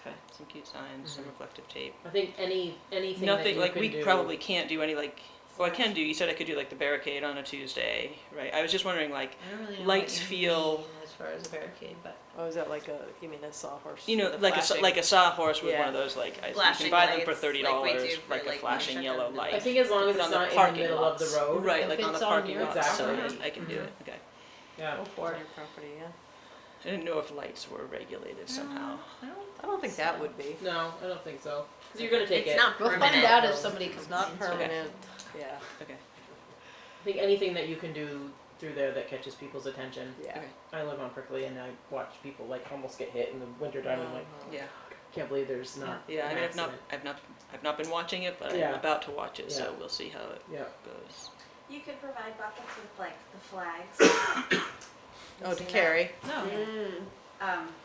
Okay. Some cute signs, some reflective tape. I think anything that Nothing, you like, can we do. probably can't do any, like, well, I can do, you said I could do, like, the barricade on a Tuesday, right? I was just wondering, like, I don't really know lights what you feel, mean as far as a barricade, but Oh, is that like you mean a sawhorse? you know, with like flashing? like a sawhorse with Yeah. one of those, like, you Flashing can buy them for lights, $30, like we do for, like a like, flashing Winter yellow Garden. light. I think as long as Put it's on the not in the parking middle lots. of the road. Right, If like on it's the on parking your lot Exactly. side, I can do it, okay. Yeah. go for On it. your property, yeah. I didn't know if lights were regulated somehow. I don't think that would be. No, I don't think so. 'Cause you're gonna take It's it. not We'll permanent. find out if somebody It's not complains. permanent, yeah, Okay, I think anything that you can do through there that catches people's attention. yeah. okay, I live on Prickly and I watch people like almost get hit in the winter time. I'm like, yeah. can't believe there's not. Yeah, I an mean, accident. I've not been watching it, but I'm Yeah. about to watch it, so Yeah. we'll see how it Yeah. goes. You could provide buckets with like the flags. Oh, to carry, No. In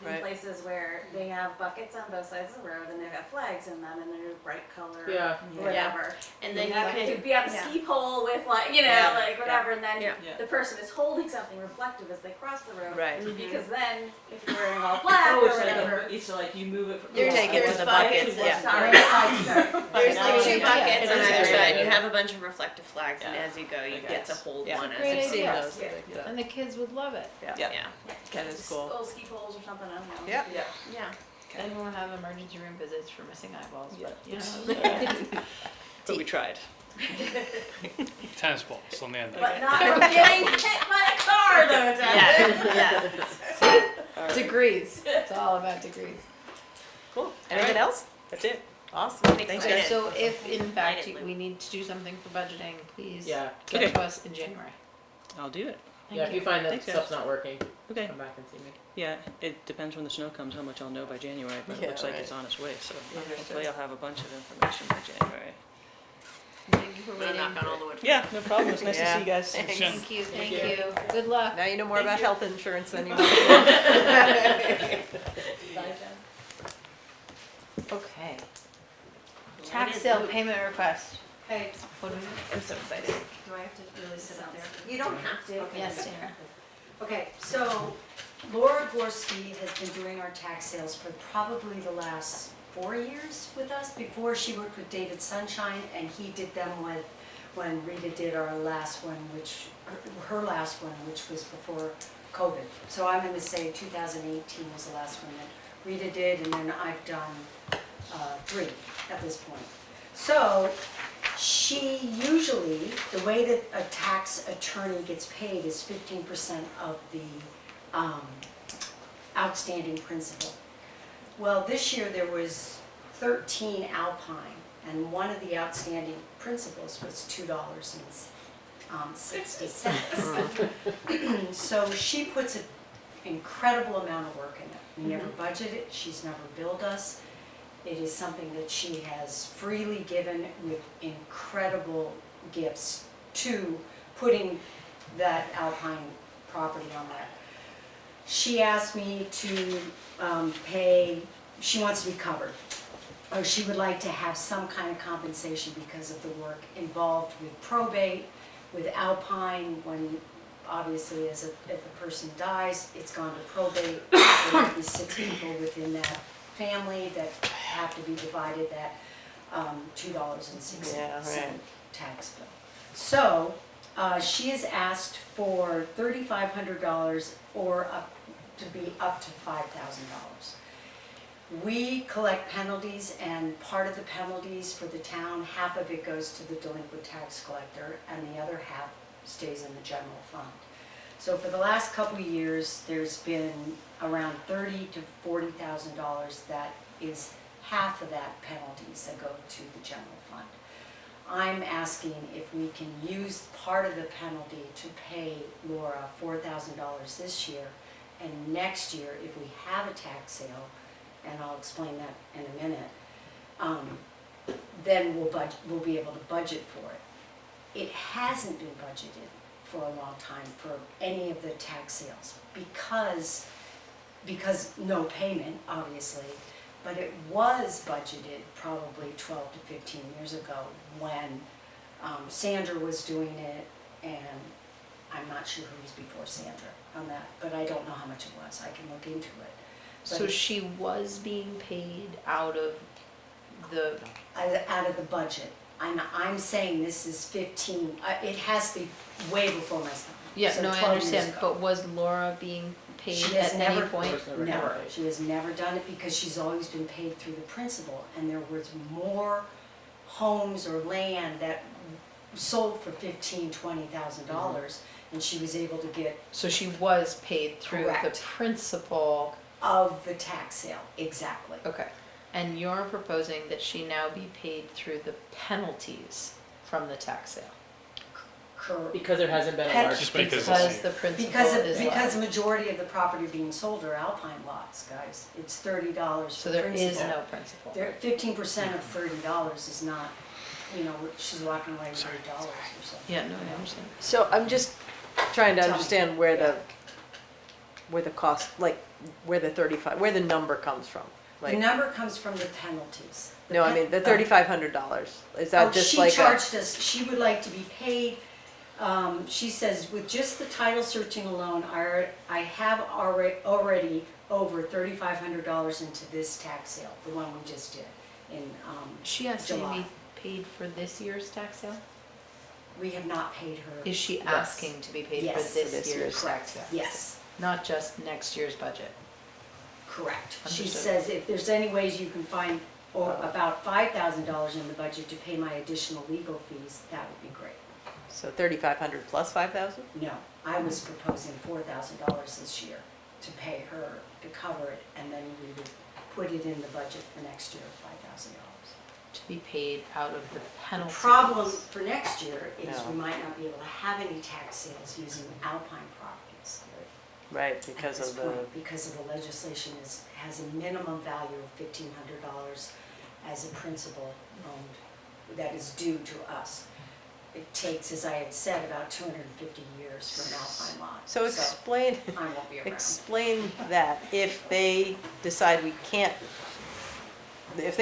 Right. places where they have buckets on both sides of the road and they've got flags in them and they're bright color. Yeah. Whatever. And then you It could, could be on a yeah. ski pole with like, you know, Yeah. like whatever, and then Yeah. the person is holding something reflective as they cross the road. right. Because then, if you're wearing all black Oh, or it's whatever. it's like you move it. You're taking it to there's the buckets, buckets, yeah. yeah. Sorry. there's like 2 Yeah, buckets it on is a either great side. You idea. have a bunch of reflective flags, and Yeah. as you go, you Okay. get to hold Yeah. one as Great you I've seen idea. those, Yeah. yeah. And the kids would love it. Yeah, Yeah. that is cool. Little ski poles or something, I don't know. Yeah. Yeah. Then we'll have emergency room visits for missing eyeballs, but you know. But we tried. Tennis balls on the end. But not from getting hit by a car though, Jen. Yes. Degrees. It's all about degrees. Cool. Anything else? That's it. Awesome. Thanks, excited. Jen. So if in fact Lighted we need to do something for budgeting, please Yeah. get Okay. to us in January. I'll do it. Yeah, if you find that Thanks, guys. stuff's not working, Okay. come back and see me. Yeah, it depends when the snow comes, how much I'll know by January, but it Yeah, looks like right. it's on its way, so Understood. hopefully I'll have a bunch of information by January. Thank you for waiting. Knock on all the wood. Yeah, no problem. It's nice to see you guys. Thanks. Thank you, thank you. Good luck. Now you know more about health insurance than you might. Okay. Tax sale payment request. Hey, What do we, I'm so excited. do I have to really sit up there? You don't have to. Okay. Yes, Tara. Okay, so Laura Gorski has been doing our tax sales for probably the last 4 years with us. Before, she worked with David Sunshine, and he did them when Rita did our last one, her last one, which was before COVID. So I'm gonna say 2018 was the last one that Rita did, and then I've done 3 at this point. So she usually, the way that a tax attorney gets paid is 15% of the outstanding principal. Well, this year there was 13 Alpine, and one of the outstanding principals was $2.60. So she puts an incredible amount of work in it. We never budget it, she's never billed us. It is something that she has freely given with incredible gifts to putting that Alpine property on that. She asked me to pay, she wants to be covered, or she would like to have some kind of compensation because of the work involved with probate, with Alpine, when obviously if a person dies, it's gone to probate. There might be 6 people within that family that have to be divided that $2.60 Yeah, right. tax bill. So she has asked for $3,500 or to be up to $5,000. We collect penalties, and part of the penalties for the town, half of it goes to the delinquent tax collector and the other half stays in the general fund. So for the last couple of years, there's been around $30,000 to $40,000 that is half of that penalties that go to the general fund. I'm asking if we can use part of the penalty to pay Laura $4,000 this year, and next year, if we have a tax sale, and I'll explain that in a minute, then we'll be able to budget for it. It hasn't been budgeted for a long time for any of the tax sales because no payment, obviously, but it was budgeted probably 12 to 15 years ago when Sandra was doing it, and I'm not sure who was before Sandra on that, but I don't know how much it was. I can look into it. So she was being paid out of the, Out of the budget. I'm saying this is 15, it has to be way before my son. yeah, So no, I 12 years understand, ago. but was Laura being paid She has at any never- point? No, she has never done it because she's always been paid through the principal, and there was more homes or land that sold for $15,000, $20,000, and she was able to get So she was paid through the Correct. principal, of the tax sale, exactly. okay. And you're proposing that she now be paid through the penalties from the tax sale? Because there hasn't been a Pen- large. Just because Because the principal is Because the low. majority of the property being sold are Alpine lots, guys. It's $30 So for there is principal. no principal. 15% of $30 is not, she's walking away with $30 or something. Yeah, no, I understand. So I'm just trying to Tell me. understand where the cost, like, where the number comes from. The Like, number comes from the penalties. no, I mean, the $3,500, is that just like She charged us, she would like to be paid, she says, with just the title searching alone, I have already over $3,500 into this tax sale, the one we just did in She asked you to July. be paid for this year's tax sale? We have not paid her. Is she Yes. asking to be paid for Yes. this year's tax sale? Yes, Not just next year's budget? correct. She Understood. says if there's any ways you can find about $5,000 in the budget to pay my additional legal fees, that would be great. So 3,500 plus 5,000? No, I was proposing $4,000 this year to pay her to cover it, and then we would put it in the budget for next year, $5,000. to be paid out of the The penalty. problem for next year is No. we might not be able to have any tax sales using Alpine properties. Right, at because this of the, point, because of the legislation has a minimum value of $1,500 as a principal that is due to us. It takes, as I had said, about 250 years for an Alpine lot. so explain, I won't be around. explain that, if they decide we can't, if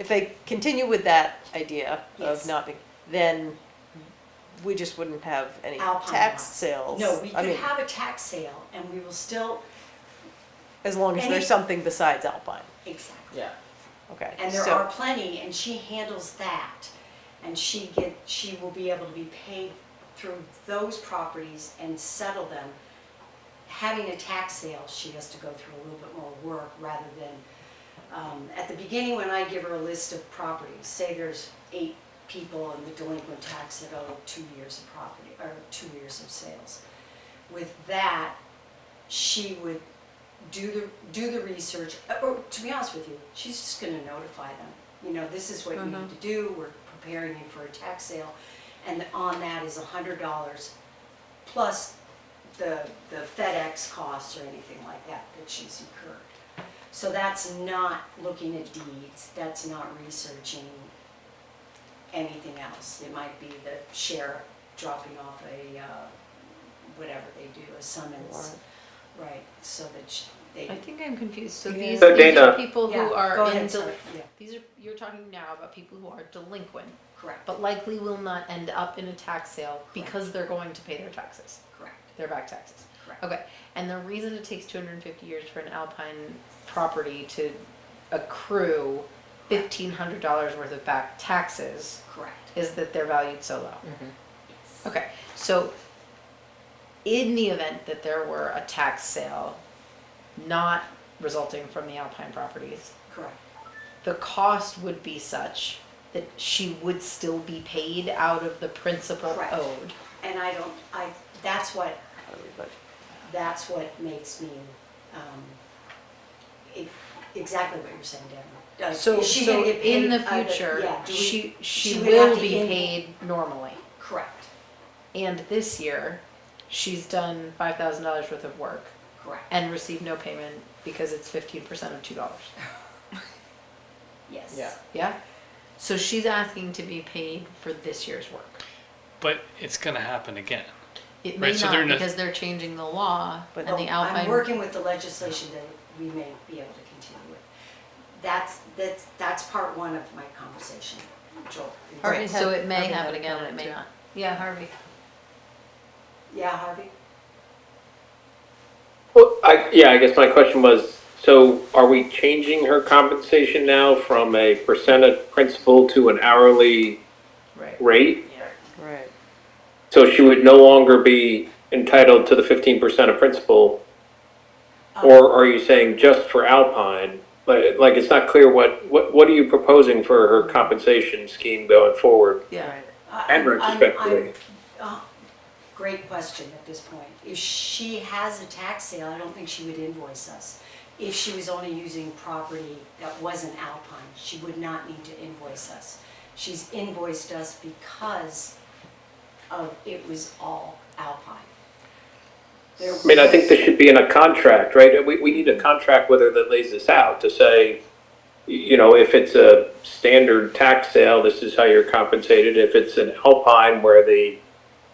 they continue with that idea of Yes. not being, then we just wouldn't have any Alpine tax lots. sales. No, we I could mean, have a tax sale and we will still, as long as any- there's something besides Alpine, exactly. Yeah. okay. And there so- are plenty, and she handles that. And she will be able to be paid through those properties and settle them. Having a tax sale, she has to go through a little bit more work rather than, at the beginning when I give her a list of properties, say there's 8 people in the delinquent tax that owe 2 years of property, or 2 years of sales. With that, she would do the research, or to be honest with you, she's just gonna notify them. You know, this is what you need to do, we're preparing you for a tax sale, and on that is $100 plus the FedEx costs or anything like that she's incurred. So that's not looking at deeds, that's not researching anything else. It might be the sheriff dropping off a, whatever they do, a summons. Right, so that they. I think I'm confused. So Yeah. these So are Dana- people Yeah, who are go in, ahead, sorry. Yeah, these are, you're talking now about people who are delinquent, correct, but likely will not end up in a tax sale because they're going to pay their taxes, correct, their back taxes. correct. Okay, and the reason it takes 250 years for an Alpine property to accrue $1,500 worth of back taxes Correct. is that they're valued so low. Okay, so in the event that there were a tax sale not resulting from the Alpine properties, Correct. the cost would be such that she would still be paid out of the principal Correct. owed. And that's what makes me, exactly what you're saying, Devin. So, Is she gonna so get paid in the out of future, yeah, do we- she she would will have to be in- paid normally. Correct, And this year, she's done $5,000 worth of work correct, and received no payment because it's 15% of $2. yes. Yeah. Yeah? So she's asking to be paid for this year's work. But it's gonna happen again. It may Right, so not they're not- because they're changing the law But and the I'm Alpine. working with the legislation that we may be able to continue with. That's part one of my conversation, Joel. Right, so it may Harvey had happen a again and it comment may too. not. Yeah, Harvey. Yeah, Harvey? Well, I guess my question was, so are we changing her compensation now from a percent of principal to an hourly Right. rate? Right. So she would no longer be entitled to the 15% of principal? Or are you saying just for Alpine? Like, it's not clear what are you proposing for her compensation scheme going forward? Yeah. And retrospectively. Great question at this point. If she has a tax sale, I don't think she would invoice us. If she was only using property that wasn't Alpine, she would not need to invoice us. She's invoiced us because of it was all Alpine. I mean, I think this should be in a contract, right? We need a contract with her that lays this out to say, you know, if it's a standard tax sale, this is how you're compensated. If it's an Alpine where the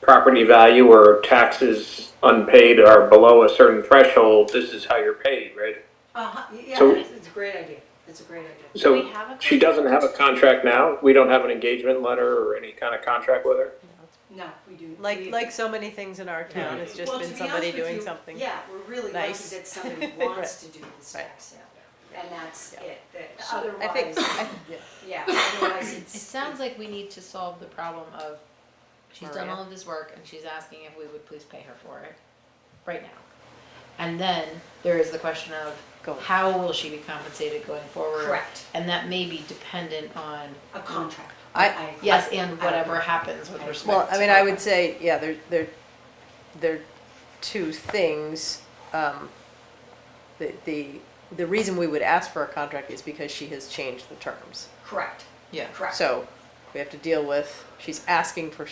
property value or taxes unpaid are below a certain threshold, this is how you're paid, right? Yeah, So- it's a great idea. It's a great idea. So we have a she doesn't have a contract now? We don't have an engagement letter or any kind of contract with her? No, we do. Like so many things in our town, it's just Well, been to be somebody honest with doing you, something. Yeah, we're really lucky nice. that somebody wants to do this tax sale, and that's it. That I think, otherwise, yeah, otherwise It it's. sounds like we need to solve the problem of she's done Maria. all of this work and she's asking if we would please pay her for it right now. And then there is the question of how will she be compensated going forward? Correct. And that may be dependent on A contract. yes, and whatever happens with respect. well, I to mean, I would Alpine. say, yeah, there are two things. The the reason we would ask for a contract is because she has changed the terms. Correct, Yeah. correct. So we have to deal with, she's asking for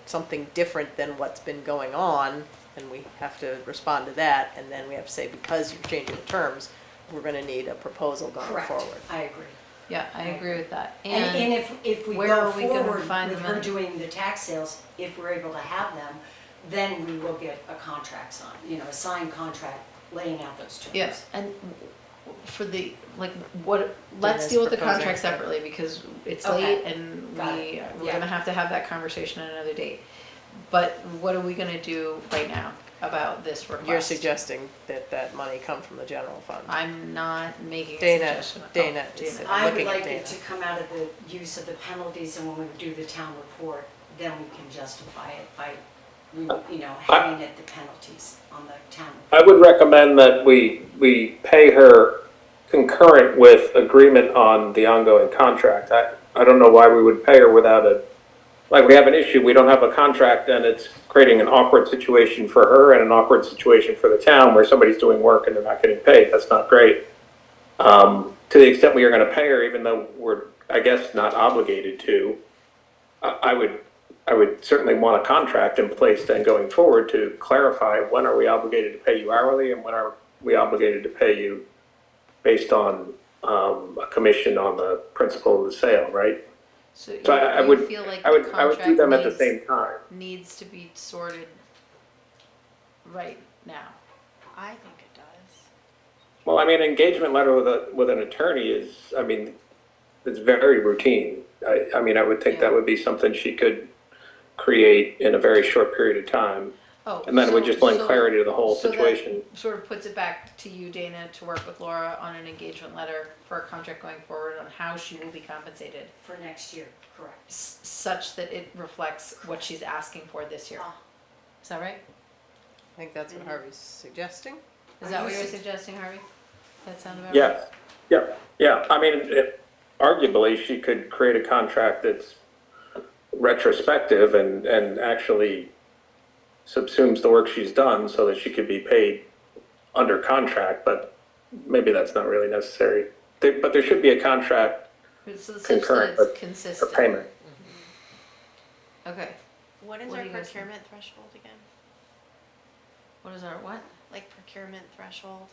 something different than what's been going on, and we have to respond to that, and then we have to say, because you're changing the terms, we're gonna need a proposal going Correct, forward. I agree. Yeah, I agree with that. And if we where go are we gonna forward find with the her money? doing the tax sales, if we're able to have them, then we will get a contract signed, you know, a signed contract laying out those terms. Yes, and for the, like, what, let's Dana's deal with the proposing, contract yeah. separately, because it's Okay. late and Got we're Yeah. gonna have to have that conversation at another date. But what are we gonna do right now about this request? You're suggesting that that money come from the general fund. I'm not making a Dana, suggestion. Dana Oh, is Dana. I would looking at like Dana. it to come out of the use of the penalties, and when we do the town report, then we can justify it by, you know, having it the penalties on the town. I would recommend that we pay her concurrent with agreement on the ongoing contract. I don't know why we would pay her without like we have an issue, we don't have a contract, and it's creating an awkward situation for her and an awkward situation for the town where somebody's doing work and they're not getting paid. That's not great. To the extent we are gonna pay her, even though we're, I guess, not obligated to, I would certainly want a contract in place then going forward to clarify when are we obligated to pay you hourly and when are we obligated to pay you based on a commission on the principle of the sale, right? So So I you would, feel like I the would do them at the contract same time. needs to be sorted right now? I think it does. Well, I mean, engagement letter with an attorney is, I mean, it's very routine. I mean, I would think that would be something she could create in a very short period of time. Oh, And then it would so- just lend so- clarity to the whole so that situation. Sort of puts it back to you, Dana, to work with Laura on an engagement letter for a contract going forward on how she will be compensated, For next year, correct. such that it reflects what she's asking for this year. Ah. Is that right? I think that's what Harvey's suggesting. Is Are that you what you're sug- suggesting, Harvey? That sound about right? Yes, yeah. I mean, arguably, she could create a contract that's retrospective and actually subsumes the work she's done so that she could be paid under contract, but maybe that's not really necessary. But there should be a contract So such that concurrent it's for consistent. payment. Okay. What is What our do you guys think? procurement threshold again? What is our what? Like procurement threshold?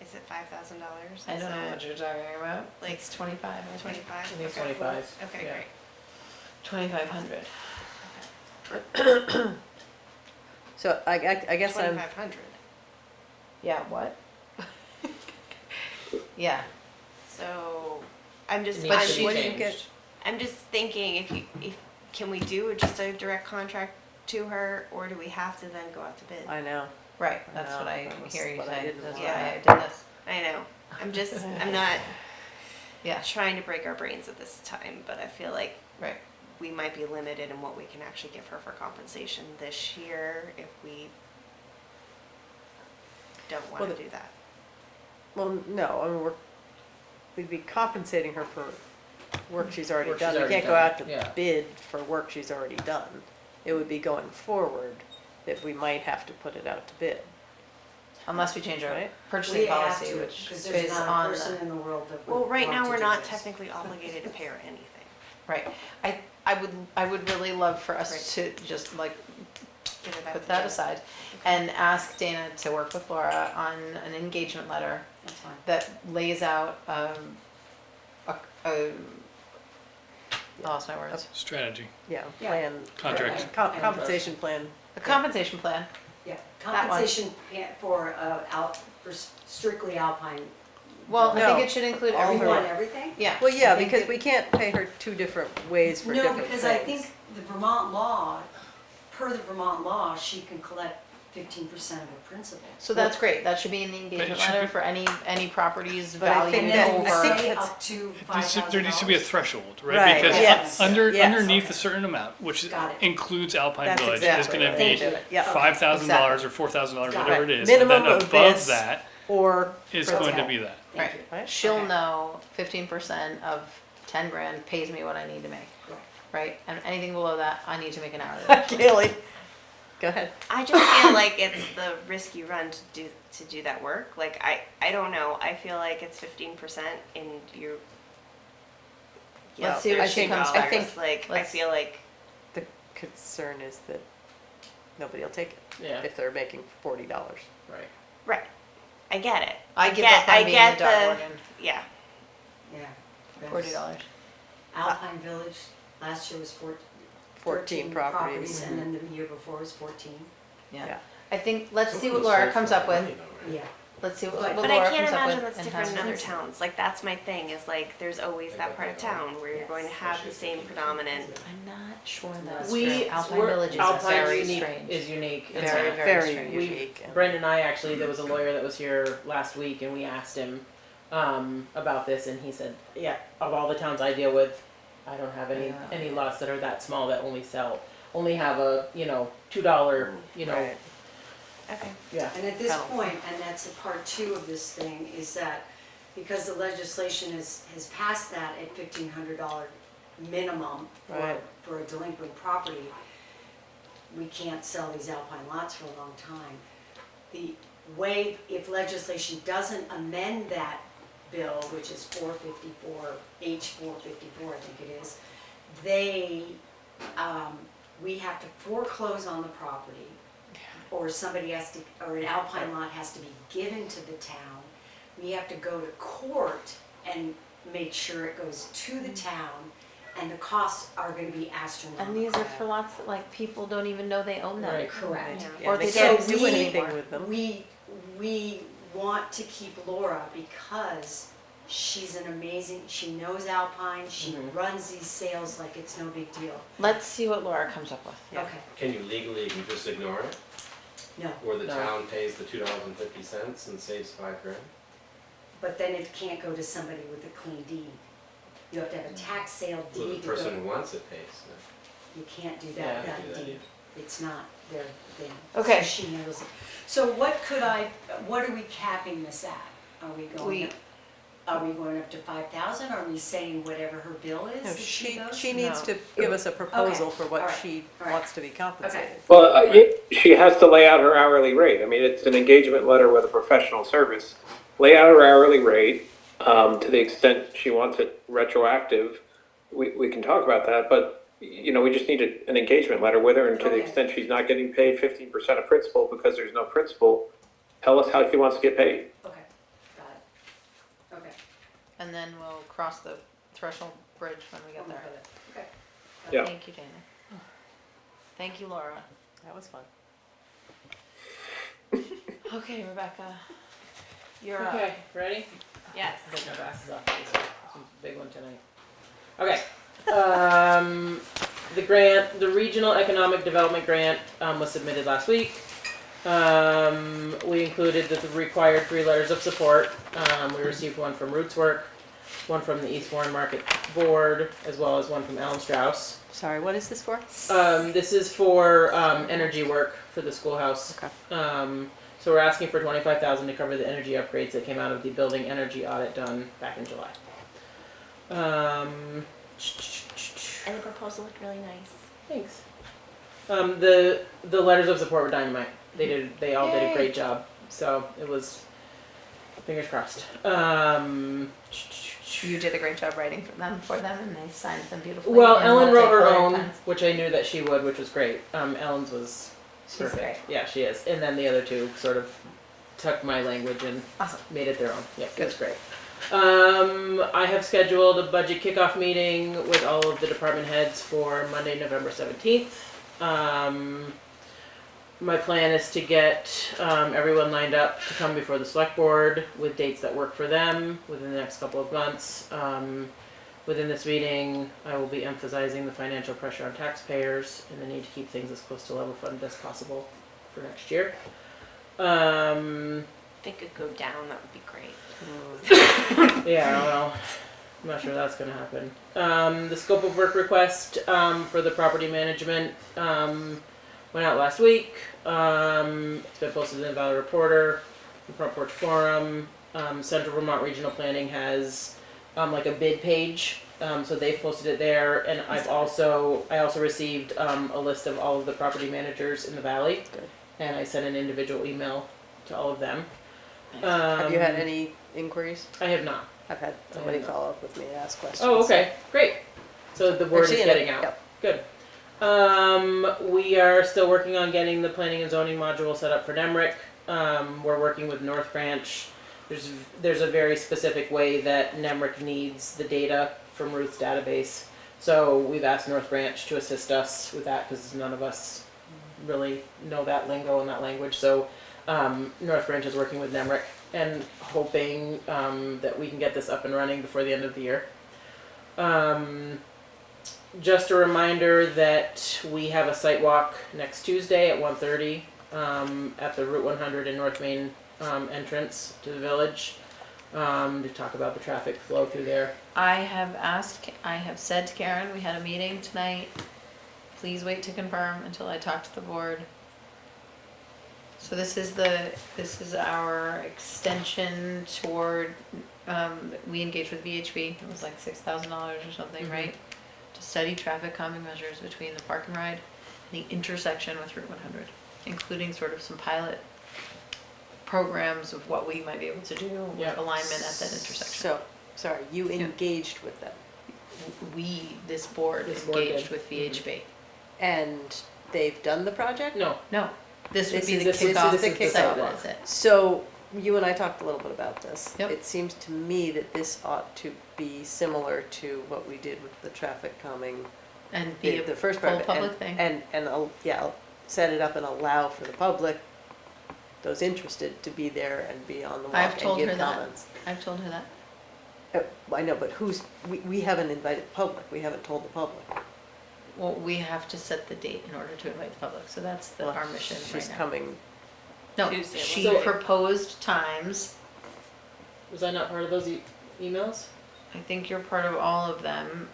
Is it $5,000? I don't know what you're talking about. Like It's 25. I think. 25? I think it's Okay. 25. Okay, Yeah. great. 2,500. So I guess I'm, 2,500. Yeah. What? Yeah. So I'm just, It But needs to she be what do you changed. get? I'm just thinking if can we do just a direct contract to her, or do we have to then go out to bid? I know. Right. That's know, what I that was hear you what I say. didn't That's want. why I did this. I know. I'm not Yeah. trying to break our brains at this time, but I feel like Right. we might be limited in what we can actually give her for compensation this year if we don't want Well, to do that. Well, no, I mean, we'd be compensating her for work she's already Work done. she's We already can't go done, out to yeah. bid for work she's already done. It would be going forward that we might have to put it out to bid. Unless we change our Right. purchasing We have policy, to, which because is there's not a on person the, in the world that would Well, right want now to we're do not this. technically obligated to pay her anything. right. I would really love for us to just like Give it back put to that Jen. aside and ask Dana to work with Laura on an engagement letter That's fine. that lays out I lost my words. Strategy. Yeah, Yeah. plan. Contract. Compensation plan. A compensation plan. Yeah, one. compensation for strictly Alpine. Well, I No. think it should include All You everything. her- want everything? Yeah. Well, yeah, I think because it- we can't pay her two different ways for No, different because I things. think the Vermont law, per the Vermont law, she can collect 15% of her principal. So that's great. That should be in the engagement should letter be- for any properties But I think valued that- And I over. think say that's- up to There needs to be a $5,000. threshold, right? Right, Because yes, yes. underneath Okay. a certain amount, which Got it. includes Alpine That's Village, is exactly going to what be I did. Yeah. $5,000 or $4,000, Got whatever it. it is, Minimum and then of above this. that Or. is for going to that. be that. Thank Right. you. Right? She'll Okay. know 15% of 10 grand pays me what I need to make, Right. right? And anything below that, I need to make an hourly. Kaylee. Go ahead. I just feel like it's the risk you run to do that work. Like I don't know. I feel like it's 15% and you're. Let's see what she comes back with. Like I Let's- feel like The concern is that nobody will take it Yeah. if they're making $40. Right. right. I get it. I give up on being the dog warden. Yeah. Yeah. $40. Alpine Village, last year was 14 properties. and then the year before was 14. Yeah. Yeah. I think, let's see what Laura comes up with. Yeah. Let's see what But Laura But I comes can't up with. imagine that's and different has- in other towns. Like that's my thing. Is like there's always that part of town where you're going to have the same predominant. I'm not sure that's We, true. Alpine we're- Village is Alpine's very unique, strange. is unique. It's And very strange. unique. and- Brendan and I actually, there was a lawyer that was here last week and we asked him about this and he said, yeah, of all the towns I deal with, I don't have any lots that are that small that only have a, $2, Right. Okay. yeah. And at this Penalty. point, and that's a part 2 of this thing, is that because the legislation has passed that at $1,500 minimum Right. for a delinquent property, we can't sell these Alpine lots for a long time. The way, if legislation doesn't amend that bill, which is 454, H 454, I think it is, we have to foreclose on the property, or somebody has to, or an Alpine lot has to be given to the town. We have to go to court and make sure it goes to the town, and the costs are gonna be astronomical. And these are for lots that like people don't even know they own them. Right. Correct. Yeah. Or Yeah, they they can't don't do do anything anymore. with them. We want to keep Laura because she's an amazing, she knows Alpine, she runs these sales like it's no big deal. Let's see what Laura comes up with. Yeah. Okay, Can you legally just ignore it? no, Where the No. town pays the $2.50 and saves $5,000? but then it can't go to somebody with a clean deed. You have to have a tax sale Well, the deed to person go, who wants it pays. you can't do Yeah, that, can't do that that deed. either. It's not their thing. Okay. So she knows it. So what are we capping this at? Are we going up to 5,000? Are we saying whatever her bill is? No, that she goes? she needs No. to give us a proposal Okay, for what all right, she all right. wants to be compensated. Well, she has to lay out her hourly rate. I mean, it's an engagement letter with a professional service. Lay out her hourly rate, to the extent she wants it retroactive. We can talk about that, but, we just need an engagement letter with her, and to the Okay. extent she's not getting paid 15% of principal because there's no principal, tell us how she wants to get paid. Okay, got it. Okay. And then we'll cross the threshold bridge when we get there. Okay. Yeah. Thank you, Dana. Thank you, Laura. That was fun. Okay, Rebecca. You're up. Okay, ready? Yes. Take my glasses off. This is a big one tonight. Okay. The regional economic development grant was submitted last week. We included the required 3 letters of support. We received one from Roots Work, one from the East Warren Market Board, as well as one from Alan Strauss. Sorry, what is this for? This is for energy work for the schoolhouse. Okay. So we're asking for $25,000 to cover the energy upgrades that came out of the building energy audit done back in July. And the proposal looked really nice. Thanks. The letters of support were dynamite. They all did a great job. So it was fingers crossed. You did a great job writing for them, and they signed them beautifully. Well, in Ellen wrote her multicolored own, pens. which I knew that she would, which was great. Ellen's was She's perfect. great. Yeah, she is. And then the other 2 sort of took my language and Awesome. made it their own. Yeah, it was great. I have scheduled a budget kickoff meeting with all of the department heads for Monday, November 17th. My plan is to get everyone lined up to come before the select board with dates that work for them within the next couple of months. Within this meeting, I will be emphasizing the financial pressure on taxpayers and the need to keep things as close to level funded as possible for next year. If it could go down, that would be great. Yeah, well, I'm not sure that's gonna happen. The scope of work request for the property management went out last week. It's been posted in the Valley Reporter, the Front Porch Forum. Central Vermont Regional Planning has like a bid page So they've posted it there, and I also received a list of all of the property managers in the valley, Good. and I sent an individual email to all of them. Have you had any inquiries? I have not. I've had somebody follow up with me and ask questions. Oh, okay, great. So the word is seeing getting it, out. yep. Good. We are still working on getting the planning and zoning module set up for Nemrick. We're working with North Branch. There's a very specific way that Nemrick needs the data from Ruth's database. So we've asked North Branch to assist us with that because none of us really know that lingo and that language. So North Branch is working with Nemrick and hoping that we can get this up and running before the end of the year. Just a reminder that we have a site walk next Tuesday at 1:30 at the Route 100 in North Main entrance to the village to talk about the traffic flow through there. I have said to Karen, we had a meeting tonight. Please wait to confirm until I talk to the board. So this is our extension toward, we engaged with VHB, it was like $6,000 or something, Mhm. right? To study traffic calming measures between the park and ride and the intersection with Route 100, including sort of some pilot programs of what we might be able to do with Yep. alignment at that intersection. So, sorry, you engaged with them, This board This board engaged did. with VHB. and they've done the project? No. No, this would This be is- the this is kickoff the site kickoff. visit. So, you and I talked a little bit about this. Yep. It seems to me that this ought to be similar to what we did with the traffic calming, And be a the first full part of it, public and- thing. I'll set it up and allow for the public, those interested, to be there and be on the walk I've and told her give that. comments. I've told her that. I know, but we haven't invited the public, we haven't told the public. Well, we have to set the date in order to invite the public, so that's Well, our mission She's right now. coming, No, Tuesday, she wasn't it? proposed times. Was I not part of those emails? I think you're part of all of them,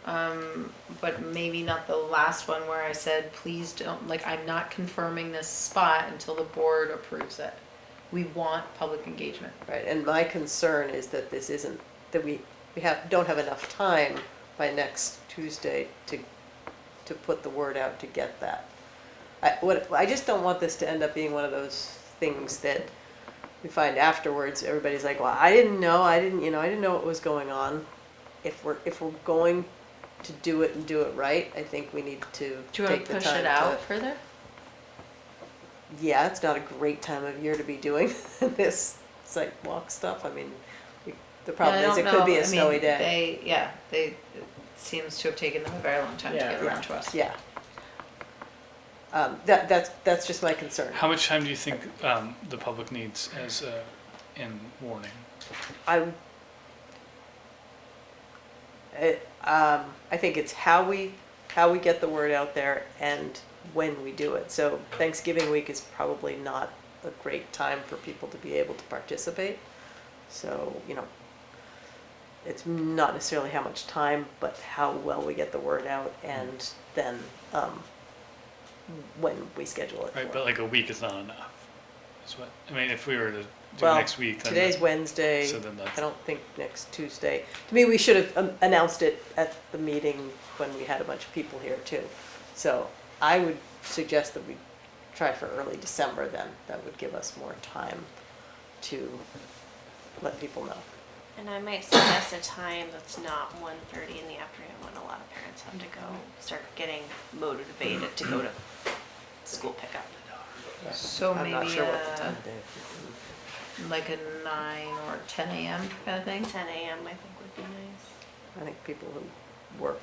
but maybe not the last one where I said, please don't, like, I'm not confirming this spot until the board approves it. We want public engagement. right, and my concern is that this isn't, that we don't have enough time by next Tuesday to put the word out to get that. I just don't want this to end up being one of those things that we find afterwards, everybody's like, well, I didn't know what was going on. If we're going to do it and do it right, I think we need to Do you want take to the push time it out to. further? Yeah, it's not a great time of year to be doing this sidewalk stuff. I mean, the problem Yeah, I is it don't could be know. a I mean, snowy day. it seems to have taken them a very long time to Yeah. get around to us. Yeah. That's just my concern. How much time do you think the public needs as in warning? I think it's how we get the word out there and when we do it. So Thanksgiving week is probably not a great time for people to be able to participate. So, it's not necessarily how much time, but how well we get the word out and then when we schedule it. Right, for. but like a week is not enough. Is what I mean. If we were to do Well, next week, then today's Wednesday. So then that's I don't think next Tuesday. To me, we should have announced it at the meeting when we had a bunch of people here too. So I would suggest that we try for early December then. That would give us more time to let people know. And I might suggest a time that's not 1:30 in the afternoon when a lot of parents have to go, start getting motivated to go to school pickup. So I'm maybe not sure what the time of day. like a 9 or 10 a.m. kind of thing. 10 a.m. I think would be nice. I think people who work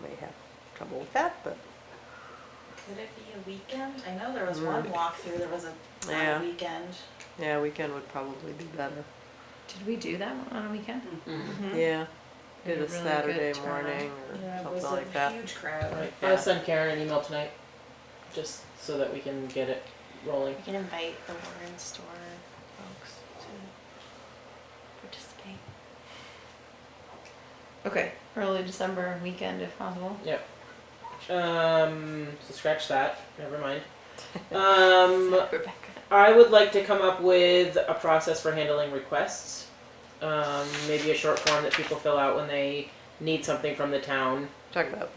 may have trouble with that, but Could it be a weekend? I know there was one walkthrough, there was Yeah. on a weekend. yeah, weekend would probably be better. Did we do that on a weekend? Mm-hmm. Yeah, did Be a a really Saturday good turnout. morning Yeah, or it was something like a that. huge crowd. Right. Yeah. I'll send Karen an email tonight, just so that we can get it rolling. We can invite the Warren Store folks to participate. Okay, early December weekend if possible. Yep. So scratch that. Never mind. Rebecca. I would like to come up with a process for handling requests. Maybe a short form that people fill out when they need something from the town. Talking about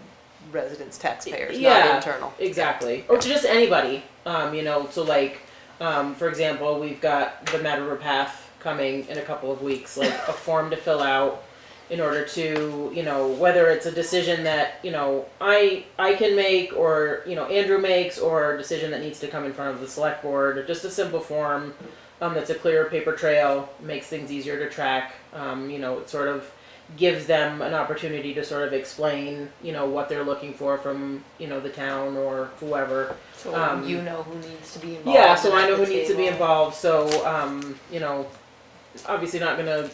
residents, taxpayers, Yeah, not internal. Exactly. Or to just anybody, you know, so like, for example, we've got the Mad River Path coming in a couple of weeks, like a form to fill out in order to, you know, whether it's a decision that, you know, I can make, or, you know, Andrew makes, or a decision that needs to come in front of the select board, or just a simple form, that's a clear paper trail, makes things easier to track, you know, it sort of gives them an opportunity to sort of explain, you know, what they're looking for from, you know, the town or whoever. So you know who needs to be involved. Yeah, so I at know the who needs to be table. involved, so, you know, obviously not gonna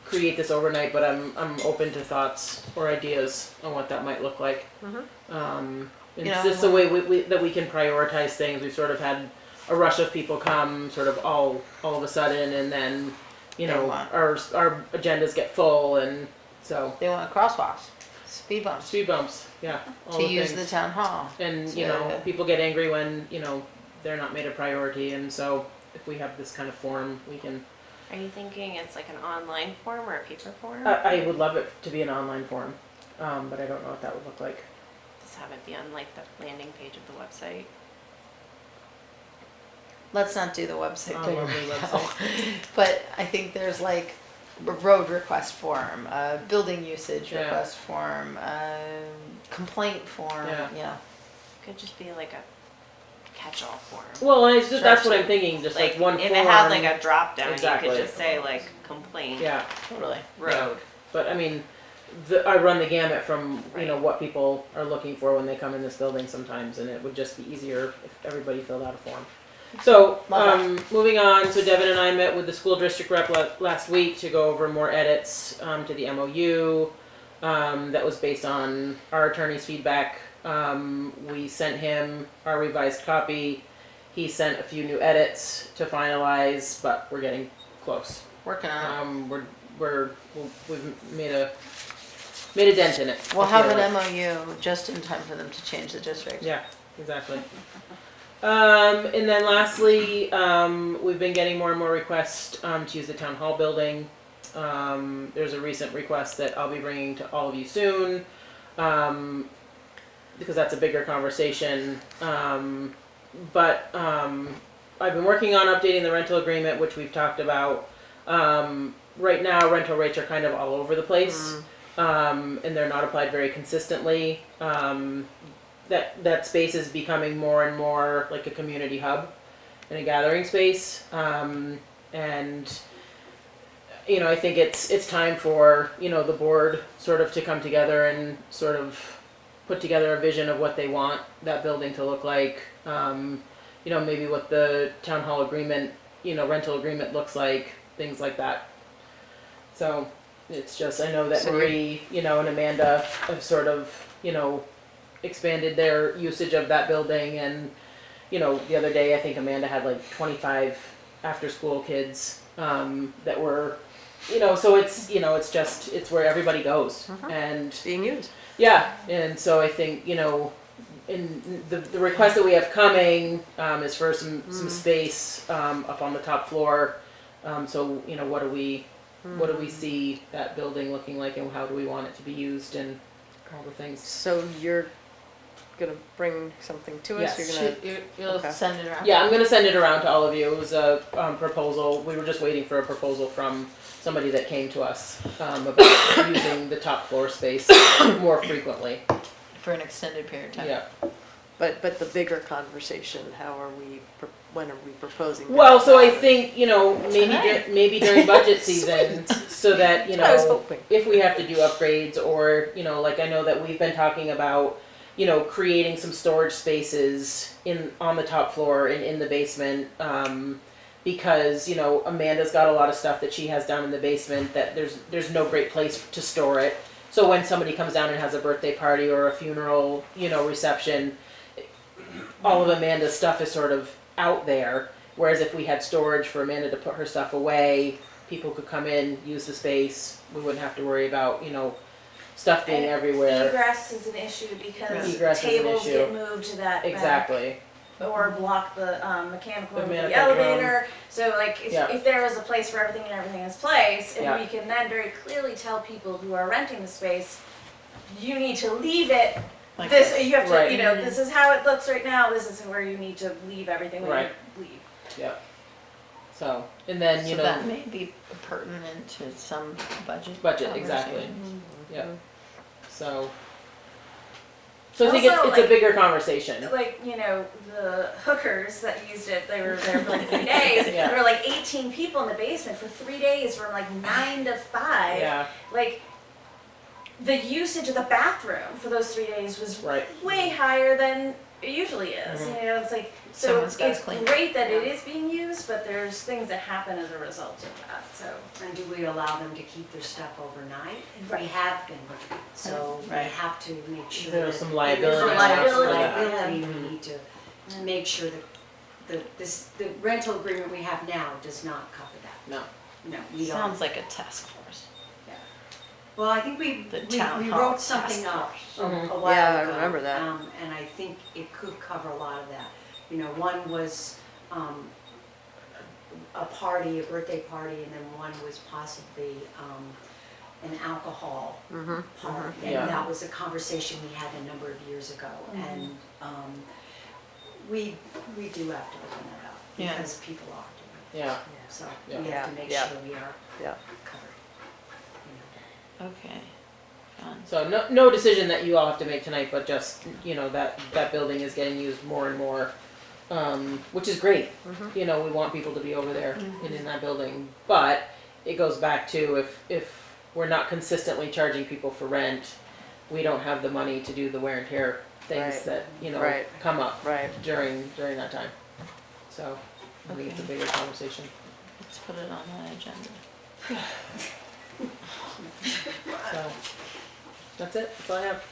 create this overnight, but I'm open to thoughts or ideas on what that might look like. It's You know, just a way that we can prioritize things. We've sort of had a rush of people come sort of all of a sudden, and then, you They know, want- our agendas get full, and so. They want crosswalks, speed bumps, Speed bumps, yeah. all to the use things. the town hall. And, you know, people get angry when, you know, they're not made a priority, and so if we have this kind of form, we can, Are you thinking it's like an online form or a paper form? I would love it to be an online form, but I don't know what that would look like. Just have it be on like the landing page of the website. Let's not do the website Oh, thing lovely right now. website. But I think there's like a road request form, a building usage Yeah. request form, a complaint form, Yeah. you know. Could just be like a catch-all form. Well, and it's just, that's what I'm thinking, just like one if form. it had like a drop down, Exactly. you could just say like complaint. Yeah, Totally. Road. but I mean, I run the gamut from, you know, Right. what people are looking for when they come in this building sometimes, and it would just be easier if everybody filled out a form. So, Love moving on, so Devin and I met with the school district rep last week to go over more edits, to the MOU, that was based on our attorney's feedback. We sent him our revised copy. He sent a few new edits to finalize, but we're getting close. Working on it. We've made a dent in it. We'll I have feel an like. MOU just in time for them to change the district. Yeah, exactly. And then lastly, we've been getting more and more requests to use the town hall building. There's a recent request that I'll be bringing to all of you soon, because that's a bigger conversation. But I've been working on updating the rental agreement, which we've talked about. Right now, rental rates are kind of all over the place, and they're not applied very consistently. That space is becoming more and more like a community hub and a gathering space. And you know, I think it's time for, you know, the board sort of to come together and sort of put together a vision of what they want that building to look like. You know, maybe what the town hall agreement, you know, rental agreement looks like, things like that. So it's just, I know that So Marie, you know, and Amanda have sort of, you know, expanded their usage of that building, and, you know, the other day I think Amanda had like 25 after school kids that were, you know, so it's, you know, it's just, it's where everybody goes, and Being used. yeah, and so I think, you know, in the request that we have coming is for some space up on the top floor. So, you know, what do we see that building looking like, and how do we want it to be used, and all the things. So you're gonna bring something to us? Yes. You're gonna, You'll Okay. send it around. Yeah, I'm gonna send it around to all of you. It was a proposal. We were just waiting for a proposal from somebody that came to us about using the top floor space more frequently. For an extended period of time. Yeah. but the bigger conversation, when are we proposing? that? Well, so I think, you know, Tonight. maybe during budget season, so that, you I was know, hoping. if we have to do upgrades, or, you know, like I know that we've been talking about, you know, creating some storage spaces on the top floor and in the basement, because, you know, Amanda's got a lot of stuff that she has down in the basement that there's no great place to store it. So when somebody comes down and has a birthday party or a funeral, you know, reception, all of Amanda's stuff is sort of out there. Whereas if we had storage for Amanda to put her stuff away, people could come in, use the space. We wouldn't have to worry about, you know, stuff being everywhere. Egress is an issue because Egress is an tables issue. get moved to that back. Exactly. or block the mechanical The room for the mechanical room. elevator. So like Yeah. if there was a place for everything and everything is placed, and Yeah. we can then very clearly tell people who are renting the space, you need to leave it. Like This you have to, Right. you know, this is how it looks right now. This is where you need to leave everything when Right. you leave. Yeah. So, and then, you So know, that may be pertinent to some budget. budget, exactly. conversations. Yeah. So I think Also, it's a like- bigger conversation. Like, you know, the hookers that used it, they were there for like 3 days. Yeah. There were like 18 people in the basement for 3 days from like 9 to 5. Yeah, Like, the usage of the bathroom for those 3 days was right. way higher than it usually is. Mhm. You know, it's like, so Someone's gotta it's clean. great that it Yeah. is being used, but there's things that happen as a result of that, so. And do we allow them to keep their stuff overnight? We Right. have been, so we Right. have to make sure There's that. some liability. For Some liability, liability, yeah. we need to make sure that the rental agreement we have now does not cover that. No. No, we don't. Sounds like a task force. Well, I think we The town hall wrote task something up Mhm. a while Yeah, I ago. remember that. And I think it could cover a lot of that. You know, one was, a party, a birthday party, and then one was possibly, an alcohol Mm-hmm. party. Yeah. And that was a conversation we had a number of years ago. And, we do have to open that up Yeah. because people are doing Yeah. it. So Yeah. we have to make Yeah. sure we are Yeah. covered. You know. Okay. Fun. So no decision that you all have to make tonight, but just, you know, that building is getting used more and more, which is great. Mhm. You know, we want people to be over there and in that building, but it goes back to if we're not consistently charging people for rent, we don't have the money to do the wear and tear things Right. that, you know, Right. come up Right. during that time. So I think it's a Okay. bigger conversation. Let's put it on the agenda. So that's it. That's all I have.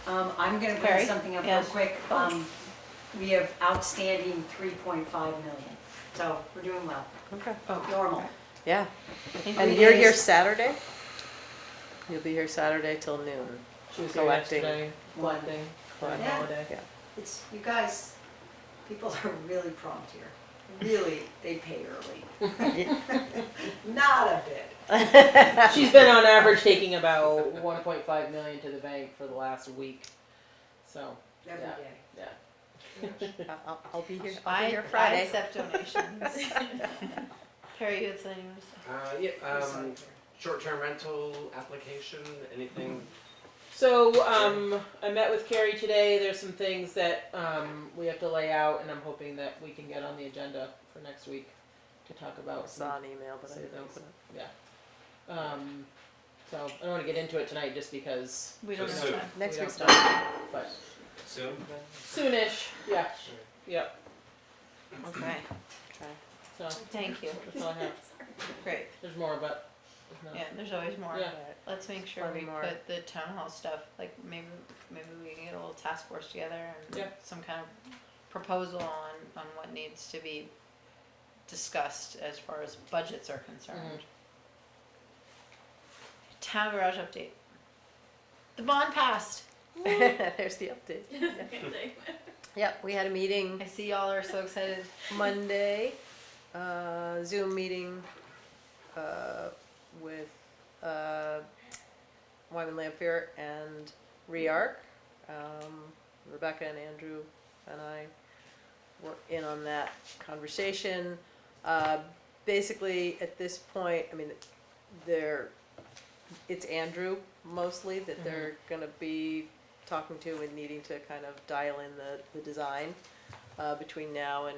I'm gonna Perry? bring something up real Yes. quick. Oh. We have outstanding 3.5 million, so we're doing well, Okay. normal. Yeah. Thank And you. you're here Saturday? You'll be here Saturday till noon. She was here Collecting. yesterday, collecting, for a Yeah. holiday. Yeah. It's, you guys, people are really prompt here. Really, they pay early. Not a bit. She's been on average taking about 1.5 million to the bank for the last week. So, Every Yeah. day. I'll be here. I, here I Friday. accept donations. Perry, you had something you want to say? Recycle. Short-term rental application, anything? so I met with Carrie today. There's some things that we have to lay out, and I'm hoping that we can get on the agenda for next week to talk I about saw an email, but I Say didn't those. open it. So I don't want to get into it tonight just because We don't So have soon. time. Next we week's don't done. know. But Soon? soonish, yeah. Yep. Okay. Okay. So Thank you. that's all I have. Great. There's more, but there's not. Yeah, there's always more. Yeah. Let's make sure Plenty we more. put the town hall stuff, like maybe we can get a little task force together and Yeah. some kind of proposal on what needs to be discussed as far as budgets are concerned. Town garage update. The bond passed. There's the update. Yep, we had a meeting I see y'all are so excited. Monday, Zoom meeting with Wyman Lampier and REARC. Rebecca and Andrew and I were in on that conversation. Basically, at this point, I mean, it's Andrew mostly that they're gonna be talking to and needing to kind of dial in the design between now and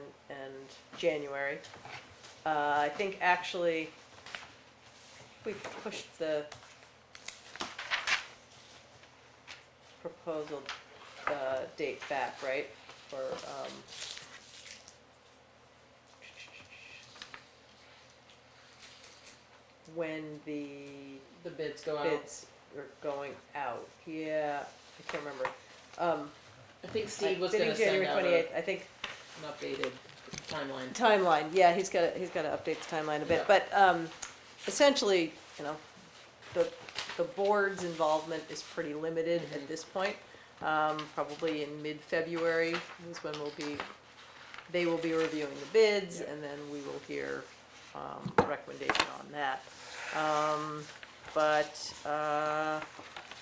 January. I think actually we pushed the proposal date back, right? For when the The bids go out. bids are going out. Yeah, I can't remember. I think Steve was bidding going to send January out 28th. I think an updated timeline. timeline. Yeah, he's got to update the timeline a bit. But essentially, you know, the board's involvement is pretty limited at this point. Probably in mid-February is when we'll be they will be reviewing the bids, and then we will hear, a recommendation on that. But,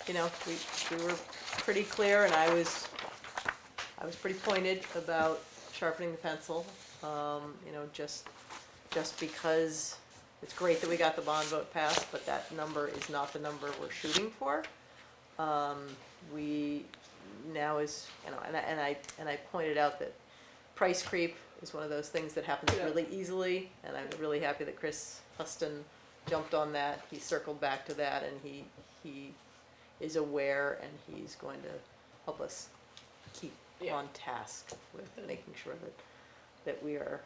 you know, we were pretty clear, and I was pretty pointed about sharpening the pencil. You know, just because it's great that we got the bond vote passed, but that number is not the number we're shooting for. We now is, you know, and I pointed out that price creep is one of those things that happens really easily, and I'm really happy that Chris Huston jumped on that. He circled back to that, and he is aware, and he's going to help us keep on task with making sure that we are,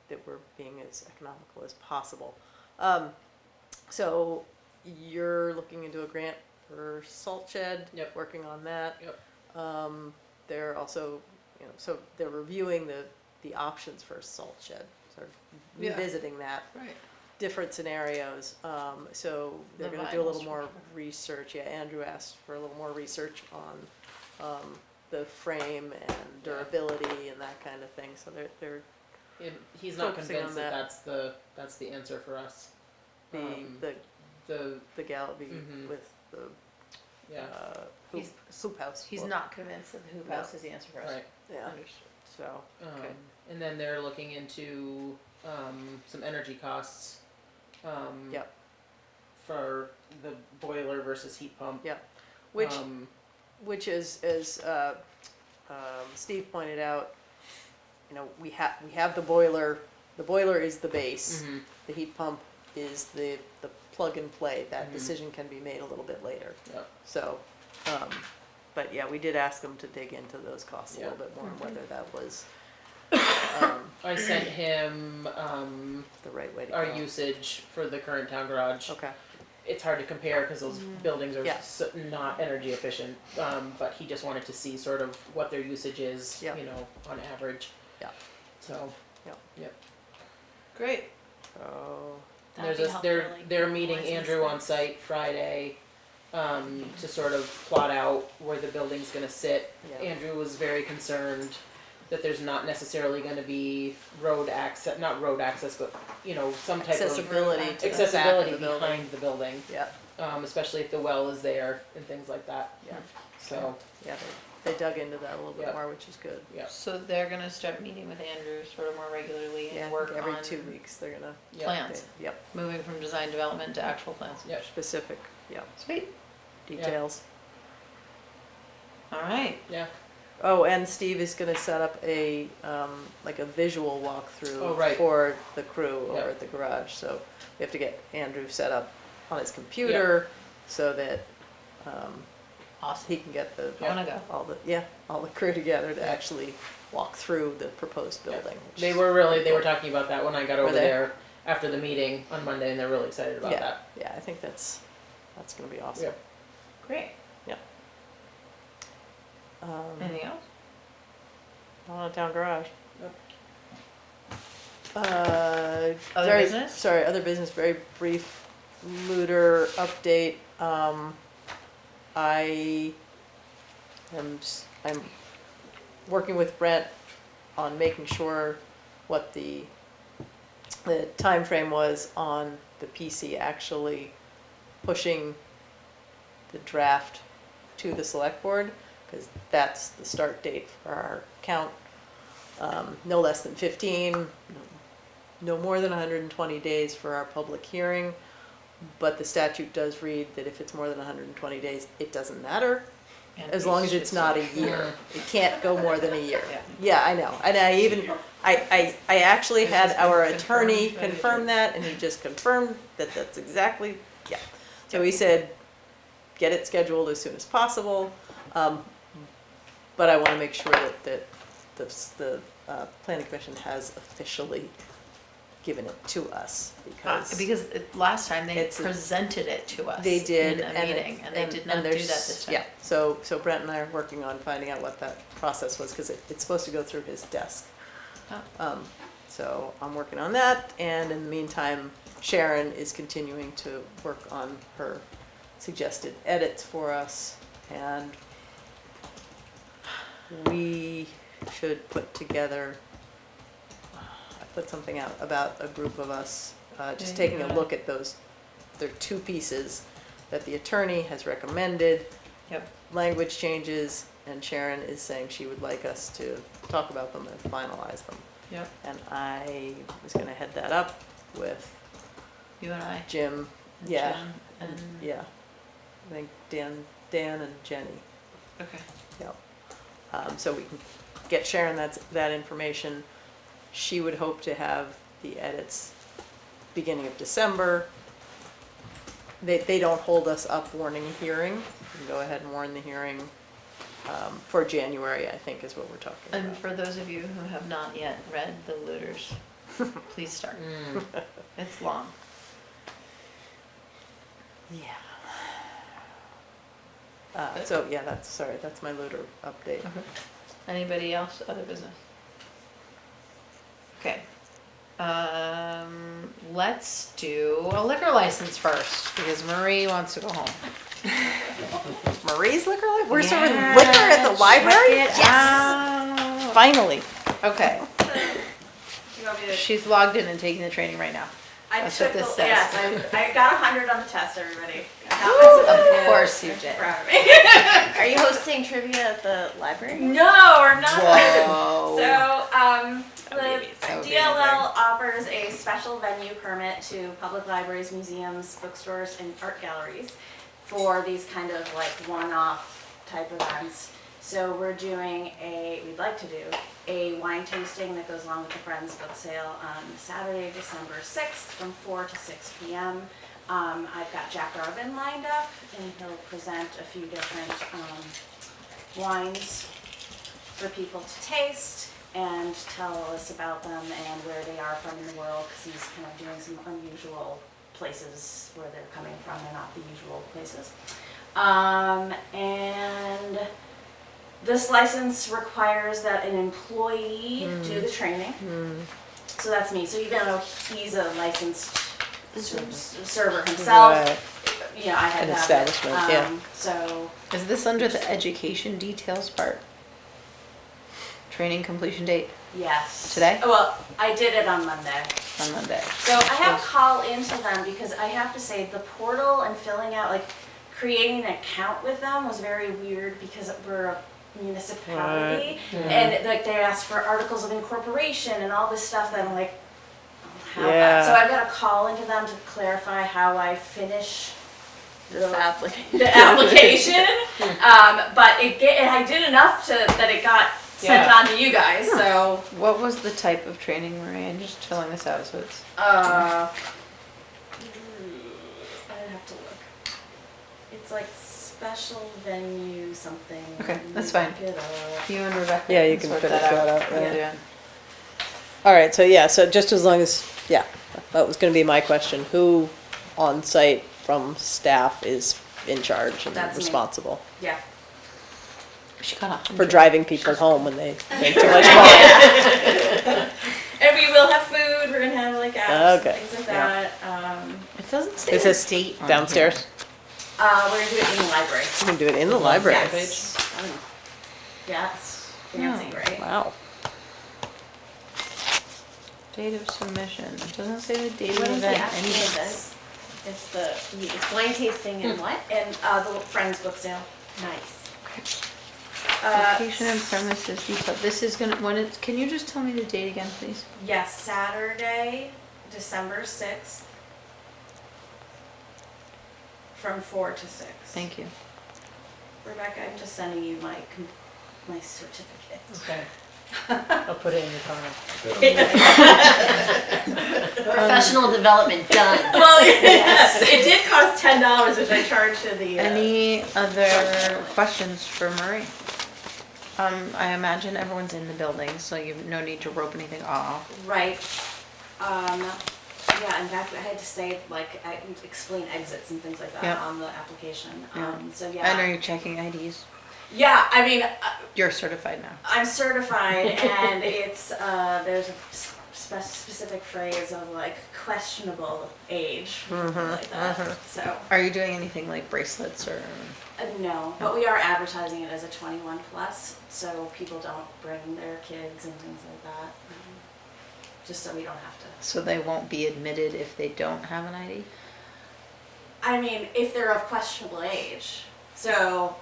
that we're being as economical as possible. So you're looking into a grant for salt shed, working on that. They're also, you know, so they're reviewing the options for a salt shed, sort of revisiting that. Right. Different scenarios, so they're The gonna do a vinyl little more structure. research. Yeah, Andrew asked for a little more research on, the frame and durability and that kind of thing, so they're He's not focusing convinced on that that's the answer for us. the gal with the, Yeah. hoop house. He's not convinced that the hoop house is the answer for us. Right. Yeah, Understood. so, okay. And then they're looking into some energy costs. Yep. For the boiler versus heat pump. Yep. Which is, as Steve pointed out, you know, we have the boiler. The boiler is the base. The heat pump is the plug and play. That decision can be made a little bit later. Yep. So, but yeah, we did ask them to dig into those costs a little bit more, and whether that was I sent him the right way to our go. usage for the current town garage. Okay. It's hard to compare because those buildings are Yeah. not energy efficient, but he just wanted to see sort of what their usage is, Yeah. you know, on average. Yeah. So. Yeah. Yep. Great. Oh. That'd There's be a, they're helpful, like, they're meeting normalizing Andrew on specs. site Friday, to sort of plot out where the building's gonna sit. Yeah. Andrew was very concerned that there's not necessarily gonna be road access, not road access, but, you know, some type of Accessibility to the back accessibility of the building. behind the building. Yeah. Especially if the well is there and things like that. Yeah. So, Yeah, they dug into that a little bit Yep. more, which is good. yeah. So they're gonna start meeting with Andrew sort of more regularly Yeah, I and think work every on 2 weeks they're gonna. plans, Yep. moving from design development to actual plans. Yep. Specific. Yep. Sweet. Details. All right. Yeah. Oh, and Steve is gonna set up a, like a visual walkthrough Oh, right. for the crew Yep. over at the garage, so we have to get Andrew set up on his computer so that, Awesome. he can get the, I wanna go. all the crew together to actually walk through the proposed building. which They is were pretty they were cool. talking about that when I got Were over they? there after the meeting on Monday, and they're really excited about Yeah, that. yeah, I think that's gonna be awesome. Yep. Great. Anything else? On a town garage. Yep. Other business? Sorry, other business, very brief looter update. I'm working with Brent on making sure what the time frame was on the PC actually pushing the draft to the select board, because that's the start date for our count. No less than 15, no more than 120 days for our public hearing. But the statute does read that if it's more than 120 days, it doesn't matter, as long as it's not a year. It can't go more than a year. Yeah, I know. And I actually had our attorney confirm that, and he just confirmed that that's exactly, yeah. So he said, get it scheduled as soon as possible. But I want to make sure that the planning commission has officially given it to us, because Last time they It's a- presented it to us. they did, In a meeting, and they did not do that there's- this time. Yeah, so Brent and I are working on finding out what that process was, because it's supposed to go through his desk. So I'm working on that, and in the meantime, Sharon is continuing to work on her suggested edits for us, and we should put together, I put something out about a group of us, just Yeah, you taking a got look at those, there are two pieces that the attorney has recommended. Yep. Language changes, and Sharon is saying she would like us to talk about them and finalize them. Yep. And I was gonna head that up with You and I. Jim, And yeah, Jen, and, and- yeah. I think Dan and Jenny, Okay. yep. So we can get Sharon that information. She would hope to have the edits beginning of December. They don't hold us up warning a hearing. We can go ahead and warn the hearing for January, I think is what we're talking And about. for those of you who have not yet read the looters, please start. It's long. Yeah. So, yeah, that's my looter update. Okay. Anybody else, other business? Okay. Let's do a liquor license first, because Marie wants to go home. Marie's liquor license? We're serving liquor at the library? Yes! Finally. Okay, You want me to? she's logged in and taking the training right now. I That's took what this the, says. yes, I got 100 on the test, everybody. I got myself Of course you did. proud of me. Are you hosting trivia at the library? No, we're not. Whoa. So, the That would be DLL offers a special venue permit to public libraries, museums, bookstores, and art galleries for these kind of like one-off type events. So we'd like to do a wine tasting that goes along with the Friends book sale on Saturday, December 6th from 4 to 6 p.m. I've got Jack Garvin lined up, and he'll present a few different wines for people to taste and tell us about them and where they are from in the world, because he's kind of doing some unusual places where they're coming from. They're not the usual places. And this license requires that an employee do the training. So that's me. So even though he's a licensed server himself, Right. you know, I had An to have establishment, it. yeah. So Is this under the education details part? Training completion date yes. Today? Well, I did it on Monday. on Monday. So I have to call into them because I have to say the portal and filling out, like creating an account with them was very weird because we're a municipality and like they asked for articles of incorporation and all this stuff that I'm like, I don't have that. So I've got to call into them to clarify how I finish the application. But I did enough that it got sent on to you guys. So What was the type of training, Marie? I'm just filling this out, so it's. I'd have to look. It's like special venue something. Okay, that's fine. Look it up. You and Rebecca. Yeah, you can sort finish that out, We'll yeah. do it. All right, so yeah, so just as long as, yeah, that was gonna be my question. Who on site from staff is in charge and That's me. responsible Yeah. She got for driving people home when they drink too much wine? And we will have food. We're gonna have like apps Okay, and things like yeah. that. It doesn't say Is the this date on downstairs? We're gonna do it in the library. You can do it in the library. Yes. Yes. Fancy, right? Wow. here. Date of submission. It doesn't say the date of What the is the event. actual Any- event? It's the wine tasting and what? And the Friends book sale. Nice. Location and premises detail. This is gonna, can you just tell me the date again, please? Yes, Saturday, December 6th, from 4 to 6. Thank you. Rebecca, I'm just sending you my certificate. Okay. I'll put it in your car. Professional development done. Well, yes, it did cost $10, which I charged to the. Any other questions for Marie? I imagine everyone's in the building, so you've no need to rope anything off. Right. Yeah, in fact, I had to say, like, I explain exits and things like that Yep. on the application. Yeah. So I know yeah. you're checking IDs. Yeah, I mean, You're certified now. I'm certified, and it's there's a specific phrase of like questionable age, Mm-hmm, like that. So Are you doing anything like bracelets or? no, but we are advertising it as a 21 plus, so people don't bring their kids and things like that. Just so we don't have to. So they won't be admitted if they don't have an ID? I mean, if they're of questionable age, so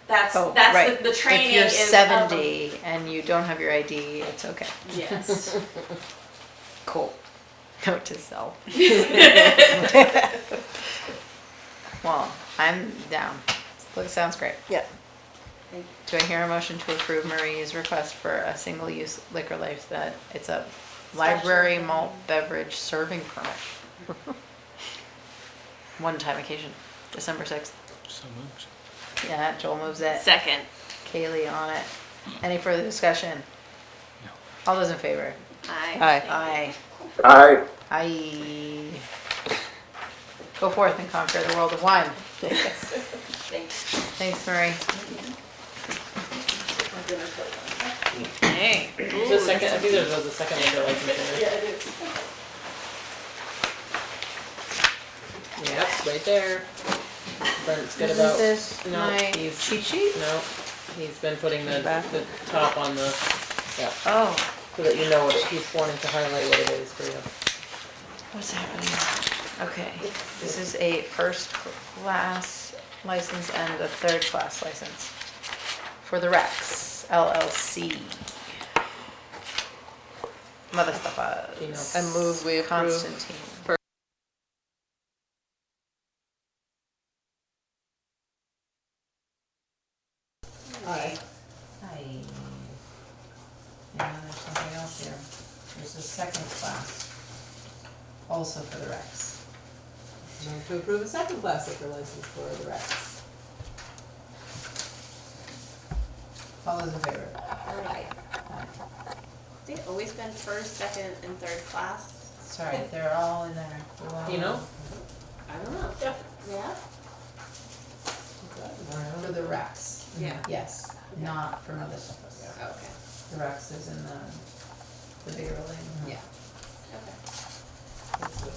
that's Oh, that's right. the training If you're is of a- 70 and you don't have your ID, it's okay. Yes. Cool. Note to self. Well, I'm down. Look, sounds great. Yeah. Do I hear a motion to approve Marie's request for a single-use liquor license? It's a library malt beverage serving permit. One-time occasion, December 6th. So moved. Yeah, Joel moves it. Second. Kaylee on it. Any further discussion? No. All those in favor? Aye. Aye. Aye. Aye. Go forth and conquer the world of wine. Thanks. Thanks, Marie. Hey. The second, I think there was a second liquor license in there. Yeah, it is. Yep, right there. Brent's good Isn't about. this no, my he's cheat sheet? no. He's been putting the Back. top on the yeah, Oh, so that you know what he's wanting to highlight what it is for you. what's happening? Okay, this is a first class license and a third class license for the Rex LLC. Mother stuffers. I move we approve. Constantine. Aye. Aye. Yeah, there's something else here. There's a second class, also for the Rex. Move to approve a second class liquor license for the Rex. All those in favor? Aye. Aye. They've always been first, second, and third class. Sorry, they're all in there. You know? I don't know. Yeah. Yeah. For the Rex. Yeah. Yes, not for Mother stuffers. Okay. The Rex is in the bigger building. Yeah.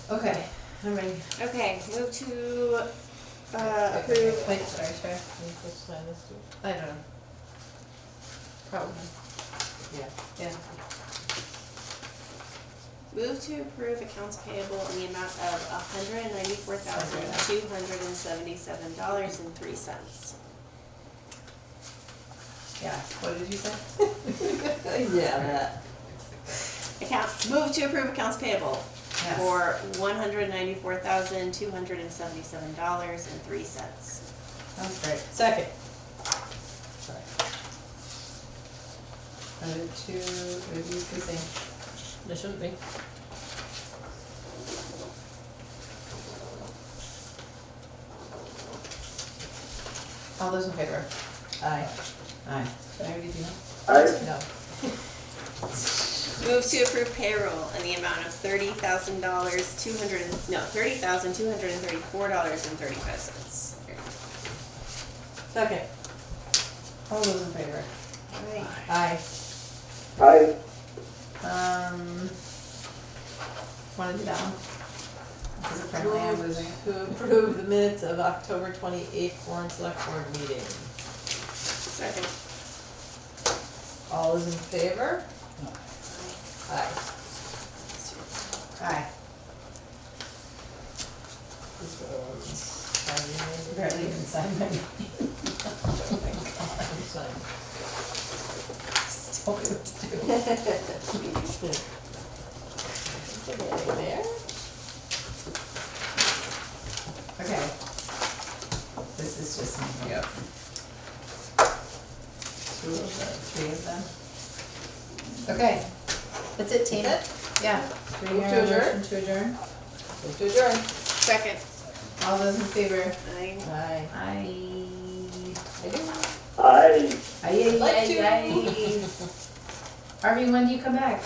Okay. Okay, I'm ready. Okay. Move to approve. Wait, sorry. I don't know. Probably. Yeah. Move to approve accounts payable in the amount of $194,277.03. Yeah, what did you say? Yeah, that. Move to approve accounts payable Yes. for $194,277.03. Sounds great. Second. Review the same. There shouldn't be. All those in favor? Aye. Aye. Did I already do that? Aye. No. Move to approve payroll in the amount of $30,234.35. Second. All those in favor? Alright. Aye. Aye. Wanna do that one? Because apparently I'm losing it. To approve the minutes of October 28th Warren Select Board meeting. Second. All those in favor? Aye. Aye. Barely even signed my name. Oh my God. Still do it too. There. Okay. This is just me. Yep. Two of them, three of them. Okay. That's it, team. Yeah. Do we Move hear to a adjourn? motion to adjourn? Move to adjourn. Second. All those in favor? Aye. Aye. Aye. I do. Aye. Aye, Like to. Harvey, when do you come back?